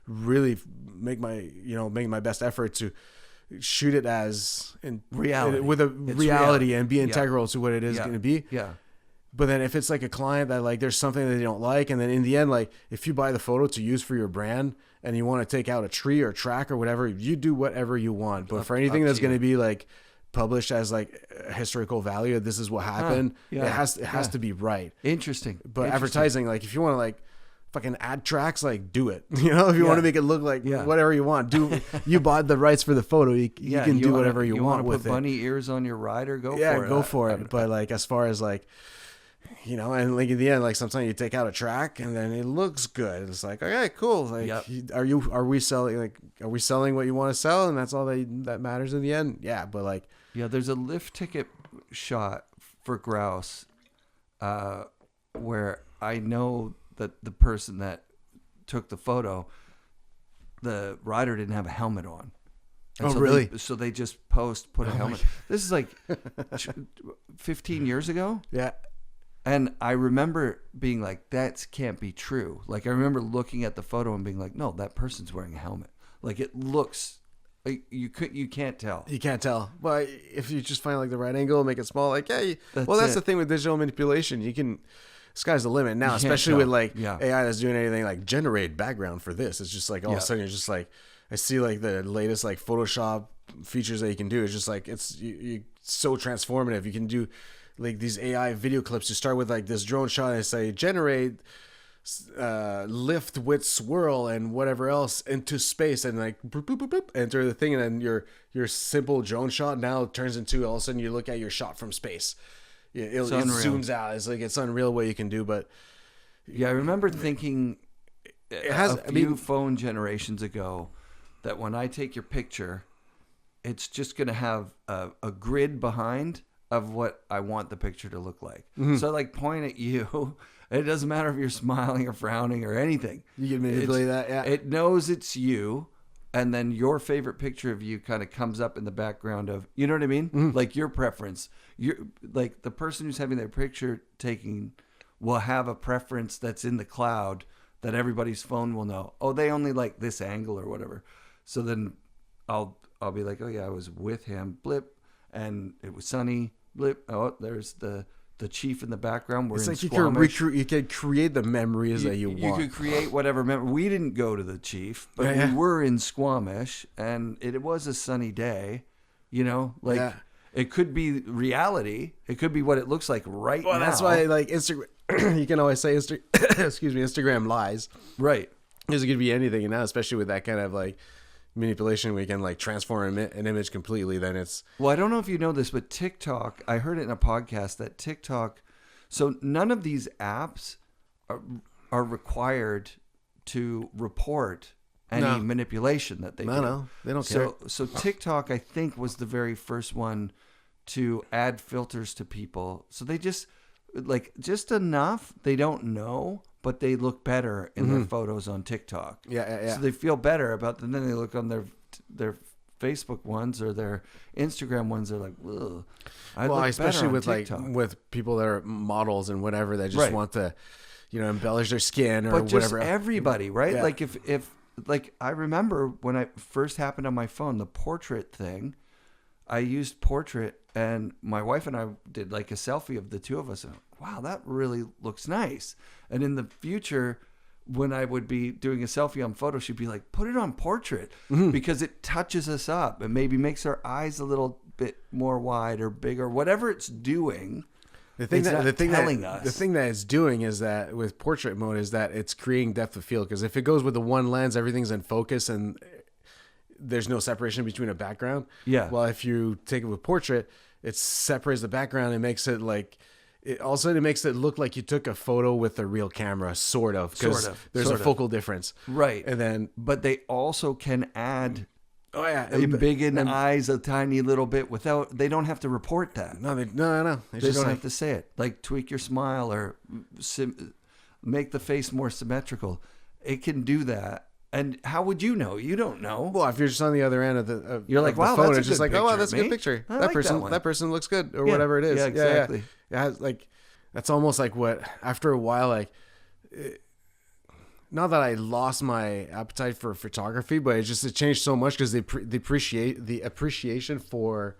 really make my best effort to shoot it as in reality, with a reality and be integral to what it is going to be. Yeah. But then if it's like a client that like there's something that they don't like, and then in the end, like if you buy the photo to use for your brand and you want to take out a tree or track or whatever, you do whatever you want. But for anything that's going to be like published as like a historical value, this is what happened. It has to be right. Interesting. But advertising, like if you want to like fucking add tracks, like do it. You know, if you want to make it look like whatever you want, do. You bought the rights for the photo. You can do whatever you want with it. Put bunny ears on your rider? Go for it. Yeah, go for it. But like as far as like, you know, and like in the end, like sometimes you take out a track and then it looks good. It's like, okay, cool. Like, are we selling what you want to sell? And that's all that matters in the end. Yeah. But like, there's a lift ticket shot for grouse, where I know that the person that took the photo, the rider didn't have a helmet on. And really? So they just put a helmet. This is like 15 years ago. Yeah. And I remember being like, that can't be true. Like, I remember looking at the photo and being like, no, that person's wearing a helmet. Like, it looks, like, you can't tell. You can't tell. But if you just find like the right angle, make it small, like, that's the thing with digital manipulation. You can, sky's the limit now, especially with like AI that's doing anything like generate background for this. It's just like all of a sudden you're just like, I see like the latest like Photoshop features that you can do. It's just like, it's so transformative. You can do like these AI video clips. You start with like this drone shot and say generate lift with swirl and whatever else into space and like boop, boop, boop, boop, enter the thing, and then your simple drone shot now turns into all of a sudden you look at your shot from space. It zooms out. It's unreal what you can do. But yeah, I remember thinking a few phone generations ago that when I take your picture, it's just going to have a grid behind of what I want the picture to look like. Mm-hmm. So I like point at you. It doesn't matter if you're smiling or frowning or anything. You can manipulate that. Yeah. It knows it's you. And then your favorite picture of you kind of comes up in the background of, you know what I mean? Mm-hmm. Like your preference. You're like the person who's having their picture taken will have a preference that's in the cloud that everybody's phone will know. Oh, they only like this angle or whatever. So then I'll be like, oh yeah, I was with him, blip, and it was sunny, blip. Oh, there's the chief in the background. We're it's in like Squamish. You can create the memories that you want. You could create whatever memory. We didn't go to the chief, but we were in Squamish, and it was a sunny day. You know, like it could be reality. It could be what it looks like right now. That's why like Instagram. You can always say Instagram lies. Right. Because it could be anything, and now especially with that kind of like manipulation, we can like transform an image completely. Then it's well, I don't know if you know this, but TikTok, I heard it in a podcast that TikTok, so none of these apps are required to report any manipulation that they do. No, they don't care. So TikTok, I think, was the very first one to add filters to people. So they just enough. They don't know, but they look better in their photos on TikTok. Yeah. So they feel better about them. Then they look on their Facebook ones or their Instagram ones. They're like, ugh. Especially with TikTok. Like with people that are models and whatever that just want to, embellish their skin or but whatever. Just everybody, right? Yeah. Like if like I remember when I first happened on my phone, the portrait thing. I used portrait, and my wife and I did like a selfie of the two of us. And wow, that really looks nice. And in the future, when I would be doing a selfie on photo, she'd be like, put it on portrait because it touches us up and maybe makes our eyes a little bit more wide or bigger, whatever it's doing. The thing that it's doing is that with portrait mode is that it's creating depth of field. Because if it goes with the one lens, everything's in focus and there's no separation between a background. Yeah. Well, if you take it with portrait, it separates the background and makes it like, it makes it look like you took a photo with a real camera, sort of, because there's a focal difference. Right. And then, but they also can add, embiggen eyes a tiny little bit without, they don't have to report that. No. They don't have to say it. Like tweak your smile or make the face more symmetrical. It can do that. And how would you know? You don't know. Well, if you're just on the other end of the you're like, wow, phone, that's it's just like, oh, wow, that's a good picture. That person looks good, or whatever it is. Yeah, exactly. Yeah, like that's almost like what after a while, like, not that I lost my appetite for photography, but it changed so much because the appreciation for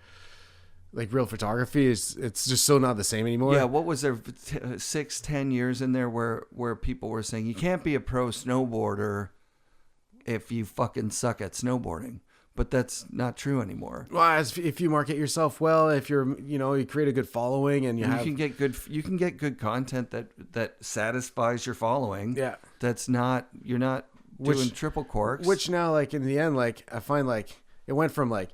like real photography it's just so not the same anymore. Yeah, what was there 6-10 years in there where people were saying you can't be a pro snowboarder if you fucking suck at snowboarding, but that's not true anymore. Well, if you market yourself well, if you're, you create a good following and you can get good content that satisfies your following. Yeah. That's not, you're not doing triple corks. Which now, like in the end, like I find like it went from like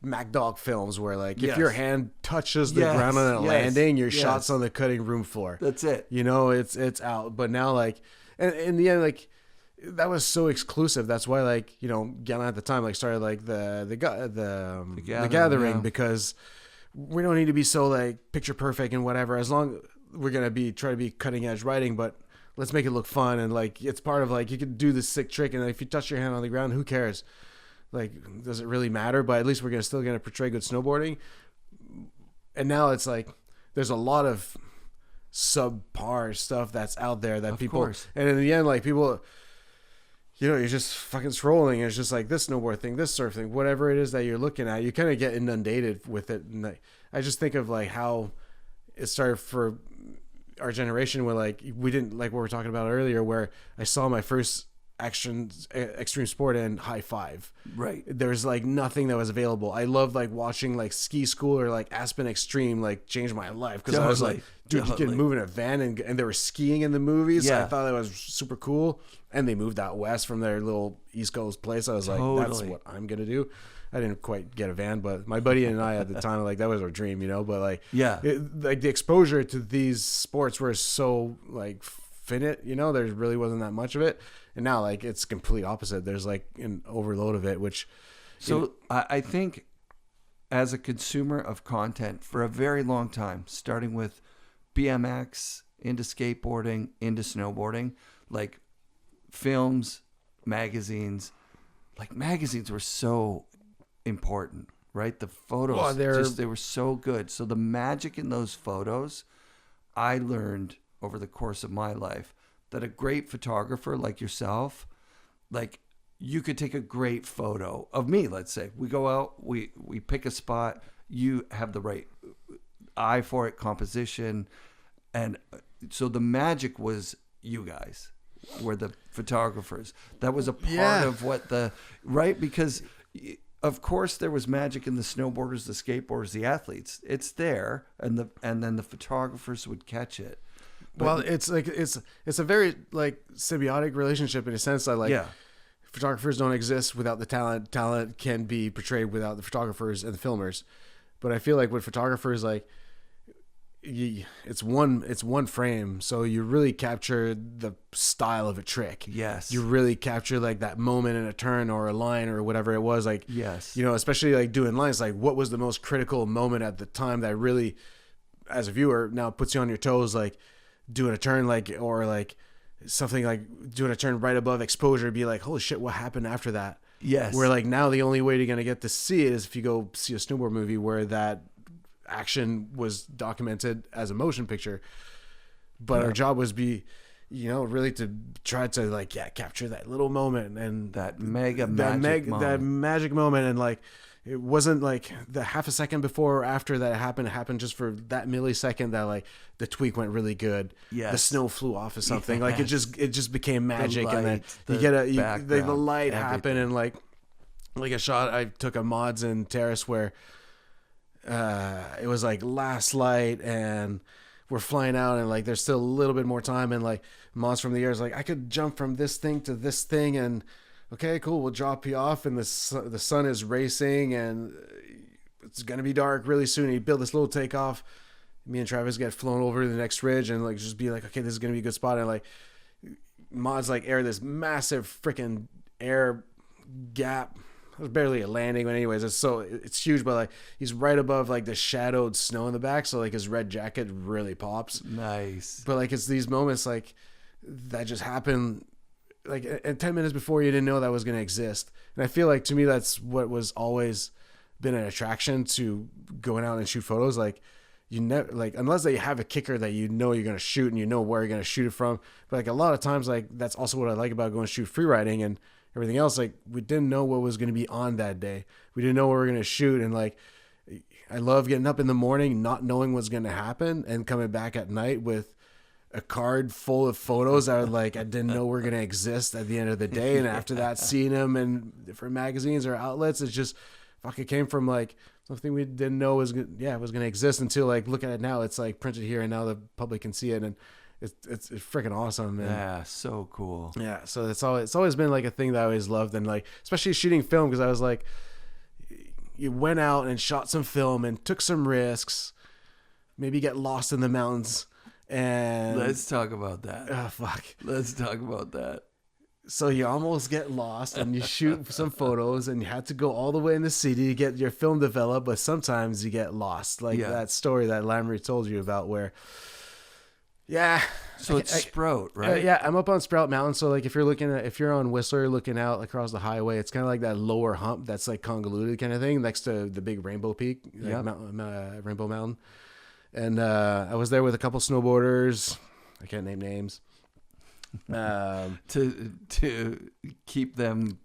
MacDog films where like if your hand touches the ground on a landing, your shot's on the cutting room floor. That's it. It's out. But now like, and in the end, like, that was so exclusive. That's why, like, Galen at the time, like, started like the gathering because we don't need to be so like picture perfect and whatever. As long we're gonna try to be cutting edge writing, but let's make it look fun and like it's part of like you could do this sick trick and if you touch your hand on the ground, who cares? Like, does it really matter? But at least we're still gonna portray good snowboarding. And now it's like there's a lot of subpar stuff that's out there that and in the end, like people. You're just fucking scrolling. And it's just like this snowboard thing, this surf thing, whatever it is that you're looking at, you kind of get inundated with it. And I just think of like how it started for our generation where like we didn't like what we were talking about earlier, where I saw my first extreme sport and high five. Right. There's like nothing that was available. I loved like watching like Ski School or like Aspen Extreme like changed my life because I was like, dude, you can move in a van and they were skiing in the movies. Yeah. So I thought that was super cool. And they moved out west from their little East Coast place. I was like, that's what I'm gonna do. I didn't quite get a van, but my buddy and I at the time, like that was our dream, you know. But like, like the exposure to these sports were so like finite, you know. There really wasn't that much of it. And now, like, it's complete opposite. There's, like, an overload of it, which... So, I think as a consumer of content for a very long time, starting with BMX, into skateboarding, into snowboarding, like, films, magazines, like, magazines were so important, right? The photos, they were so good. So, the magic in those photos, I learned over the course of my life, that a great photographer like yourself, like you could take a great photo of me, let's say. We go out, we pick a spot, you have the right eye for it, composition. And so the magic was you guys were the photographers. That was a part of what right? Because of course there was magic in the snowboarders, the skateboarders, the athletes. It's there, and then the photographers would catch it. But, well, it's like it's a very like symbiotic relationship in a sense that like photographers don't exist without the talent. Talent can be portrayed without the photographers and the filmers. But I feel like with photographers, like it's one frame, so you really capture the style of a trick. Yes, you really capture like that moment in a turn or a line or whatever it was. Like you know, especially like doing lines. Like what was the most critical moment at the time that really, as a viewer, now puts you on your toes. Like doing a turn, like, or like something like doing a turn right above exposure, be like, holy shit, what happened after that? Yes. Where like now the only way you're going to get to see it is if you go see a snowboard movie where that action was documented as a motion picture. But our job was really to try to like, capture that little moment and that magic moment. That magic moment. And like, it wasn't like the half a second before or after that it happened just for that millisecond that like the tweak went really good. Yes. The snow flew off or something. Like it just became magic. Light, and then the light happened. And like a shot I took a Mods and Terrace where it was like last light and we're flying out and like there's still a little bit more time and like Mods from the air is like, I could jump from this thing to this thing and okay, cool, we'll drop you off and the sun is racing and it's going to be dark really soon. You build this little takeoff. Me and Travis get flown over to the next ridge and like just be like, okay, this is going to be a good spot. And like Mods like air this massive freaking air gap. It was barely a landing, but anyways, it's huge, but like he's right above like the shadowed snow in the back. So like his red jacket really pops. Nice. But like it's these moments like that just happen like at 10 minutes before you didn't know that was going to exist. And I feel like to me, that's what was always been an attraction to going out and shoot photos. Like you never, like, unless they have a kicker that you know you're going to shoot and you know where you're going to shoot it from. But like a lot of times, like that's also what I like about going to shoot freeriding and everything else. Like we didn't know what was going to be on that day. We didn't know what we were going to shoot. And like, I love getting up in the morning, not knowing what's going to happen and coming back at night with a card full of photos that are like I didn't know were gonna exist at the end of the day, and after that, seeing them in different magazines or outlets, it's just fucking came from like something we didn't know was gonna exist until like look at it now. It's like printed here, and now the public can see it, and it's freaking awesome. And, yeah, so cool. Yeah, so it's always been like a thing that I always loved, and like especially shooting film because I was like, you went out and shot some film and took some risks, maybe get lost in the mountains. And let's talk about that. Oh fuck. Let's talk about that. So you almost get lost and you shoot some photos and you had to go all the way in the city to get your film developed, but sometimes you get lost. Like that story that Lamry told you about where so it's Sprout, right? I'm up on Sprout Mountain. So like if you're on Whistler looking out across the highway, it's kind of like that lower hump that's like convoluted kind of thing next to the big Rainbow Peak, like Rainbow Mountain. And I was there with a couple snowboarders. I can't name names. To keep them.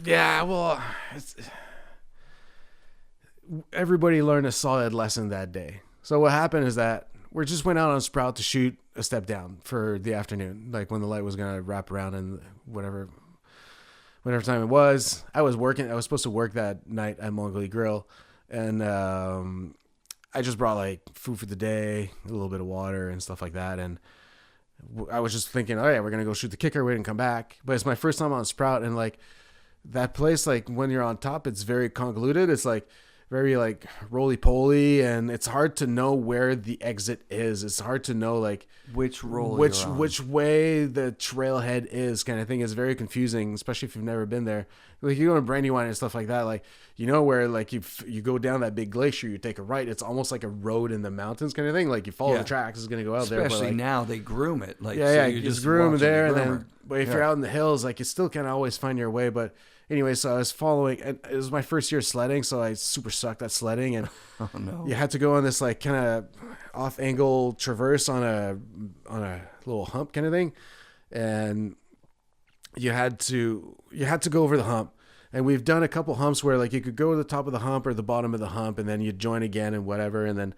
Yeah, well, everybody learned a solid lesson that day. So what happened is that we just went out on Sprout to shoot a step down for the afternoon, like when the light was gonna wrap around and whatever time it was. I was supposed to work that night at Mongolia Grill, and I just brought like food for the day, a little bit of water and stuff like that, and I was just thinking, oh yeah, we're gonna go shoot the kicker, wait and come back. But it's my first time on Sprout, and like that place, like when you're on top, it's very convoluted. It's like very like roly-poly, and it's hard to know where the exit is. It's hard to know like which way the trailhead is, kind of thing. Is very confusing, especially if you've never been there. Like you go to Brandywine and stuff like that, like you know where like you go down that big glacier, you take a right, it's almost like a road in the mountains kind of thing. Like you follow the tracks, it's gonna go out especially there. Especially like, now they groom it. Like you just groom there, and then but if you're out in the hills, like you still kind of always find your way. But anyway, so I was following, and it was my first year sledding, so I super sucked at sledding, and oh, no. You had to go on this like kind of off angle traverse on a little hump kind of thing, and you had to go over the hump. And we've done a couple humps where like you could go to the top of the hump or the bottom of the hump, and then you'd join again and whatever. And then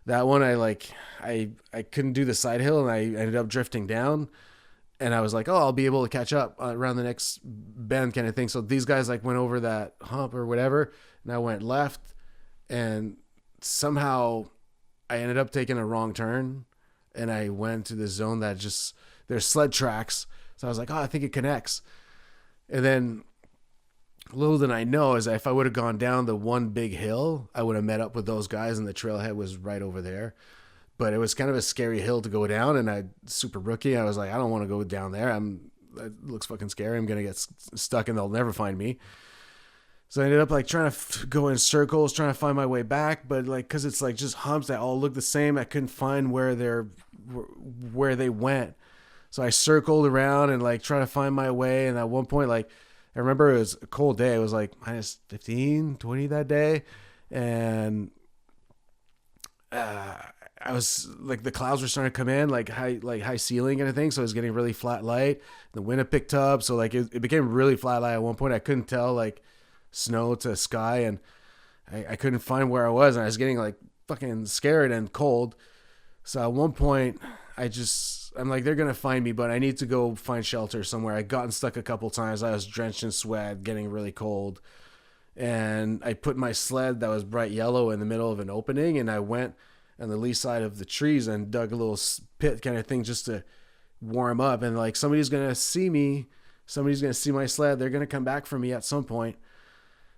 that one, I couldn't do the side hill, and I ended up drifting down. And I was like, oh, I'll be able to catch up around the next bend kind of thing. So these guys like went over that hump or whatever, and I went left, and somehow I ended up taking a wrong turn, and I went to the zone that just, there's sled tracks. So I was like, oh, I think it connects. And then little did I know is that if I would have gone down the one big hill, I would have met up with those guys, and the trailhead was right over there. But it was kind of a scary hill to go down, and I super rookie. I was like, I don't want to go down there. It looks fucking scary. I'm gonna get stuck, and they'll never find me. So I ended up like trying to go in circles, trying to find my way back. But like, cause it's like just humps that all look the same, I couldn't find where they went. So I circled around and like trying to find my way. And at one point, like I remember it was a cold day. It was like minus 15, 20 that day, and I was like, the clouds were starting to come in, like high ceiling kind of thing. So it was getting really flat light. The wind had picked up. So like it became really flat light at one point. I couldn't tell like snow to sky, and I couldn't find where I was. And I was getting like fucking scared and cold. So at one point I'm like, they're going to find me, but I need to go find shelter somewhere. I'd gotten stuck a couple times. I was drenched in sweat, getting really cold. And I put my sled that was bright yellow in the middle of an opening, and I went on the lee side of the trees and dug a little pit kind of thing just to warm up. And like, somebody's going to see me. Somebody's going to see my sled. They're going to come back for me at some point.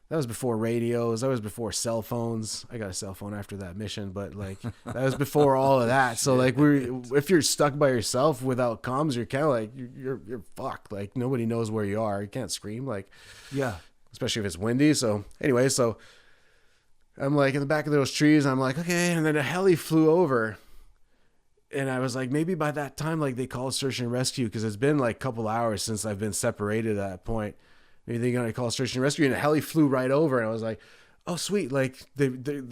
That was before radios. That was before cell phones. I got a cell phone after that mission, but like that was before all of that. So like if you're stuck by yourself without comms, you're kind of like, you're fucked. Like nobody knows where you are. You can't scream, like, yeah, especially if it's windy. So anyway, so I'm like in the back of those trees. I'm like, okay. And then a heli flew over, and I was like, maybe by that time, like they called search and rescue, because it's been like a couple hours since I've been separated at that point. Maybe they're going to call search and rescue, and a heli flew right over, and I was like, oh, sweet. Like they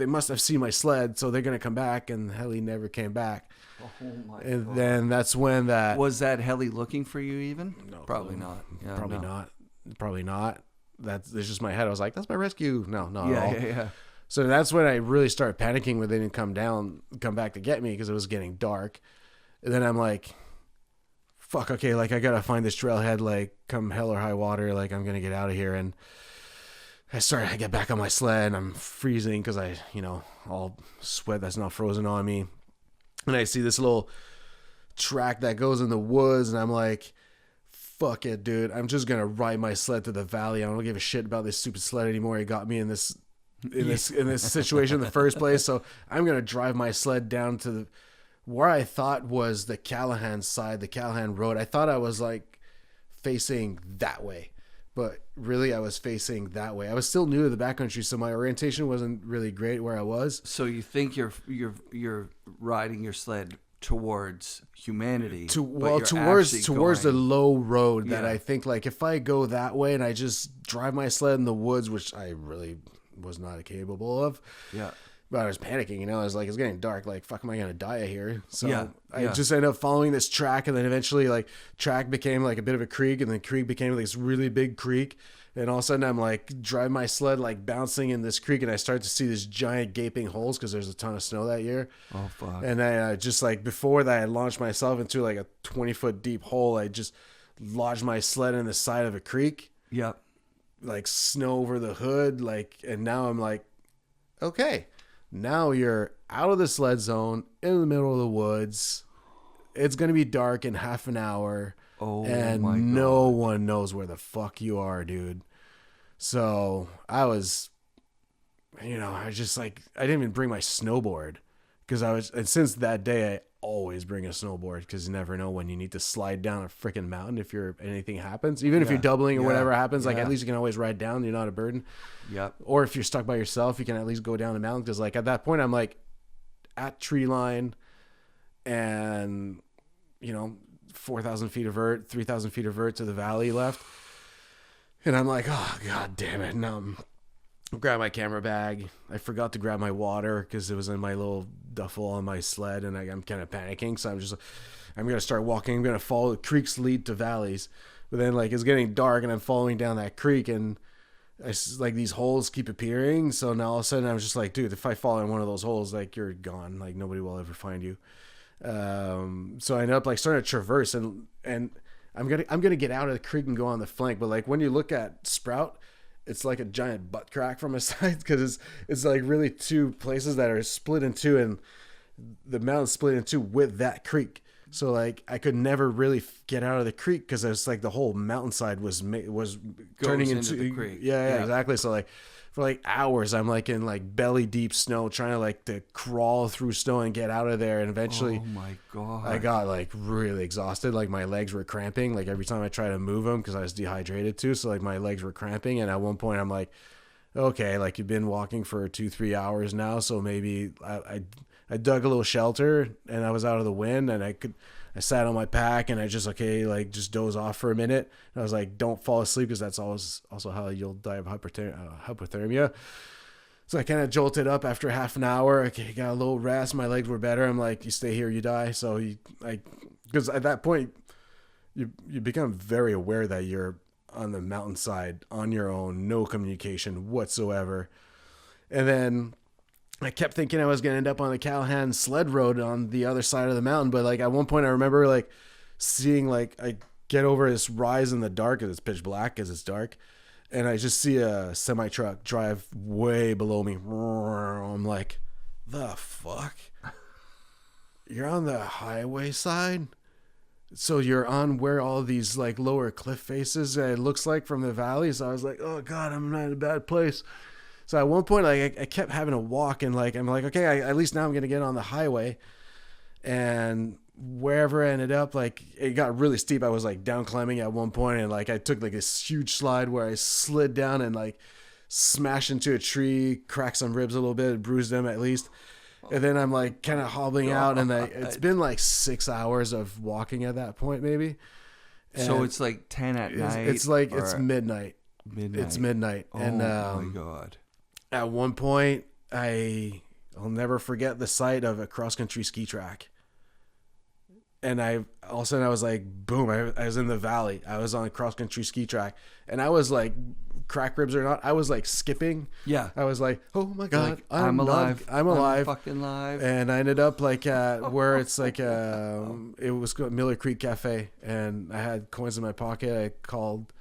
must have seen my sled, so they're going to come back, and the heli never came back. Oh my and God. Then that's when that... Was that heli looking for you even? No. Probably not. Yeah, Probably not. It's just my head. I was like, that's my rescue. No, not at all. Yeah. So that's when I really started panicking when they didn't come back to get me, because it was getting dark. And then I'm like, fuck, okay, like I gotta find this trailhead, like come hell or high water, like I'm gonna get out of here. And I get back on my sled, and I'm freezing because all sweat that's not frozen on me. And I see this little track that goes in the woods, and I'm like, fuck it, dude. I'm just gonna ride my sled to the valley. I don't give a shit about this stupid sled anymore. It got me in this situation in the first place. So I'm gonna drive my sled down to where I thought was the Callahan side, the Callahan Road. I thought I was like facing that way, but really I was facing that way. I was still new to the backcountry, so my orientation wasn't really great where I was. So you think you're riding your sled towards humanity, towards the low road that I think, like, if I go that way and I just drive my sled in the woods, which I really was not capable of. Yeah. But I was panicking, you know. I was like, it's getting dark. Like, fuck, am I gonna die here? So Yeah, I just ended up following this track, and then eventually, like, track became like a bit of a creek, and then creek became like this really big creek. And all of a sudden, I'm like driving my sled, like bouncing in this creek, and I start to see these giant gaping holes because there's a ton of snow that year. Oh fuck! And I just like before that, I launched myself into like a 20-foot deep hole. I just lodged my sled in the side of a creek. Yep. Like snow over the hood, like, and now I'm like, okay, now you're out of the sled zone in the middle of the woods. It's gonna be dark in half an hour. Oh, and my God. No one knows where the fuck you are, dude. So I was, you know, I just like, I didn't even bring my snowboard and since that day, I always bring a snowboard because you never know when you need to slide down a freaking mountain if anything happens. Even if you're doubling or whatever happens, like at least you can always ride down. You're not a burden. Yep. Or if you're stuck by yourself, you can at least go down a mountain because like at that point, I'm like at tree line and, you know, 4,000 feet of vert, 3,000 feet of vert to the valley left. And I'm like, oh, God damn it. Now I'm grab my camera bag. I forgot to grab my water because it was in my little duffel on my sled, and I'm kind of panicking. So I'm going to start walking. I'm going to follow the creeks lead to valleys. But then, like, it's getting dark, and I'm following down that creek, and like these holes keep appearing. So now all of a sudden, I was just like, dude, if I fall in one of those holes, like, you're gone. Like, nobody will ever find you. So I ended up like starting to traverse, and I'm gonna get out of the creek and go on the flank. But like when you look at Sprout, it's like a giant butt crack from a side because it's like really two places that are split in two, and the mountain split in two with that creek. So like I could never really get out of the creek because it's like the whole mountainside was turning into the creek. Yeah, exactly. So like for like hours, I'm like in like belly deep snow, trying to like to crawl through snow and get out of there. And eventually, oh my God, I got like really exhausted. Like my legs were cramping. Like every time I tried to move them because I was dehydrated too. So like my legs were cramping. And at one point, I'm like, okay, like you've been walking for 2-3 hours now, so maybe I dug a little shelter and I was out of the wind, and I sat on my pack and I just just doze off for a minute. And I was like, don't fall asleep because that's also how you'll die of hypothermia. So I kind of jolted up after half an hour. Okay, got a little rest. My legs were better. I'm like, you stay here, you die. So because at that point, you become very aware that you're on the mountainside on your own, no communication whatsoever. And then I kept thinking I was going to end up on the Callahan sled road on the other side of the mountain. But like at one point I remember like seeing like I get over this rise in the dark because it's pitch black because it's dark. And I just see a semi truck drive way below me. I'm like, the fuck? You're on the highway side? So you're on where all these like lower cliff faces, it looks like from the valley. So I was like, oh God, I'm not in a bad place. So at one point, like I kept having to walk, and like I'm like, okay, at least now I'm gonna get on the highway. And wherever I ended up, like it got really steep. I was like down climbing at one point, and like I took like this huge slide where I slid down and like smashed into a tree, cracked some ribs a little bit, bruised them at least. And then I'm like kind of hobbling out, and it's been like 6 hours of walking at that point, maybe. And so it's like 10 at night. It's like it's midnight. It's midnight, Oh and my God. At one point, I'll never forget the sight of a cross country ski track. And all of a sudden I was like, boom! I was in the valley. I was on a cross country ski track, and I was like, crack ribs or not, I was like skipping. Yeah. I was like, oh my God, Like, I'm alive. I'm alive. I'm fucking alive. And I ended up like at where it's like it was called Miller Creek Cafe, and I had coins in my pocket. I called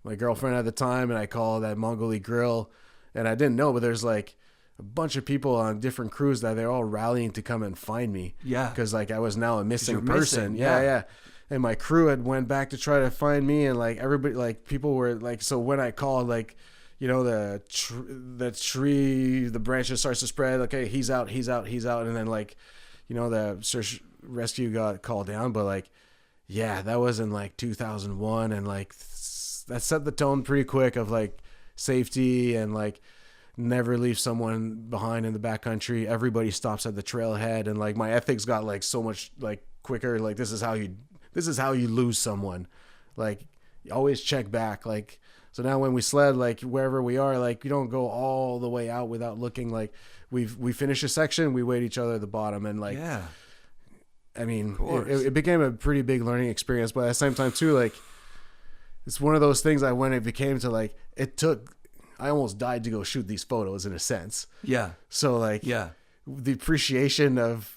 my girlfriend at the time, and I called that Mongolian Grill, and I didn't know, but there's like a bunch of people on different crews that they're all rallying to come and find me. Yeah. Because like I was now a missing you're person. missing, Yeah. And my crew had went back to try to find me, and like everybody, like people were like, so when I called, like, you know, the tree, the branches starts to spread. Okay, he's out. And then like, you know, the search rescue got called down. But like, yeah, that was in like 2001. And like, that set the tone pretty quick of like safety and like never leave someone behind in the backcountry. Everybody stops at the trailhead. And like my ethics got like so much like quicker. Like, this is how you lose someone. Like, you always check back. Like, So now when we sled, like wherever we are, like we don't go all the way out without looking. Like we finish a section, we wait each other at the bottom, and like I mean, it became a pretty big learning experience. But at the same time too, like it's one of those things that when it became to like I almost died to go shoot these photos in a sense. Yeah. So like the appreciation of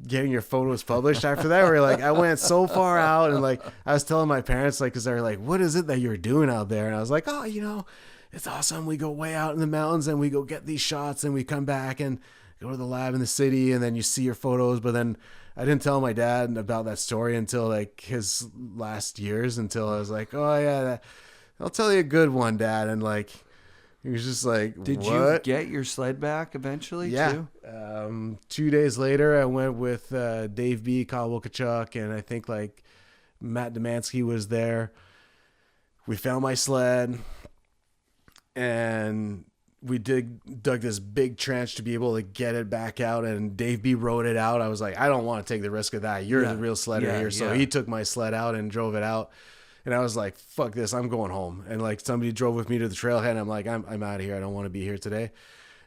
getting your photos published after that, where like I went so far out, and like I was telling my parents, like, because they're like, what is it that you're doing out there? And I was like, oh, you know, it's awesome. We go way out in the mountains and we go get these shots, and we come back and go to the lab in the city, and then you see your photos. But then I didn't tell my dad about that story until like his last years, until I was like, oh yeah, I'll tell you a good one, Dad. And like he was just like, did what? you get your sled back eventually too? 2 days later, I went with Dave B, Kyle Wilkachuk, and I think like Matt Demansky was there. We found my sled, and we dug this big trench to be able to get it back out, and Dave B rode it out. I was like, I don't want to take the risk of that. You're the real sledder here. So he took my sled out and drove it out. And I was like, fuck this, I'm going home. And like somebody drove with me to the trailhead, and I'm like, I'm out of here. I don't want to be here today.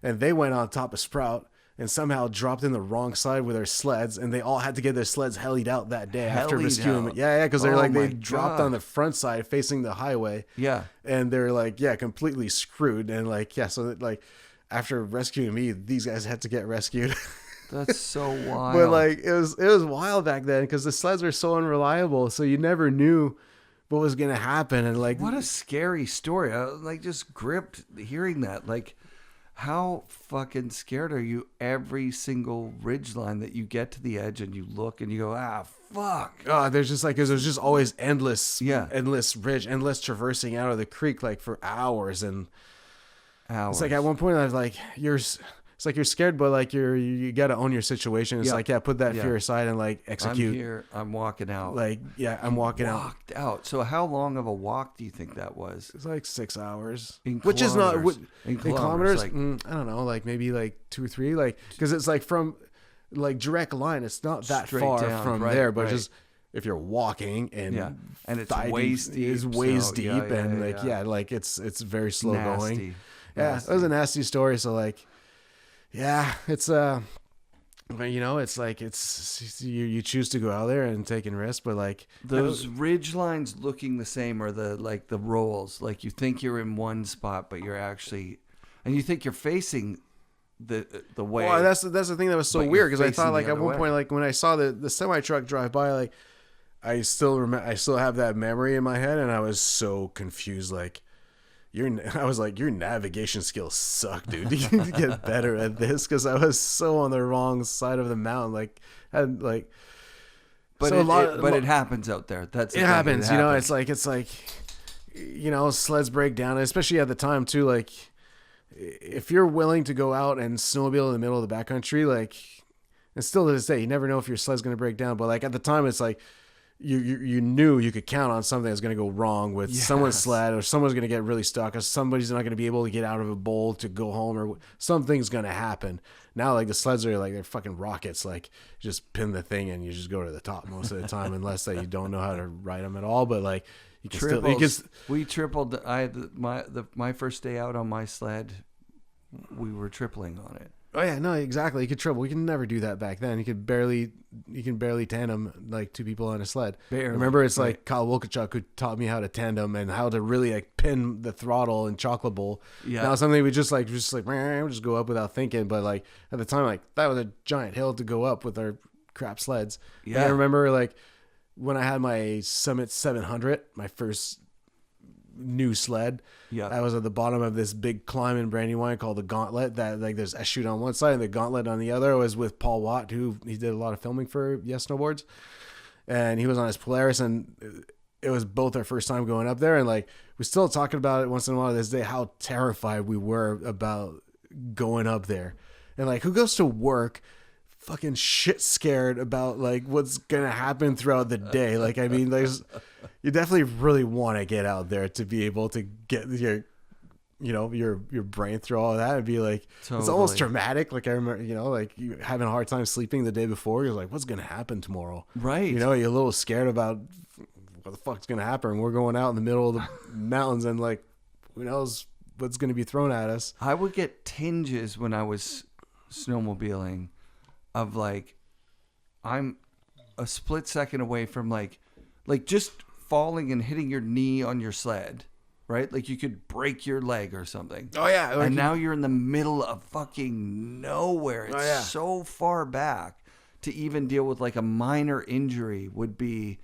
And they went on top of Sprout and somehow dropped in the wrong side with their sleds, and they all had to get their sleds helied out that day after rescuing them. Yeah, because they're like, they dropped on the front side facing the highway. Yeah. And they're like, completely screwed. And like, so like after rescuing me, these guys had to get rescued. That's so wild. But like, it was wild back then because the sleds were so unreliable. So you never knew what was going to happen. And like, what a scary story. I was like just gripped hearing that. Like, how fucking scared are you every single ridgeline that you get to the edge and you look and you go, fuck. There's just like, there's just always endless ridge, endless traversing out of the creek, like for hours. And it's like at one point I was like, it's like you're scared, but like you got to own your situation. It's like, put that fear aside and like execute. I'm here. I'm walking out. Like, I'm walking out. So how long of a walk do you think that was? It's like 6 hours, which is not in kilometers. Like, I don't know, like maybe like 2 or 3, like, cause it's like from like direct line. It's not that far down, from there, but just if you're walking and it's waist deep, and like it's very slow going. Yeah, it was a nasty story. So like, it's you know, it's like you choose to go out there and take a risk, but like those ridge lines looking the same are the rolls. Like you think you're in one spot, but you're actually, and you think you're facing the way. Well, that's the thing that was so weird, because I thought like at one point, like when I saw the semi truck drive by, like I still have that memory in my head, and I was so confused. Like, I was like, your navigation skills suck, dude. You need to get better at this, because I was so on the wrong side of the mountain. Like, but it happens out there. It happens. You know, it's like, you know, sleds break down, especially at the time too. Like, if you're willing to go out and snowmobile in the middle of the backcountry, like, and still to this day, you never know if your sled's going to break down. But like at the time, it's like, you knew you could count on something that's going to go wrong with someone's sled, or someone's going to get really stuck, or somebody's not going to be able to get out of a bowl to go home, or something's going to happen. Now, like the sleds are like, they're fucking rockets. Like, you just pin the thing and you just go to the top most of the time, unless that you don't know how to ride them at all. But like, you can we tripled. My first day out on my sled, we were tripling on it. Oh yeah, no, exactly. You could triple. We can never do that back then. You can barely tandem like 2 people on a sled. Barely. Remember, it's like Kyle Wilkachuk who taught me how to tandem and how to really like pin the throttle and chocolate bowl. Yeah. Now something we just go up without thinking. But like at the time, like that was a giant hill to go up with our crap sleds. Yeah. And I remember like when I had my Summit 700, my first new sled. Yeah, I was at the bottom of this big climb in Brandywine called the Gauntlet. That like there's a chute on one side and the Gauntlet on the other. I was with Paul Watt, who he did a lot of filming for Snowboards, and he was on his Polaris, and it was both our first time going up there, and like we're still talking about it once in a while this day, how terrified we were about going up there. And like, who goes to work fucking shit scared about like what's gonna happen throughout the day? Like, I mean, you definitely really want to get out there to be able to get your brain through all of that and be like, totally. It's almost traumatic. Like I remember, you know, like you having a hard time sleeping the day before. You're like, what's gonna happen tomorrow? Right. You know, you're a little scared about what the fuck's gonna happen. We're going out in the middle of the mountains, and like Who knows what's going to be thrown at us? I would get tinges when I was snowmobiling of like, I'm a split second away from like just falling and hitting your knee on your sled, right? Like you could break your leg or something. Oh yeah. And now you're in the middle of fucking nowhere. It's so far back to even deal with like a minor injury would be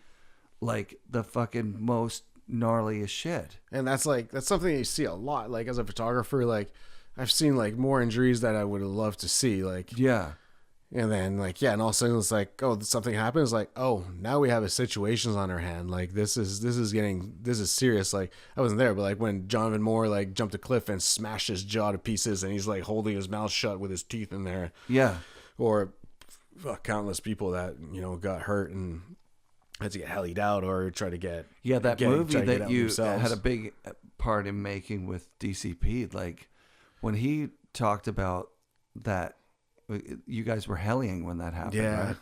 like the fucking most gnarliest shit. And that's something you see a lot. Like as a photographer, like I've seen like more injuries that I would have loved to see. Like, yeah. And then like, yeah. And all of a sudden it's like, oh, something happens. Like, oh, now we have a situations on our hand. Like this is serious. Like I wasn't there, but like when Jonathan Moore like jumped a cliff and smashed his jaw to pieces and he's like holding his mouth shut with his teeth in there. Yeah. Or countless people that, got hurt and had to get helied out or try to get movie that you themselves. had a big part in making with DCP, like when he talked about that, you guys were heliing when that happened, right?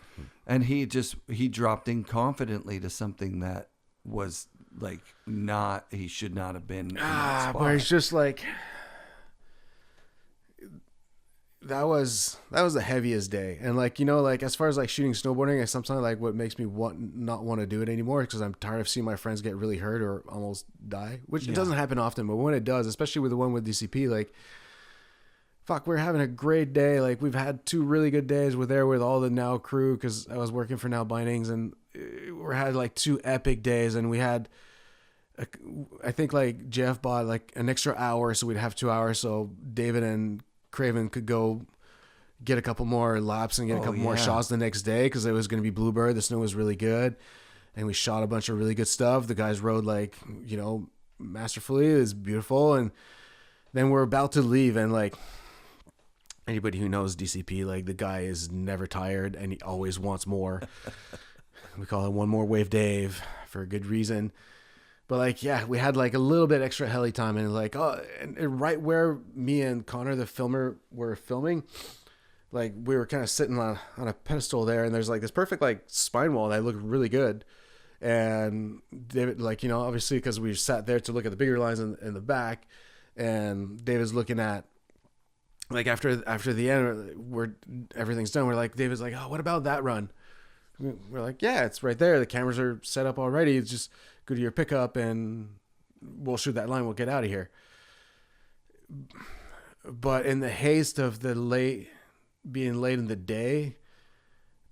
And he dropped in confidently to something that was like he should not have been in that spot. But it's just like that was the heaviest day. And like, like as far as like shooting snowboarding, it's sometimes like what makes me not want to do it anymore because I'm tired of seeing my friends get really hurt or almost die, which it doesn't happen often, but when it does, especially with the one with DCP, like fuck, we're having a great day. Like we've had 2 really good days. We're there with all the Now crew because I was working for Now Bindings, and we had like 2 epic days, and we had I think like Jeff bought like an extra hour, so we'd have 2 hours, so David and Craven could go get a couple more laps and get a couple more shots the next day because it was going to be Bluebird. The snow was really good, and we shot a bunch of really good stuff. The guys rode like masterfully. It was beautiful, and then we're about to leave, and like anybody who knows DCP, like the guy is never tired and he always wants more. We call it One More Wave Dave for a good reason. But like, yeah, we had like a little bit extra heli time, and like, and right where me and Connor, the filmer, were filming, like we were kind of sitting on a pedestal there, and there's like this perfect like spine wall that looked really good. And David, like, obviously because we sat there to look at the bigger lines in the back, and David's looking at like after the end where everything's done, we're like, David's like, oh, what about that run? We're like, yeah, it's right there. The cameras are set up already. It's just go to your pickup and we'll shoot that line. We'll get out of here. But in the haste of being late in the day,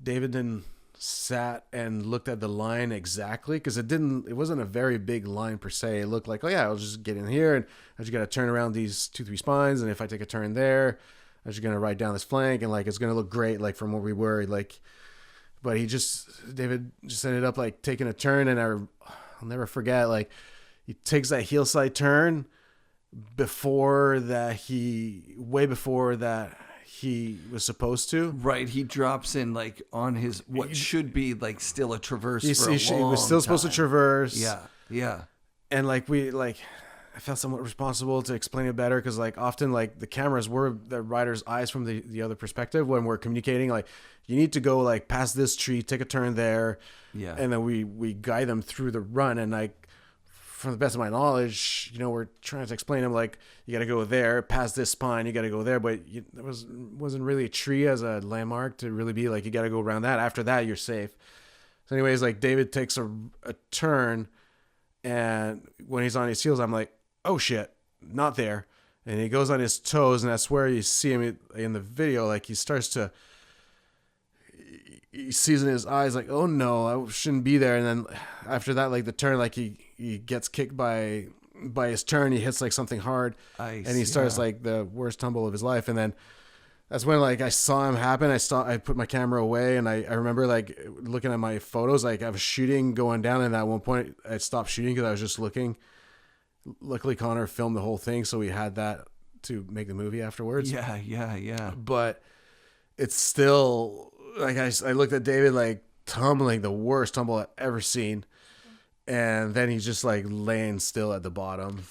David then sat and looked at the line exactly, because it wasn't a very big line per se. It looked like, oh yeah, I'll just get in here and I just got to turn around these 2-3 spines, and if I take a turn there, I'm just gonna ride down this flank, and like it's gonna look great, like from where we were, like. But David just ended up like taking a turn, and I'll never forget, like he takes that heel side turn way before that he was supposed to. Right, he drops in like on his what should be like still a traverse. He was still supposed to traverse. Yeah. And like I felt somewhat responsible to explain it better, because like often like the cameras were the rider's eyes from the other perspective when we're communicating. Like you need to go like past this tree, take a turn there, and then we guide them through the run. And like from the best of my knowledge, we're trying to explain them like you got to go there, past this spine, you got to go there, but there wasn't really a tree as a landmark to really be like you got to go around that. After that, you're safe. So anyways, like David takes a turn, and when he's on his heels, I'm like, oh shit, not there. And he goes on his toes, and that's where you see him in the video. Like he sees in his eyes like, oh no, I shouldn't be there. And then after that, like the turn, like he gets kicked by his turn. He hits like something hard, and he starts like the worst tumble of his life. And then that's when like I saw him happen. I put my camera away, and I remember like looking at my photos. Like I was shooting going down, and at one point I stopped shooting because I was just looking. Luckily, Connor filmed the whole thing, so we had that to make the movie afterwards. Yeah. But it's still like I looked at David like tumbling, the worst tumble I've ever seen, and then he's just like laying still at the bottom.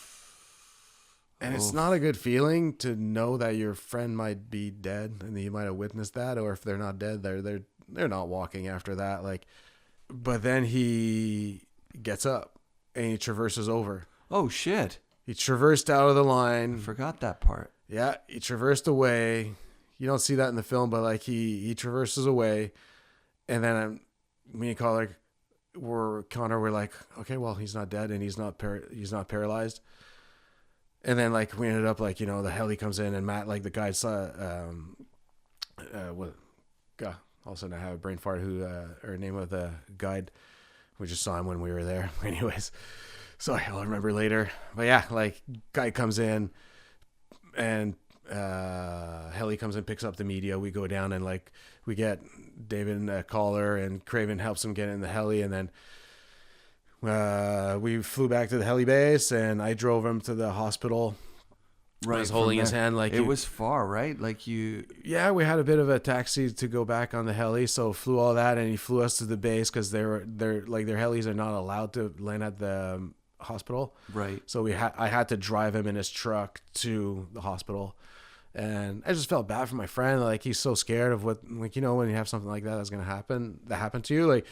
And it's not a good feeling to know that your friend might be dead, and you might have witnessed that, or if they're not dead, they're not walking after that. Like, but then he gets up and he traverses over. Oh shit! He traversed out of the I line. forgot that part. Yeah, he traversed away. You don't see that in the film, but like he traverses away, and then me and Connor were like, okay, well, he's not dead and he's not paralyzed. And then like we ended up like, the heli comes in and Matt, like the guy saw God, all of a sudden I have a brain fart. Or name of the guide. We just saw him when we were there. Anyways, sorry, I'll remember later. But yeah, like guy comes in and heli comes and picks up the media. We go down and like we get David in a collar and Craven helps him get in the heli, and then we flew back to the heli base and I drove him to the hospital. Right, I was holding his hand like it was far, right? Like Yeah, we had a bit of a taxi to go back on the heli, so flew all that, and he flew us to the base because they're like their helis are not allowed to land at the hospital. Right. So I had to drive him in his truck to the hospital, and I just felt bad for my friend. Like he's so scared of what, like when you have something like that's gonna happen to you, like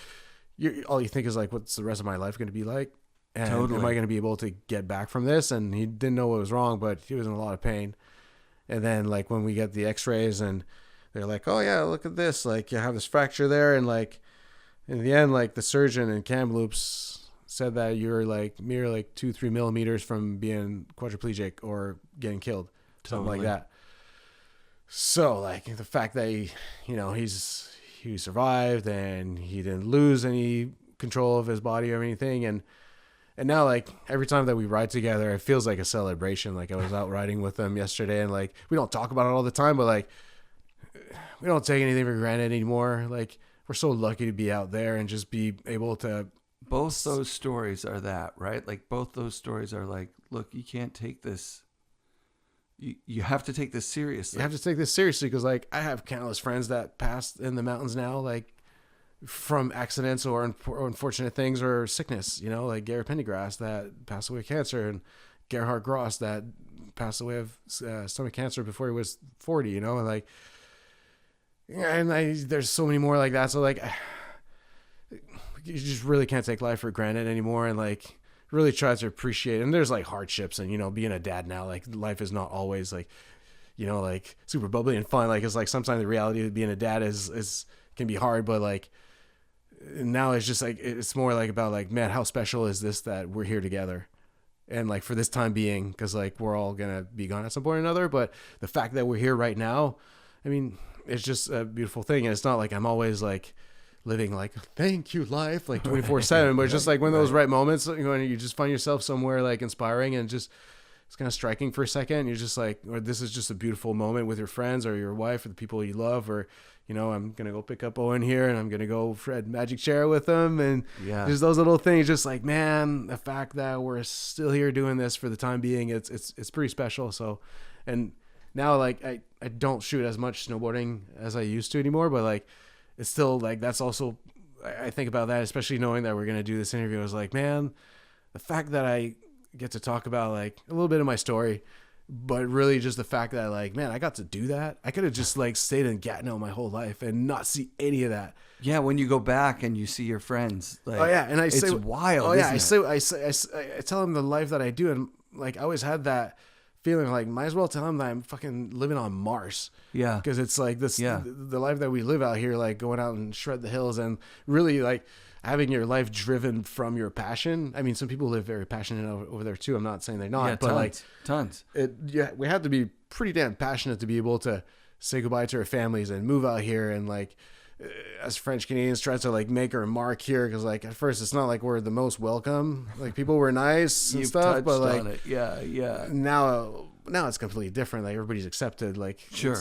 all you think is like, what's the rest of my life going to be like? And totally. Am I going to be able to get back from this? And he didn't know what was wrong, but he was in a lot of pain. And then like when we get the x-rays and they're like, oh yeah, look at this. Like you have this fracture there. And like in the end, like the surgeon in Kamloops said that you're like mere like 2-3 millimeters from being quadriplegic or getting killed. Something like that. So like the fact that he survived and he didn't lose any control of his body or anything. And now, like, every time that we ride together, it feels like a celebration. Like, I was out riding with him yesterday, and, like, we don't talk about it all the time, but, like, we don't take anything for granted anymore. Like, we're so lucky to be out there and just be able to... Both those stories are that, right? Like, both those stories are like, look, you can't take this... You have to take this seriously. You have to take this seriously because, like, I have countless friends that passed in the mountains now, like, from accidents or unfortunate things or sickness, like Gary Pendergrass that passed away of cancer, and Gerhard Gross that passed away of stomach cancer before he was 40, and there's so many more like that. So like, you just really can't take life for granted anymore, and like really try to appreciate it. And there's like hardships, and being a dad now, like life is not always like, like super bubbly and fun. Like it's like sometimes the reality of being a dad is can be hard, but like now it's just like it's more like about like, man, how special is this that we're here together, and like for this time being, because like we're all gonna be gone at some point or another, but the fact that we're here right now, I mean, it's just a beautiful thing. And it's not like I'm always like living like thank you life like 24/7, but it's just like when those right moments, when you just find yourself somewhere like inspiring and just it's kind of striking for a second, and you're just like, or this is just a beautiful moment with your friends or your wife or the people you love, or I'm going to go pick up Owen here and I'm going to go Fred magic chair with him. And just those little things, just like, man, the fact that we're still here doing this for the time being, it's pretty special. So, and now like, I don't shoot as much snowboarding as I used to anymore, but like, it's still like, that's also, I think about that, especially knowing that we're going to do this interview. I was like, man, the fact that I get to talk about like a little bit of my story, but really just the fact that like, man, I got to do that. I could have just like stayed in Gatineau my whole life and not see any of that. Yeah, when you go back and you see your friends, like, oh yeah, and I it's say, wild. Oh yeah, I tell them the life that I do, and like I always had that feeling like might as well tell them that I'm fucking living on Mars. Yeah, because it's like this, the life that we live out here, like going out and shred the hills, and really like having your life driven from your passion. I mean, some people live very passionate over there too. I'm not saying they're not, but tons. We have to be pretty damn passionate to be able to say goodbye to our families and move out here and like, as French Canadians try to like make our mark here. Cause like at first it's not like we're the most welcome, like people were nice and stuff, but like, now it's completely different. Like everybody's accepted. Like sure,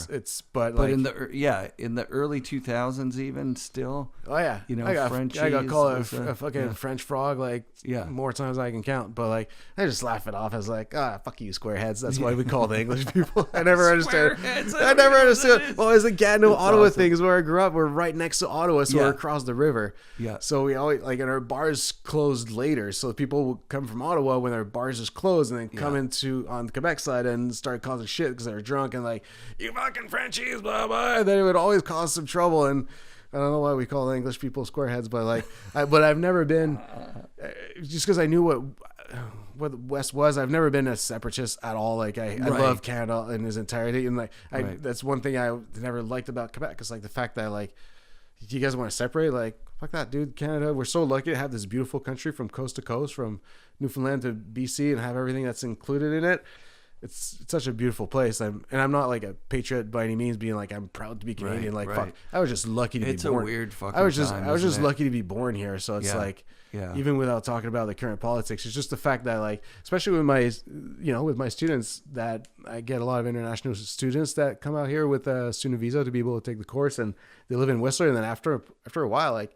but like in the early 2000s, even still. Oh yeah, I got called a fucking French frog like more times than I can count. But like I just laugh it off as like fuck you squareheads. That's why we call the English people. I never understood. I never understood. Well, it's the Gatineau Ottawa thing is where I grew up. We're right next to Ottawa, so we're across the river. Yeah. So we always like, and our bars closed later, so people would come from Ottawa when our bars just closed, and then come into on the Quebec side and start causing shit because they were drunk and like, you fucking Frenchies, blah blah. And then it would always cause some trouble, and I don't know why we call English people squareheads, but like, but I've never been, just because I knew what the West was. I've never been a separatist at all. Like I love Canada in its entirety, and like that's one thing I never liked about Quebec. Is like the fact that like, you guys want to separate? Like, fuck that, dude. Canada, we're so lucky to have this beautiful country from coast to coast, from Newfoundland to BC, and have everything that's included in it. It's such a beautiful place. I'm not like a patriot by any means, being like I'm proud to be Canadian. Fuck, I was just lucky to be born. It's a weird fucking. I was just lucky to be born here. So it's yeah. Even without talking about the current politics, it's just the fact that like, especially with my, with my students, that I get a lot of international students that come out here with a student visa to be able to take the course, and they live in Whistler, and then after a while, like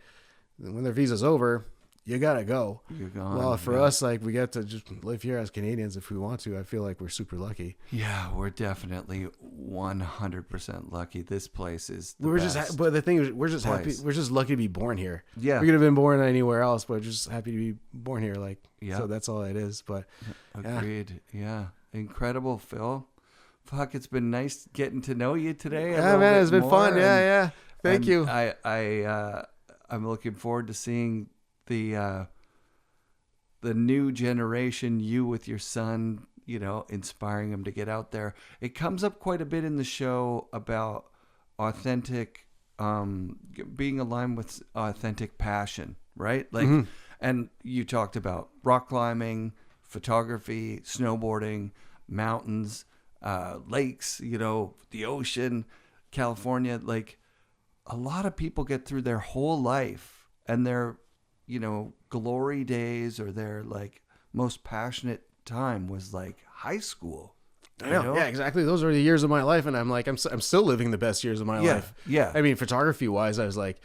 when their visa's over, you gotta go. You're gone. Well, for us, like we get to just live here as Canadians if we want to. I feel like we're super lucky. Yeah, we're definitely 100% lucky. This place is the we're best. just, but the thing is, we're just place. happy. We're just lucky to be born here. Yeah, we could have been born anywhere else, but just happy to be born here. Like, yeah. So that's all it is. But agreed. Yeah, incredible, Phil. Fuck, it's been nice getting to know you today. Yeah, man, it's been fun. Yeah. Thank you. I'm looking forward to seeing the new generation, you with your son, inspiring him to get out there. It comes up quite a bit in the show about authentic, being aligned with authentic passion, right? Like, and you talked about rock climbing, photography, snowboarding, mountains, lakes, the ocean, California. Like, a lot of people get through their whole life and their glory days or their like most passionate time was like high school. Yeah, exactly. Those are the years of my life, and I'm like, I'm still living the best years of my life. Yeah. I mean, photography wise, I was like,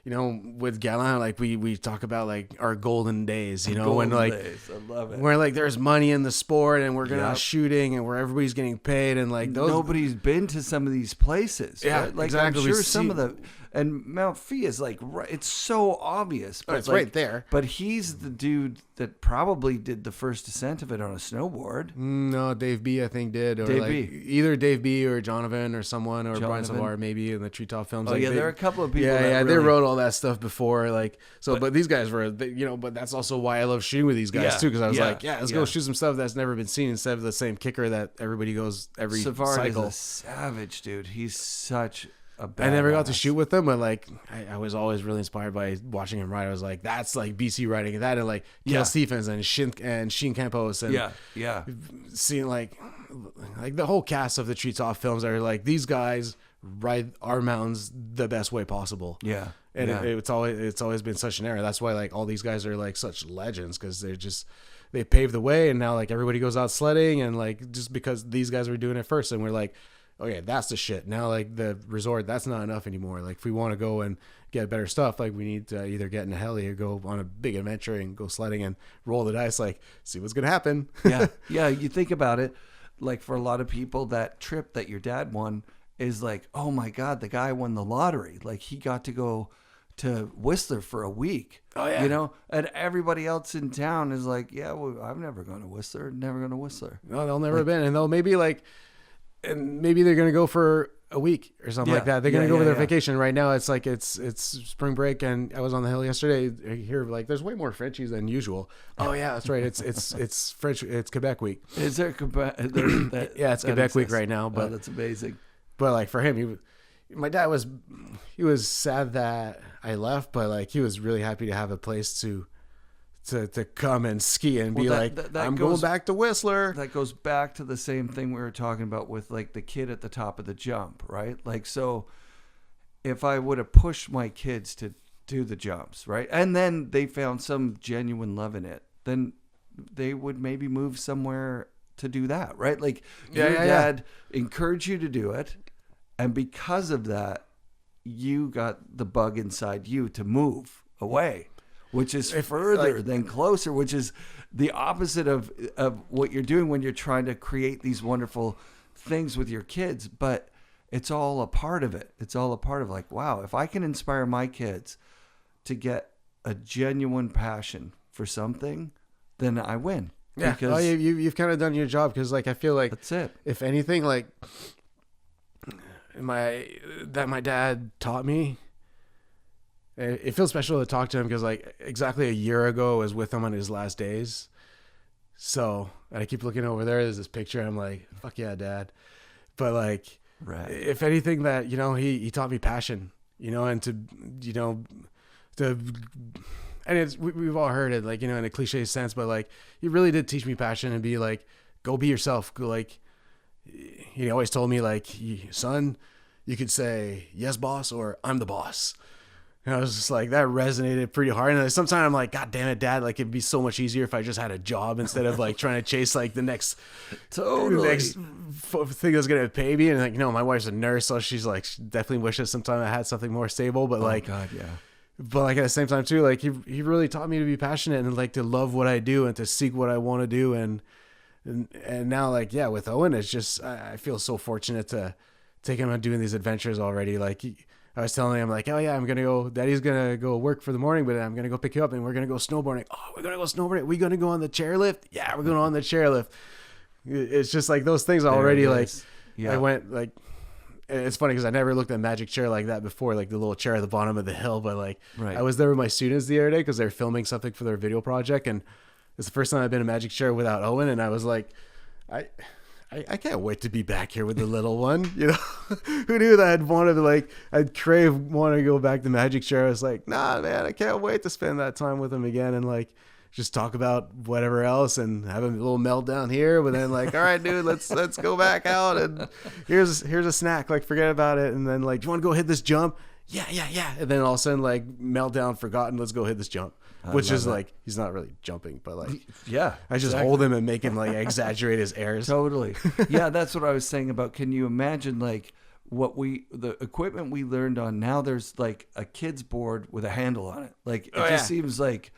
with Galin, like we talk about like our golden days, when like days. I love it. Where like there's money in the sport, and we're going out shooting, and where everybody's getting paid, and like nobody's been to some of these places. Yeah, right? Like exactly. I'm sure some of the. And Mount Phi is like, it's so obvious. But it's like, right there. But he's the dude that probably did the first descent of it on a snowboard. No, Dave B, I think did. Or Dave like B. Either Dave B or Jonathan or someone, or Brian Savar maybe in the Treetop Films. Oh, like there are a couple of people. They wrote all that stuff before. Like, so, but these guys were, but that's also why I love shooting with these guys too. Because I was like, let's go shoot some stuff that's never been seen instead of the same kicker that everybody goes every Savard cycle. Is a savage, dude. He's such I never got to shoot with him, but like I was always really inspired by watching him ride. I was like, that's like BC riding, and that, and like Kel Stephens and Sheen Campos, and seeing like the whole cast of the Treetop Films are like, these guys ride our mountains the best way possible. Yeah, and it's always been such an era. That's why like all these guys are like such legends, because they paved the way, and now like everybody goes out sledding, and like just because these guys were doing it first, and we're like, okay, that's the shit. Now, like the resort, that's not enough anymore. Like if we want to go and get better stuff, like we need to either get in a heli or go on a big adventure and go sledding and roll the dice, like see what's gonna happen. Yeah. You think about it, like for a lot of people, that trip that your dad won is like, oh my God, the guy won the lottery. Like he got to go to Whistler for a week. Oh yeah. And everybody else in town is like, yeah, well, I've never gone to Whistler. Never gone to Whistler. No, they'll never have been, and they'll maybe like. And maybe they're going to go for a week or something like that. They're going to go for their vacation. Right now, it's like it's spring break, and I was on the hill yesterday. I hear like there's way more Frenchies than usual. Oh yeah, that's right. It's French. It's Quebec week. Is there Quebec? It's Quebec week right now. But that's amazing. But like for him, my dad was sad that I left, but like he was really happy to have a place to come and ski and be I'm going back to Whistler. That goes back to the same thing we were talking about with like the kid at the top of the jump, right? Like, so if I would have pushed my kids to do the jumps, right? And then they found some genuine love in it, then they would maybe move somewhere to do that, right? Like your dad encouraged you to do it. And because of that, you got the bug inside you to move away. Which is further than closer, which is the opposite of what you're doing when you're trying to create these wonderful things with your kids. But it's all a part of it. It's all a part of like, wow, if I can inspire my kids to get a genuine passion for something, then I win. Yeah, because you've kind of done your job, because like I feel like that's it. If anything, like my dad taught me It feels special to talk to him because like exactly a year ago I was with him on his last days. So, and I keep looking over there. There's this picture. And I'm like, fuck yeah, Dad. But like, Right. if anything, that, you know, he taught me passion, you know, and to, you know, to, and it's, we've all heard it, like, you know, in a cliche sense, but like, he really did teach me passion and be like, go be yourself. Go, like, he always told me, like, son, you could say, yes, boss, or I'm the boss. And I was just like, that resonated pretty hard. And sometimes I'm like, God damn it, Dad, like, it'd be so much easier if I just had a job instead of like trying to chase like the next, thing that's going to pay me. And like, you know, my wife's a nurse, so she's like, she definitely wishes sometime I had something more stable, but like, God, yeah. But like at the same time too, like he really taught me to be passionate and like to love what I do and to seek what I want to do. And now, like, yeah, with Owen, it's just, I feel so fortunate to take him on doing these adventures already. Like, I was telling him, like, oh yeah, I'm going to go, Daddy's going to go work for the morning, but I'm going to go pick you up and we're going to go snowboarding. Oh, we're going to go snowboarding. We're going to go on the chairlift. Yeah, we're going on the chairlift. It's just like those things already. Like, yeah. I went like, it's funny because I never looked at a magic chair like that before, like the little chair at the bottom of the hill. But like, right. I was there with my students the other day because they're filming something for their video project. And it's the first time I've been in a magic chair without Owen. And I was like, I can't wait to be back here with the little one. You know, who knew that I'd want to go back to magic chair. I was like, nah, man, I can't wait to spend that time with him again and like just talk about whatever else and have a little meltdown here. But then like, all right, dude, let's go back out and here's a snack. Like, forget about it. And then like, do you want to go hit this jump? Yeah. And then all of a sudden, like, meltdown, forgotten. Let's go hit this jump. Which is like, he's not really jumping, but like, yeah, I just hold him and make him like exaggerate his airs. Totally. Yeah, that's what I was saying about, can you imagine like the equipment we learned on? Now there's like a kid's board with a handle on it. Like, it just seems like,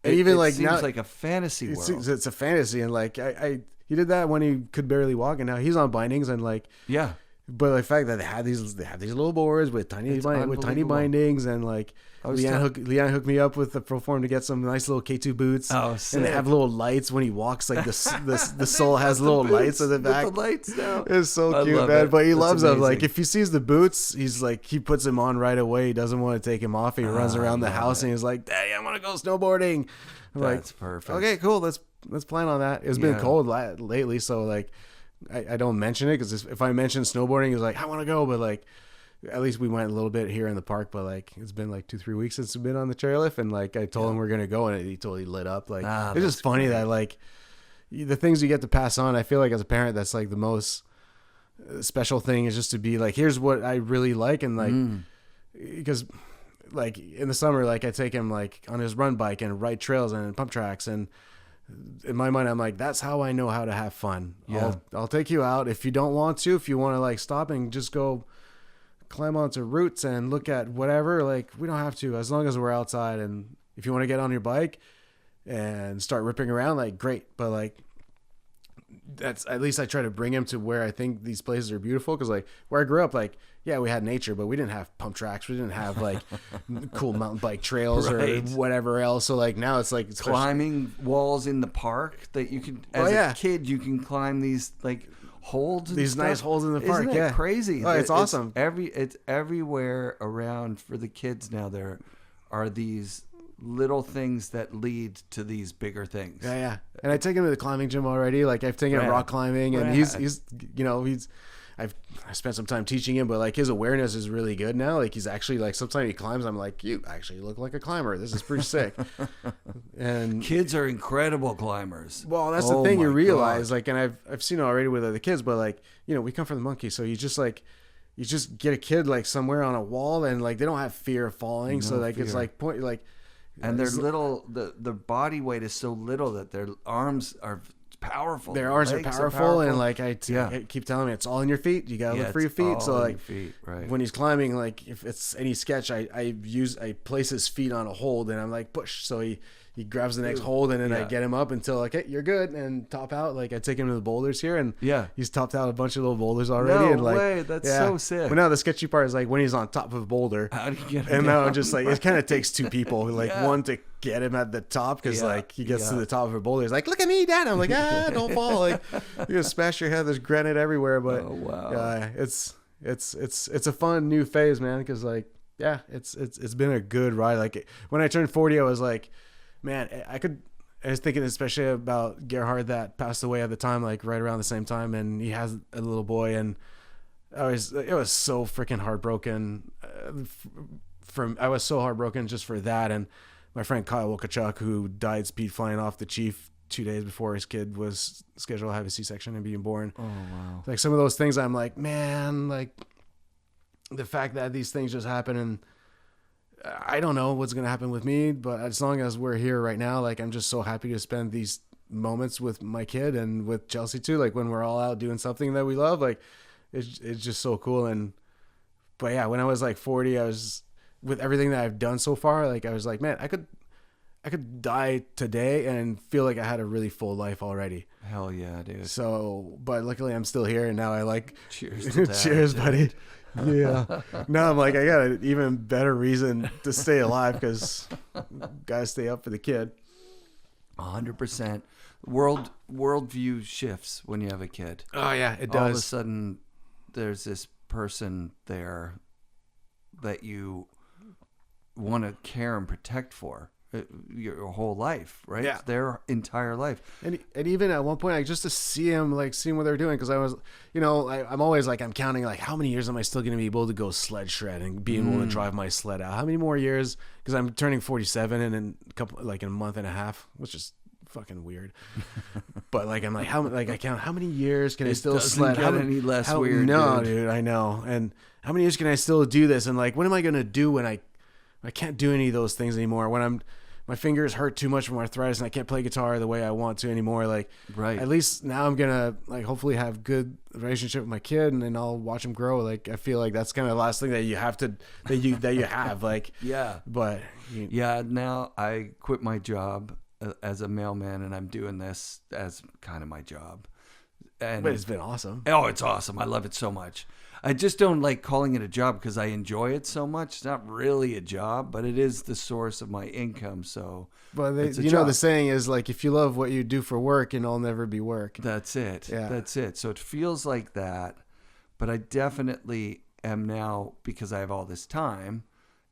it seems now, like a fantasy world. It's a fantasy. And like, he did that when he could barely walk, and now he's on bindings and like, yeah. But the fact that they have these little boards with tiny bindings, and like Leanne hooked me up with the Proform to get some nice little K2 boots. Oh, sick. And they have little lights when he walks. Like the sole has little lights in the back. With the lights now. It's so cute, man. But he loves them. Like, if he sees the boots, he's like, he puts them on right away. He doesn't want to take him off. He runs around the house and he's like, Daddy, I want to go snowboarding. I'm That's like, perfect. Okay, cool. Let's plan on that. It's been cold lately, so like, I don't mention it because if I mention snowboarding, it's like, I want to go, but like, at least we went a little bit here in the park. But like, it's been like 2-3 weeks since we've been on the chairlift, and like, I told him we're gonna go, and he totally lit up. Like, it's just funny that like the things you get to pass on. I feel like as a parent, that's like the most special thing, is just to be like, here's what I really like, and like, because like in the summer, like I take him like on his run bike and ride trails and pump tracks, and in my mind, I'm like, that's how I know how to have fun. Yeah. I'll take you out. If you don't want to, if you want to like stop and just go climb onto roots and look at whatever, like, we don't have to, as long as we're outside. And if you want to get on your bike and start ripping around, like, great. But like, that's, at least I try to bring him to where I think these places are beautiful. Cause like where I grew up, like, yeah, we had nature, but we didn't have pump tracks. We didn't have like cool mountain bike trails or whatever else. So like now it's like climbing walls in the park that you can, as a kid, you can climb these like holds. These nice holes in the park. Isn't it crazy? Oh, it's awesome. It's everywhere around for the kids now. There are these little things that lead to these bigger things. Yeah. And I take him to the climbing gym already. Like, I've taken him rock climbing, and he's you know, I spent some time teaching him, but like his awareness is really good now. Like, he's actually like, sometimes he climbs, I'm like, you actually look like a climber. This is pretty sick. And kids are incredible climbers. Well, that's the thing you realize. God. Like, and I've seen it already with other kids, but like, you know, we come from the monkey, so you just get a kid like somewhere on a wall, and like they don't have fear of falling. So like, it's like and their little, the body weight is so little that their arms are powerful. Their arms are powerful, and like I keep telling him, it's all in your feet. You gotta look for your feet. So like, when he's climbing, like if it's any sketch, I place his feet on a hold, and I'm like, push. So he grabs the next hold, and then I get him up until like, hey, you're good, and top out. Like, I take him to the boulders here, and he's topped out a bunch of little boulders already. No and like, way, that's so sick. But now the sketchy part is like when he's on top of a boulder. How do you get him and down? now just like, it kind of takes two people, like one to get him at the top, because like he gets to the top of a boulder, he's like, look at me, Dad. I'm like, don't fall. Like, you're gonna smash your head. There's granite everywhere. But it's a fun new phase, man, because like, yeah, it's been a good ride. Like when I turned 40, I was like, man, I was thinking especially about Gerhard that passed away at the time, like right around the same time, and he has a little boy, and it was so freaking heartbroken. I was so heartbroken just for that, and my friend Kyle Wokachuk, who died speed flying off the Chief 2 days before his kid was scheduled to have a C-section and being born. Oh wow! Like some of those things, I'm like, man, like the fact that these things just happen, and I don't know what's gonna happen with me, but as long as we're here right now, like I'm just so happy to spend these moments with my kid and with Chelsea too. Like when we're all out doing something that we love, like it's just so cool. But yeah, when I was like 40, I was with everything that I've done so far, like I was like, man, I could die today and feel like I had a really full life already. Hell yeah, dude. So, but luckily I'm still here, and now I like Cheers to that, cheers, dude. buddy. Yeah. Now I'm like, I got an even better reason to stay alive because gotta stay up for the kid. 100%. Worldview shifts when you have a kid. Oh yeah, it All of a does. sudden, there's this person there that you want to care and protect for your whole life, right? Yeah. Their entire life. And even at one point, like just to see him, like seeing what they're doing, because I was, I'm always like, I'm counting like how many years am I still going to be able to go sled shred and be able to drive my sled out? How many more years? Because I'm turning 47 in in a month and a half, which is fucking weird. But like I'm like I count how many years can I still doesn't sled? get any less weird, No, dude. dude, I know. And how many years can I still do this? And like, what am I going to do when I can't do any of those things anymore? When my fingers hurt too much from arthritis and I can't play guitar the way I want to anymore. Like, Right. at least now I'm gonna like hopefully have good relationship with my kid, and then I'll watch him grow. Like, I feel like that's kind of the last thing that you have to that you have. Like, Yeah. but Yeah, now I quit my job as a mailman, and I'm doing this as kind of my job. And but it's been awesome. oh, it's awesome. I love it so much. I just don't like calling it a job because I enjoy it so much. It's not really a job, but it is the source of my income. So But it's a the job. saying is like, if you love what you do for work, and it'll never be work. That's it. Yeah. That's it. So it feels like that, but I definitely am now, because I have all this time,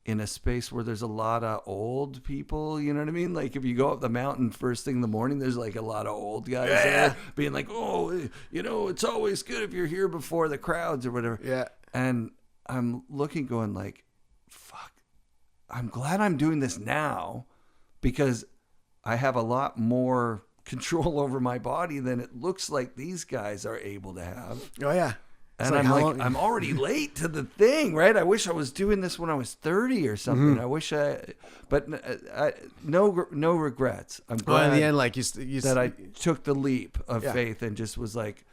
in a space where there's a lot of old people, you know what I mean? Like if you go up the mountain first thing in the morning, there's like a lot of old guys there being like, oh, it's always good if you're here before the crowds or whatever. Yeah. And I'm looking going like, fuck, I'm glad I'm doing this now because I have a lot more control over my body than it looks like these guys are able to have. Oh yeah. It's And like, I'm how like, long- I'm already late to the thing, right? I wish I was doing this when I was 30 or something. I wish but no regrets. I'm Well, glad in the end, like you that I took the leap of Yeah. faith and just was like,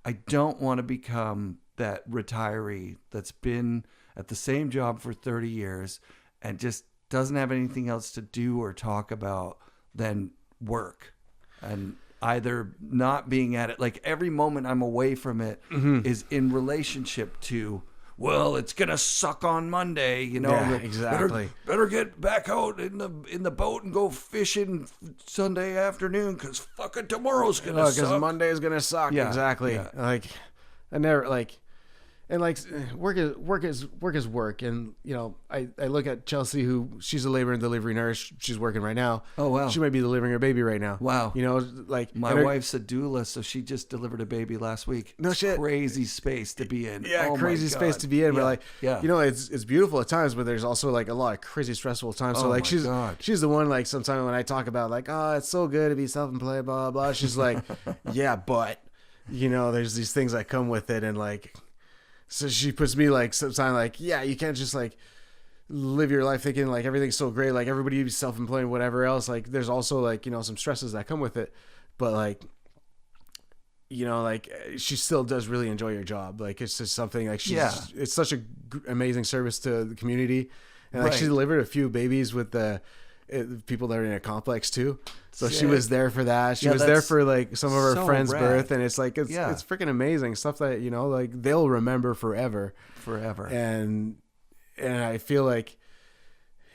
I don't want to become that retiree that's been at the same job for 30 years and just doesn't have anything else to do or talk about than work. And either not being at it, like every moment I'm away from it is in relationship to, well, it's gonna suck on Monday, Yeah, like, exactly. Better get back out in the boat and go fishing Sunday afternoon because fucking tomorrow's gonna because suck. Monday is gonna suck. Yeah, Exactly. yeah. Like, I never like, and like work is work. And I look at Chelsea, who she's a labor and delivery nurse. She's working right now. Oh, wow. She might be delivering her baby right now. Wow. Like My and her- wife's a doula, so she just delivered a baby last week. No It's shit. Crazy space to be in. Yeah, Oh my crazy space God. to be in. But Yeah, like, yeah. it's beautiful at times, but there's also like a lot of crazy stressful times. So Oh like, my God. she's the one, like, sometimes when I talk about like, oh, it's so good to be self-employed, blah, blah, blah. She's like, yeah, but there's these things that come with it. And like, so she puts me like sometimes like, yeah, you can't just like live your life thinking like everything's so great. Like everybody be self-employed and whatever else. Like there's also like, some stresses that come with it, but like, like she still does really enjoy your job. Like it's just something like it's such a amazing service to the community. And like she Right. delivered a few babies with the people that are in a complex too. So she Sick. was there for that. She Yeah, was there that's for like some of her so friends' rad. birth. And it's like, it's Yeah. freaking amazing stuff that, like they'll remember forever. Forever. And I feel like,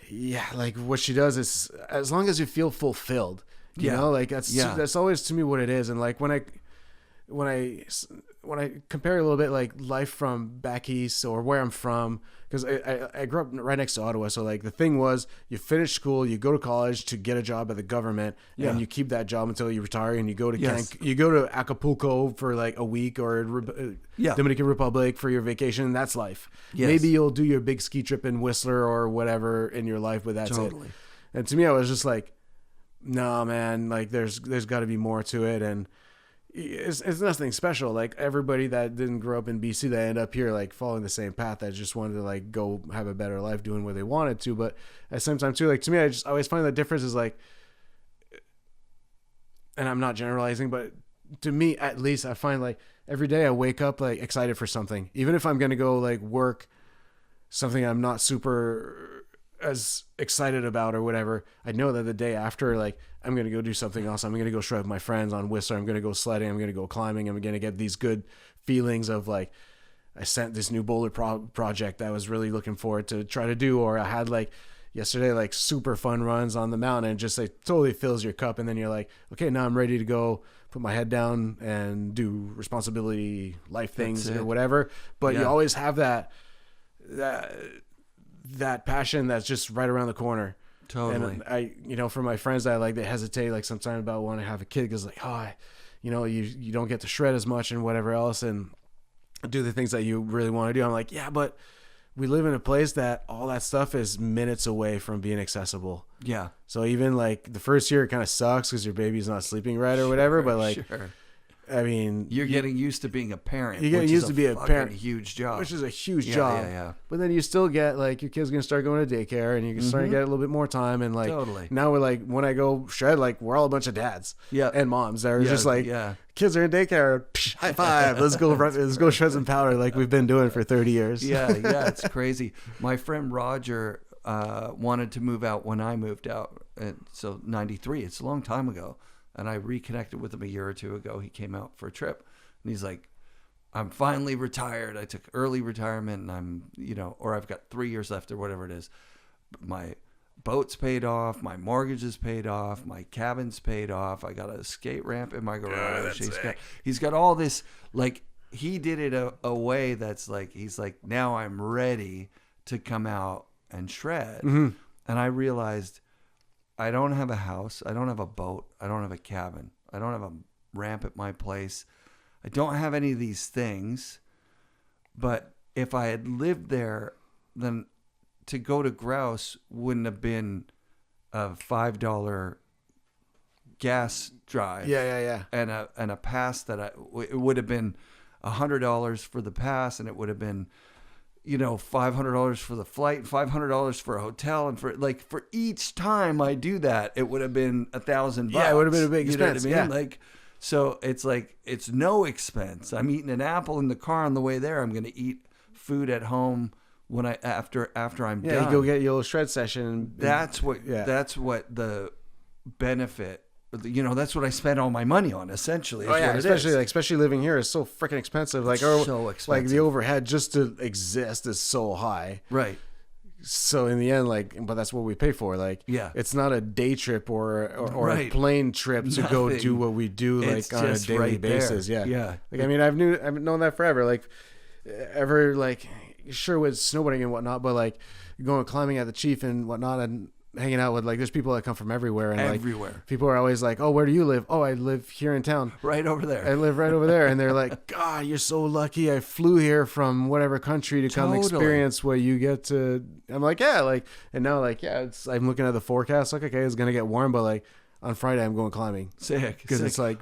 yeah, like what she does is, as long as you feel fulfilled, Yeah. like that's Yeah. always to me what it is. And like when when I compare a little bit like life from back east or where I'm from, because I grew up right next to Ottawa, so like the thing was you finish school, you go to college to get a job at the government, and you keep that job until you retire, and you go to you go to Acapulco for like a week or Dominican Republic for your vacation. That's life. Maybe you'll do your big ski trip in Whistler or whatever in your life, but that's it. And to me, I was just like, no, man, like there's got to be more to it, and it's nothing special. Like everybody that didn't grow up in BC that end up here, like following the same path, that just wanted to like go have a better life doing what they wanted to. But at the same time too, like to me, I always find the difference is like, and I'm not generalizing, but to me at least, I find like every day I wake up like excited for something, even if I'm going to go like work something I'm not super as excited about or whatever. I know that the day after, like, I'm going to go do something else. I'm going to go shred with my friends on Whistler. I'm going to go sledding. I'm going to go climbing. I'm going to get these good feelings of like, I sent this new boulder project that I was really looking forward to try to do. Or I had like yesterday, like super fun runs on the mountain, and just like totally fills your cup. And then you're like, okay, now I'm ready to go put my head down and do responsibility life things or whatever. But you always have that passion that's just right around the corner. Totally. And I, for my friends that like, they hesitate like sometimes about wanting to have a kid because like, you don't get to shred as much and whatever else and do the things that you really want to do. I'm like, yeah, but we live in a place that all that stuff is minutes away from being accessible. Yeah. So even like the first year it kind of sucks because your baby's not sleeping right or whatever, but like, I mean, you're getting used to being a parent. You're getting used to being a parent. Huge job. Which is a huge job. Yeah. But then you still get like your kid's going to start going to daycare and you're starting to get a little bit more time. And like now we're like, when I go shred, like we're all a bunch of dads and moms that are just like, kids are in daycare. Psh, high five. Let's go shred some powder like we've been doing for 30 years. Yeah. It's crazy. My friend Roger wanted to move out when I moved out. So 93, it's a long time ago. And I reconnected with him a year or two ago. He came out for a trip and he's like, I'm finally retired. I took early retirement and I'm, or I've got 3 years left or whatever it is. My boat's paid off. My mortgage is paid off. My cabin's paid off. I got a skate ramp in my garage. He's got all this, like he did it a way that's like, he's like, now I'm ready to come out and shred. Mm-hmm. And I realized, I don't have a house. I don't have a boat. I don't have a cabin. I don't have a ramp at my place. I don't have any of these things. But if I had lived there, then to go to Grouse wouldn't have been a $5 gas drive. Yeah. And a pass that it would have been $100 for the pass, and it would have been $500 for the flight, $500 for a hotel, and for each time I do that, it would have been $1,000. Yeah, it would have been a big expense. You know what I mean? Like, so it's like it's no expense. I'm eating an apple in the car on the way there. I'm going to eat food at home when after I'm done. Yeah, you go get your little shred session. That's what the benefit. That's what I spent all my money on, essentially. Especially living here is so freaking expensive. Like, so expensive. Like the overhead just to exist is so high. Right. So in the end, but that's what we pay for. Like, it's not a day trip or a plane trip to go do what we do like on a daily basis. Yeah. Like, I mean, I've known that forever. Like, sure with snowboarding and whatnot, but like going climbing at the Chief and whatnot and hanging out with like there's people that come from everywhere and like people are always like, oh, where do you live? Oh, I live here in town, right over there. I live right over there. And they're like, God, you're so lucky. I flew here from whatever country to come experience what you get to. I'm like, yeah, like, and now like, yeah, I'm looking at the forecast, like, okay, it's gonna get warm, but like on Friday I'm going climbing. Sick, because it's like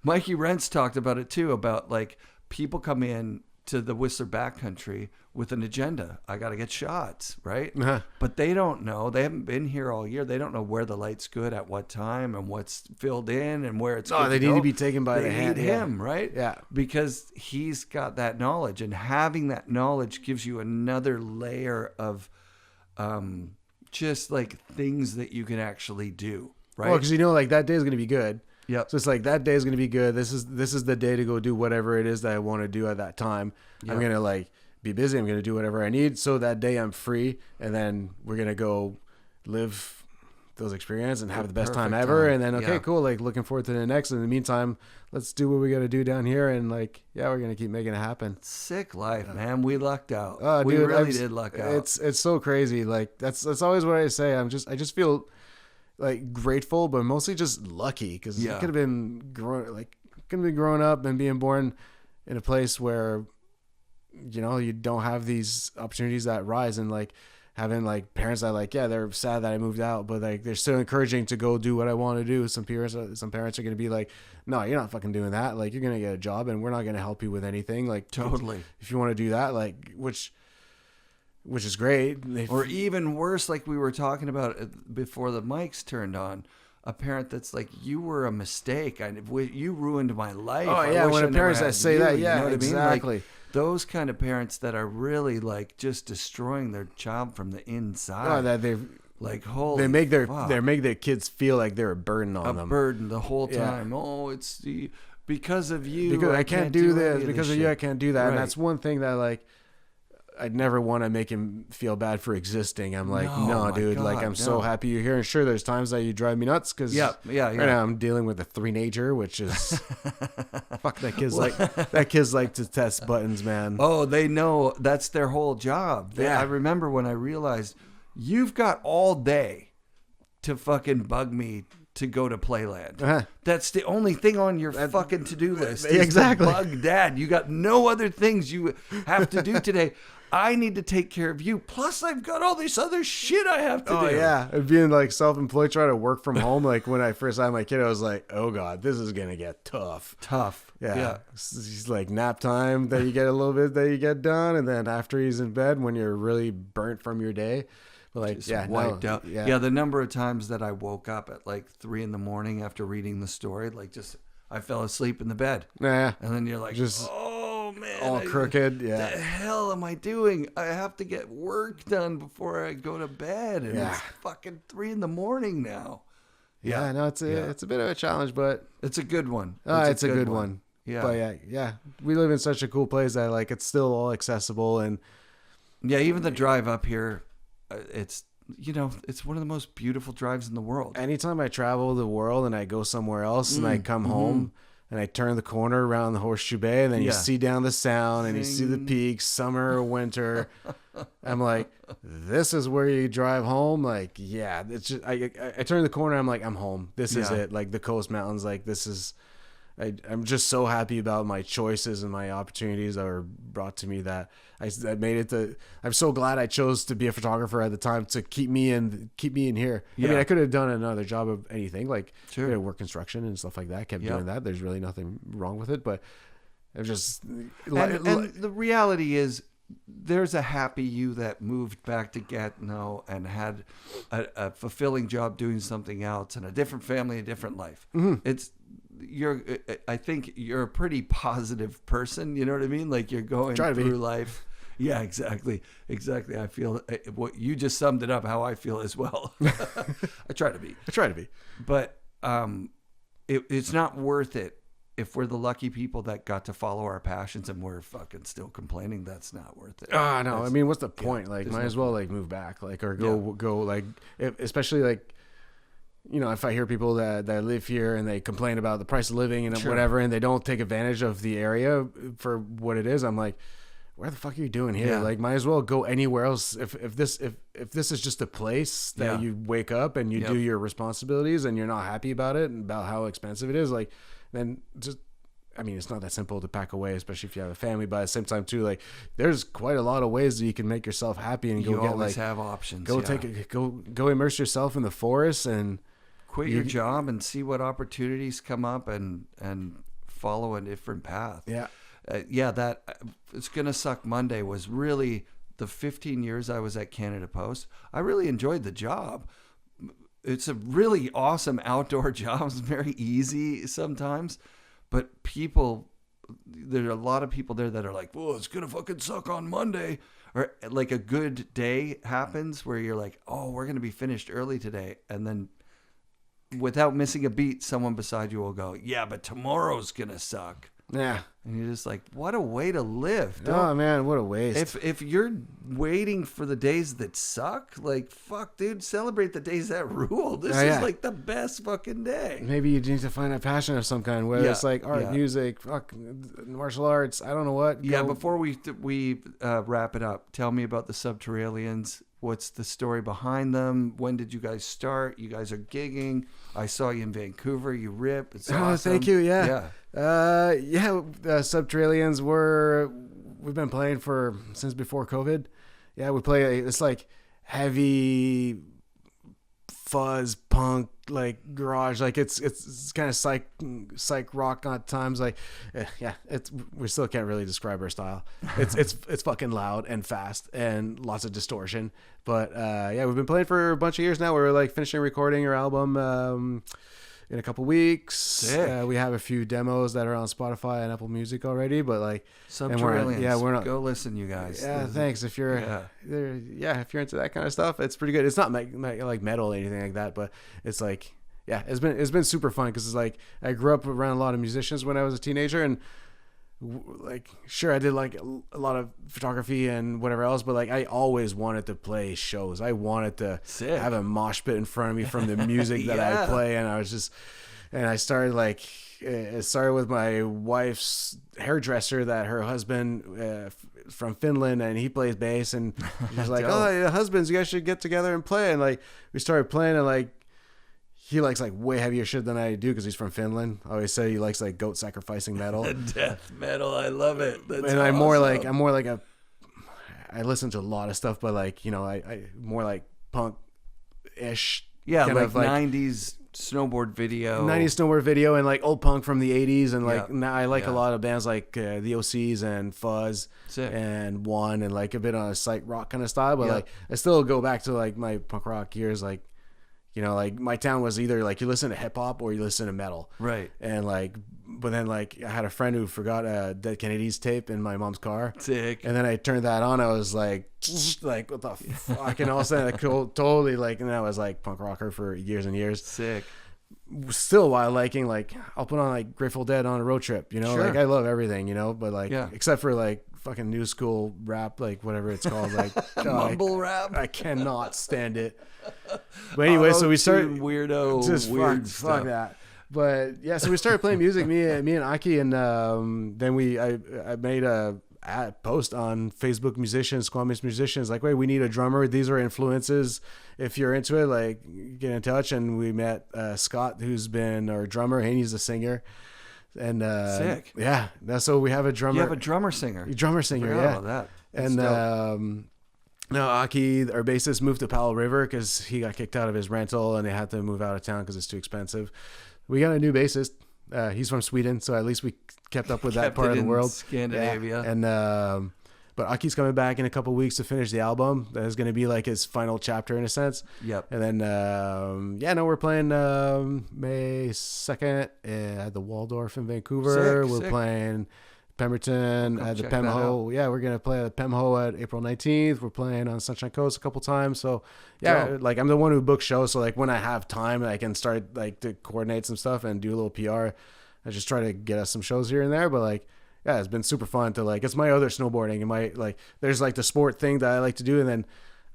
Mikey Rentz talked about it too, about like people come in to the Whistler backcountry with an agenda. I got to get shots, right? Uh-huh. But they don't know. They haven't been here all year. They don't know where the light's good at what time and what's filled in and where it's good. They need to be taken by the hand. They need him, right? Yeah. Because he's got that knowledge, and having that knowledge gives you another layer of just like things that you can actually do, right? Well, because like that day is going to be good. Yeah. So it's like that day is going to be good. This is the day to go do whatever it is that I want to do at that time. Yep. I'm going to like be busy. I'm going to do whatever I need. So that day I'm free. And then we're going to go live those experiences and have the best time perfect ever. time. And then, okay, Yeah. cool. Like looking forward to the next. In the meantime, let's do what we got to do down here. And like, yeah, we're going to keep making it happen. Sick life, man. We lucked out. Oh, We dude, really did luck out. It's so crazy. Like that's always what I say. I just feel like grateful, but mostly just lucky because Yeah. I could have been growing up and being born in a place where, you know, you don't have these opportunities that rise, and like having like parents that like, yeah, they're sad that I moved out, but like they're still encouraging to go do what I want to do. Some parents are going to be like, no, you're not fucking doing that. Like you're going to get a job and we're not going to help you with anything. Like Totally. if you want to do that, like, which is great. Or even worse, like we were talking about before the mics turned on, a parent that's like, you were a mistake. You ruined my life. Oh I yeah, wish when I a never parents had that say you. that, You yeah, know what exactly. I mean? Like, those kind of parents that are really like just destroying their child from the inside. Oh, that like, holy they make their fuck. they make their kids feel like they're a burden on them. A burden the whole Yeah. time. Oh, it's because of you. Because I can't do this. any Because this of you, shit. I can't do that. Right. And that's one thing that like I'd never want to make him feel bad for existing. I'm like, no, my dude. Like, God, I'm so no. happy you're here. And sure, there's times that you drive me nuts because Yeah. right now I'm dealing with a 3-nager, which is fuck that kid's like to test buttons, man. Oh, they know that's their whole job. Yeah. I remember when I realized you've got all day to fucking bug me to go to Playland. Uh-huh. That's the only thing on your fucking to-do list. is Exactly. to bug Dad. You got no other things you have to do today. I need to take care of you. Plus, I've got all this other shit I have to Oh do. yeah, and being like self-employed, trying to work from home. Like when I first had my kid, I was like, oh god, this is gonna get tough. Tough. Yeah. He's like nap time that you get a little bit that you get done, and then after he's in bed when you're really burnt from your day. But like, Just yeah, wiped no, out. Yeah, the number of times that I woke up at like 3 a.m. after reading the story, like just I fell asleep in the bed. Nah, And then you're like, Just oh man, all crooked. The Yeah. hell am I doing? I have to get work done before I go to bed, and Yeah. it's fucking 3 a.m. now. Yeah, no, it's a bit of a challenge, but It's a good one. it's a good one. Yeah, But yeah, we live in such a cool place that like it's still all accessible, and yeah. Even the drive up here, it's it's one of the most beautiful drives in the world. anytime I travel the world and I go somewhere else and I come home and I turn the corner around the Horseshoe Bay and then you Yeah. see down the Sound and you see the peaks, summer or winter. I'm like, this is where you drive home. Like, yeah, it's just, I turn the corner. I'm like, I'm home. This is Yeah. it. Like the Coast Mountains. Like this is, I'm just so happy about my choices and my opportunities that were brought to me that I made it to. I'm so glad I chose to be a photographer at the time to keep me in here. I mean, Yeah. I could have done another job of anything, like Sure. work construction and stuff like that. Kept Yeah. doing that. There's really nothing wrong with it, but I've just And the reality is, there's a happy you that moved back to Gatineau and had a fulfilling job doing something else and a different family, a different life. I think you're a pretty positive person. You know what I mean? Like you're going Try to be. through life. Yeah, exactly. I feel what you just summed it up. How I feel as well. I try to be. But it's not worth it if we're the lucky people that got to follow our passions and we're fucking still complaining. That's not worth it. Ah, no. I mean, what's the point? Like, there's might no as well like move back, like, or go like, especially like, you know, if I hear people that live here and they complain about the price of living and whatever, and they don't take advantage of the area for what it is, I'm like, where the fuck are you doing here? Yeah. Like, might as well go anywhere else. If this is just a place that you wake up and you do your responsibilities and you're not happy about it and about how expensive it is, like, then just, I mean, it's not that simple to pack away, especially if you have a family. But at the same time, too, like, there's quite a lot of ways that you can make yourself happy and You go get always like have options. go immerse yourself in the forest and Quit your job and see what opportunities come up and follow a different path. yeah. It's gonna suck Monday was really the 15 years I was at Canada Post. I really enjoyed the job. It's a really awesome outdoor job. It's very easy sometimes, but there are a lot of people there that are like, "Well, it's gonna fucking suck on Monday," or like a good day happens where you're like, "Oh, we're gonna be finished early today," and then without missing a beat, someone beside you will go, "Yeah, but tomorrow's gonna suck." Yeah. And you're just like, what a way to live. Oh man, what a waste. If you're waiting for the days that suck, like, fuck, dude, celebrate the days that rule. This is like the best fucking day. Maybe you need to find a passion of some kind, whether it's like art, music, martial arts. I don't know what. Yeah, before we wrap it up, tell me about the Subterraneans. What's the story behind them? When did you guys start? You guys are gigging. I saw you in Vancouver. You rip. It's awesome. Thank you. Yeah. Subterraneans we've been playing since before COVID. Yeah, we play. It's like heavy fuzz punk, like garage, like it's kind of psych rock at times. Like, we still can't really describe our style. It's fucking loud and fast and lots of distortion. But we've been playing for a bunch of years now. We're like finishing recording our album in a couple weeks. We have a few demos that are on Spotify and Apple Music already, but like Subterraneans. We're not. Go listen, you guys. Yeah, thanks. If you're if you're into that kind of stuff, it's pretty good. It's not like metal or anything like that, but it's like it's been super fun because it's like I grew up around a lot of musicians when I was a teenager, and like sure I did like a lot of photography and whatever else, but like I always wanted to play shows. I wanted to have a mosh pit in front of me from the music that I play, and I started like it started with my wife's hairdresser that her husband from Finland, and he plays bass, and he was like, oh, husbands, you guys should get together and play. And like we started playing, and like he likes like way heavier shit than I do because he's from Finland. I always say he likes like goat sacrificing metal. Death metal, I love it. That's and awesome. I'm more like I listen to a lot of stuff, but like, you know, I more like punk ish. Yeah, like 90s snowboard video. 90s snowboard video and like old punk from the 80s, and like now I like a lot of bands like the OCs and Fuzz and One, and like a bit on a psych rock kind of style, but like I still go back to like my punk rock years. Like, you know, like my town was either like you listen to hip hop or you listen to metal. Right. And like, but then like I had a friend who forgot a Dead Kennedys tape in my mom's car. Sick. And then I turned that on. I was like what the fuck? And all of a sudden I totally like, and I was like punk rocker for years and years. Sick. Still, while liking, like I'll put on like Grateful Dead on a road trip, you know, like I love everything, you know, but like except for like fucking new school rap, like whatever it's called, like mumble rap. I cannot stand it. But anyway, so we started weirdo, just weird fuck that. But yeah, so we started playing music, me and Aki, and then I made a post on Facebook musicians, Squamish musicians, like, wait, we need a drummer. These are influences. If you're into it, like, get in touch. And we met Scott, who's been our drummer, and he's a singer. And sick. Yeah, so we have a drummer. You have a drummer singer. Yeah. About that. And now Aki, our bassist, moved to Powell River because he got kicked out of his rental, and they had to move out of town because it's too expensive. We got a new bassist. He's from Sweden, so at least we kept up with that part of the world. Scandinavia. Yeah. And but Aki's coming back in a couple of weeks to finish the album. That is going to be like his final chapter in a sense. Yep. And then we're playing May 2nd at the Waldorf in Vancouver. We're playing Pemberton at the Pemho. Yeah, we're going to play at the Pemho at April 19th. We're playing on Sunshine Coast a couple times. So yeah, like I'm the one who books shows. So like when I have time, I can start like to coordinate some stuff and do a little PR. I just try to get us some shows here and there. But like, yeah, it's been super fun to like, it's my other snowboarding, and my like, there's like the sport thing that I like to do. And then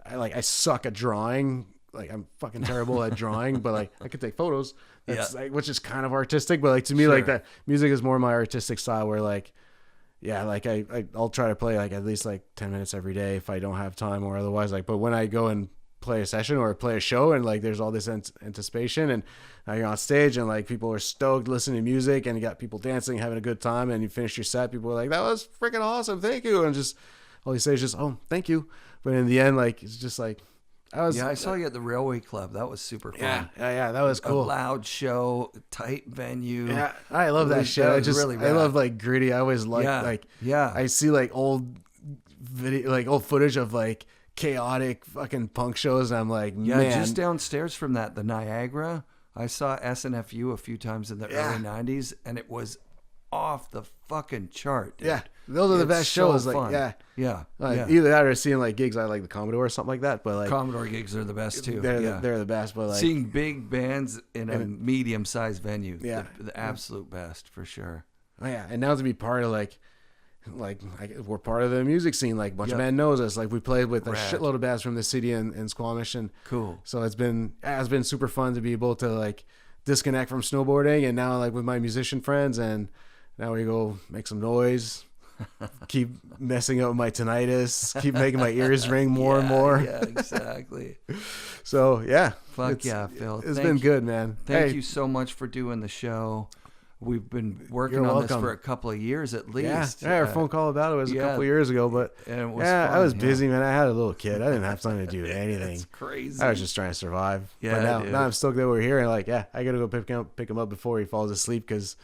I suck at drawing. Like I'm fucking terrible at drawing, but like I can take photos. That's like, which is kind of artistic, but like to me, like that music is more my artistic style, where like, yeah, like I'll try to play like at least like 10 minutes every day if I don't have time or otherwise. Like, but when I go and play a session or play a show, and like there's all this anticipation, and now you're on stage and like people are stoked listening to music, and you got people dancing, having a good time, and you finish your set, people are like, that was freaking awesome, thank you, and just all you say is just, oh, thank you. But in the end, like it's just like I saw you at the Railway Club. That was super fun. Yeah, that was cool. A loud show, tight venue. Yeah, I love that shit. I love like gritty. I always I see like old video, like old footage of like chaotic fucking punk shows, and I'm like, man. Just downstairs from that, the Niagara, I saw SNFU a few times in the early 90s, and it was off the fucking chart, dude. Yeah, those are the best shows. Like, fun. Either that or seeing like gigs. I like the Commodore or something like that. But like Commodore gigs are the best too. They're the best. But like seeing big bands in a medium-sized venue, the absolute best for sure. Oh yeah, and now to be part of like we're part of the music scene. Like a bunch of band knows us. Like we played with a shitload of bands from the city in Squamish, and cool. So it's been super fun to be able to like disconnect from snowboarding, and now like with my musician friends, and now we go make some noise, keep messing up my tinnitus, keep making my ears ring more and more. Yeah, exactly. So yeah, fuck yeah, Phil. It's been good, man. Thank you so much for doing the show. We've been working on this for a couple of years at least. Yeah, our phone call about it was a couple of years ago, but and it was fun, I was busy, yeah. man. I had a little kid. I didn't have time to do anything. It's crazy. I was just trying to survive. Yeah, but now I'm stoked that we're here, and like, I gotta go pick him up before he falls asleep because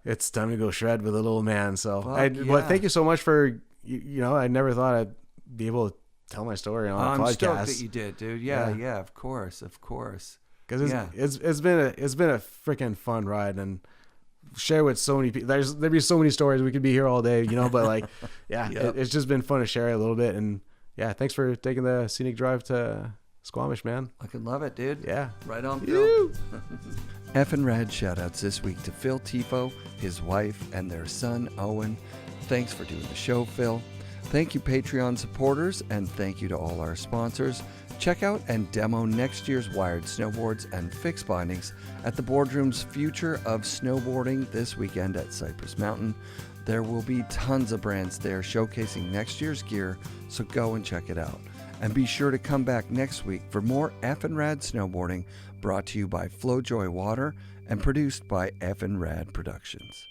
it's time to go shred with the little man. So, but thank you so much for you know. I never thought I'd be able to tell my story on a podcast. I'm stoked that you did, dude. Yeah, of course. Because it's been a freaking fun ride, and share with so many people. There'd be so many stories. We could be here all day, you know, but like, it's just been fun to share a little bit. And yeah, thanks for taking the scenic drive to Squamish, man. I can love it, dude. Yeah. Right on, Phil. FNRad shoutouts this week to Phil Tifo, his wife, and their son, Owen. Thanks for doing the show, Phil. Thank you, Patreon supporters, and thank you to all our sponsors. Check out and demo next year's wired snowboards and fixed bindings at the Boardroom's Future of Snowboarding this weekend at Cypress Mountain. There will be tons of brands there showcasing next year's gear, so go and check it out. And be sure to come back next week for more FNRad snowboarding, brought to you by Flojoy Water and produced by FNRad Productions.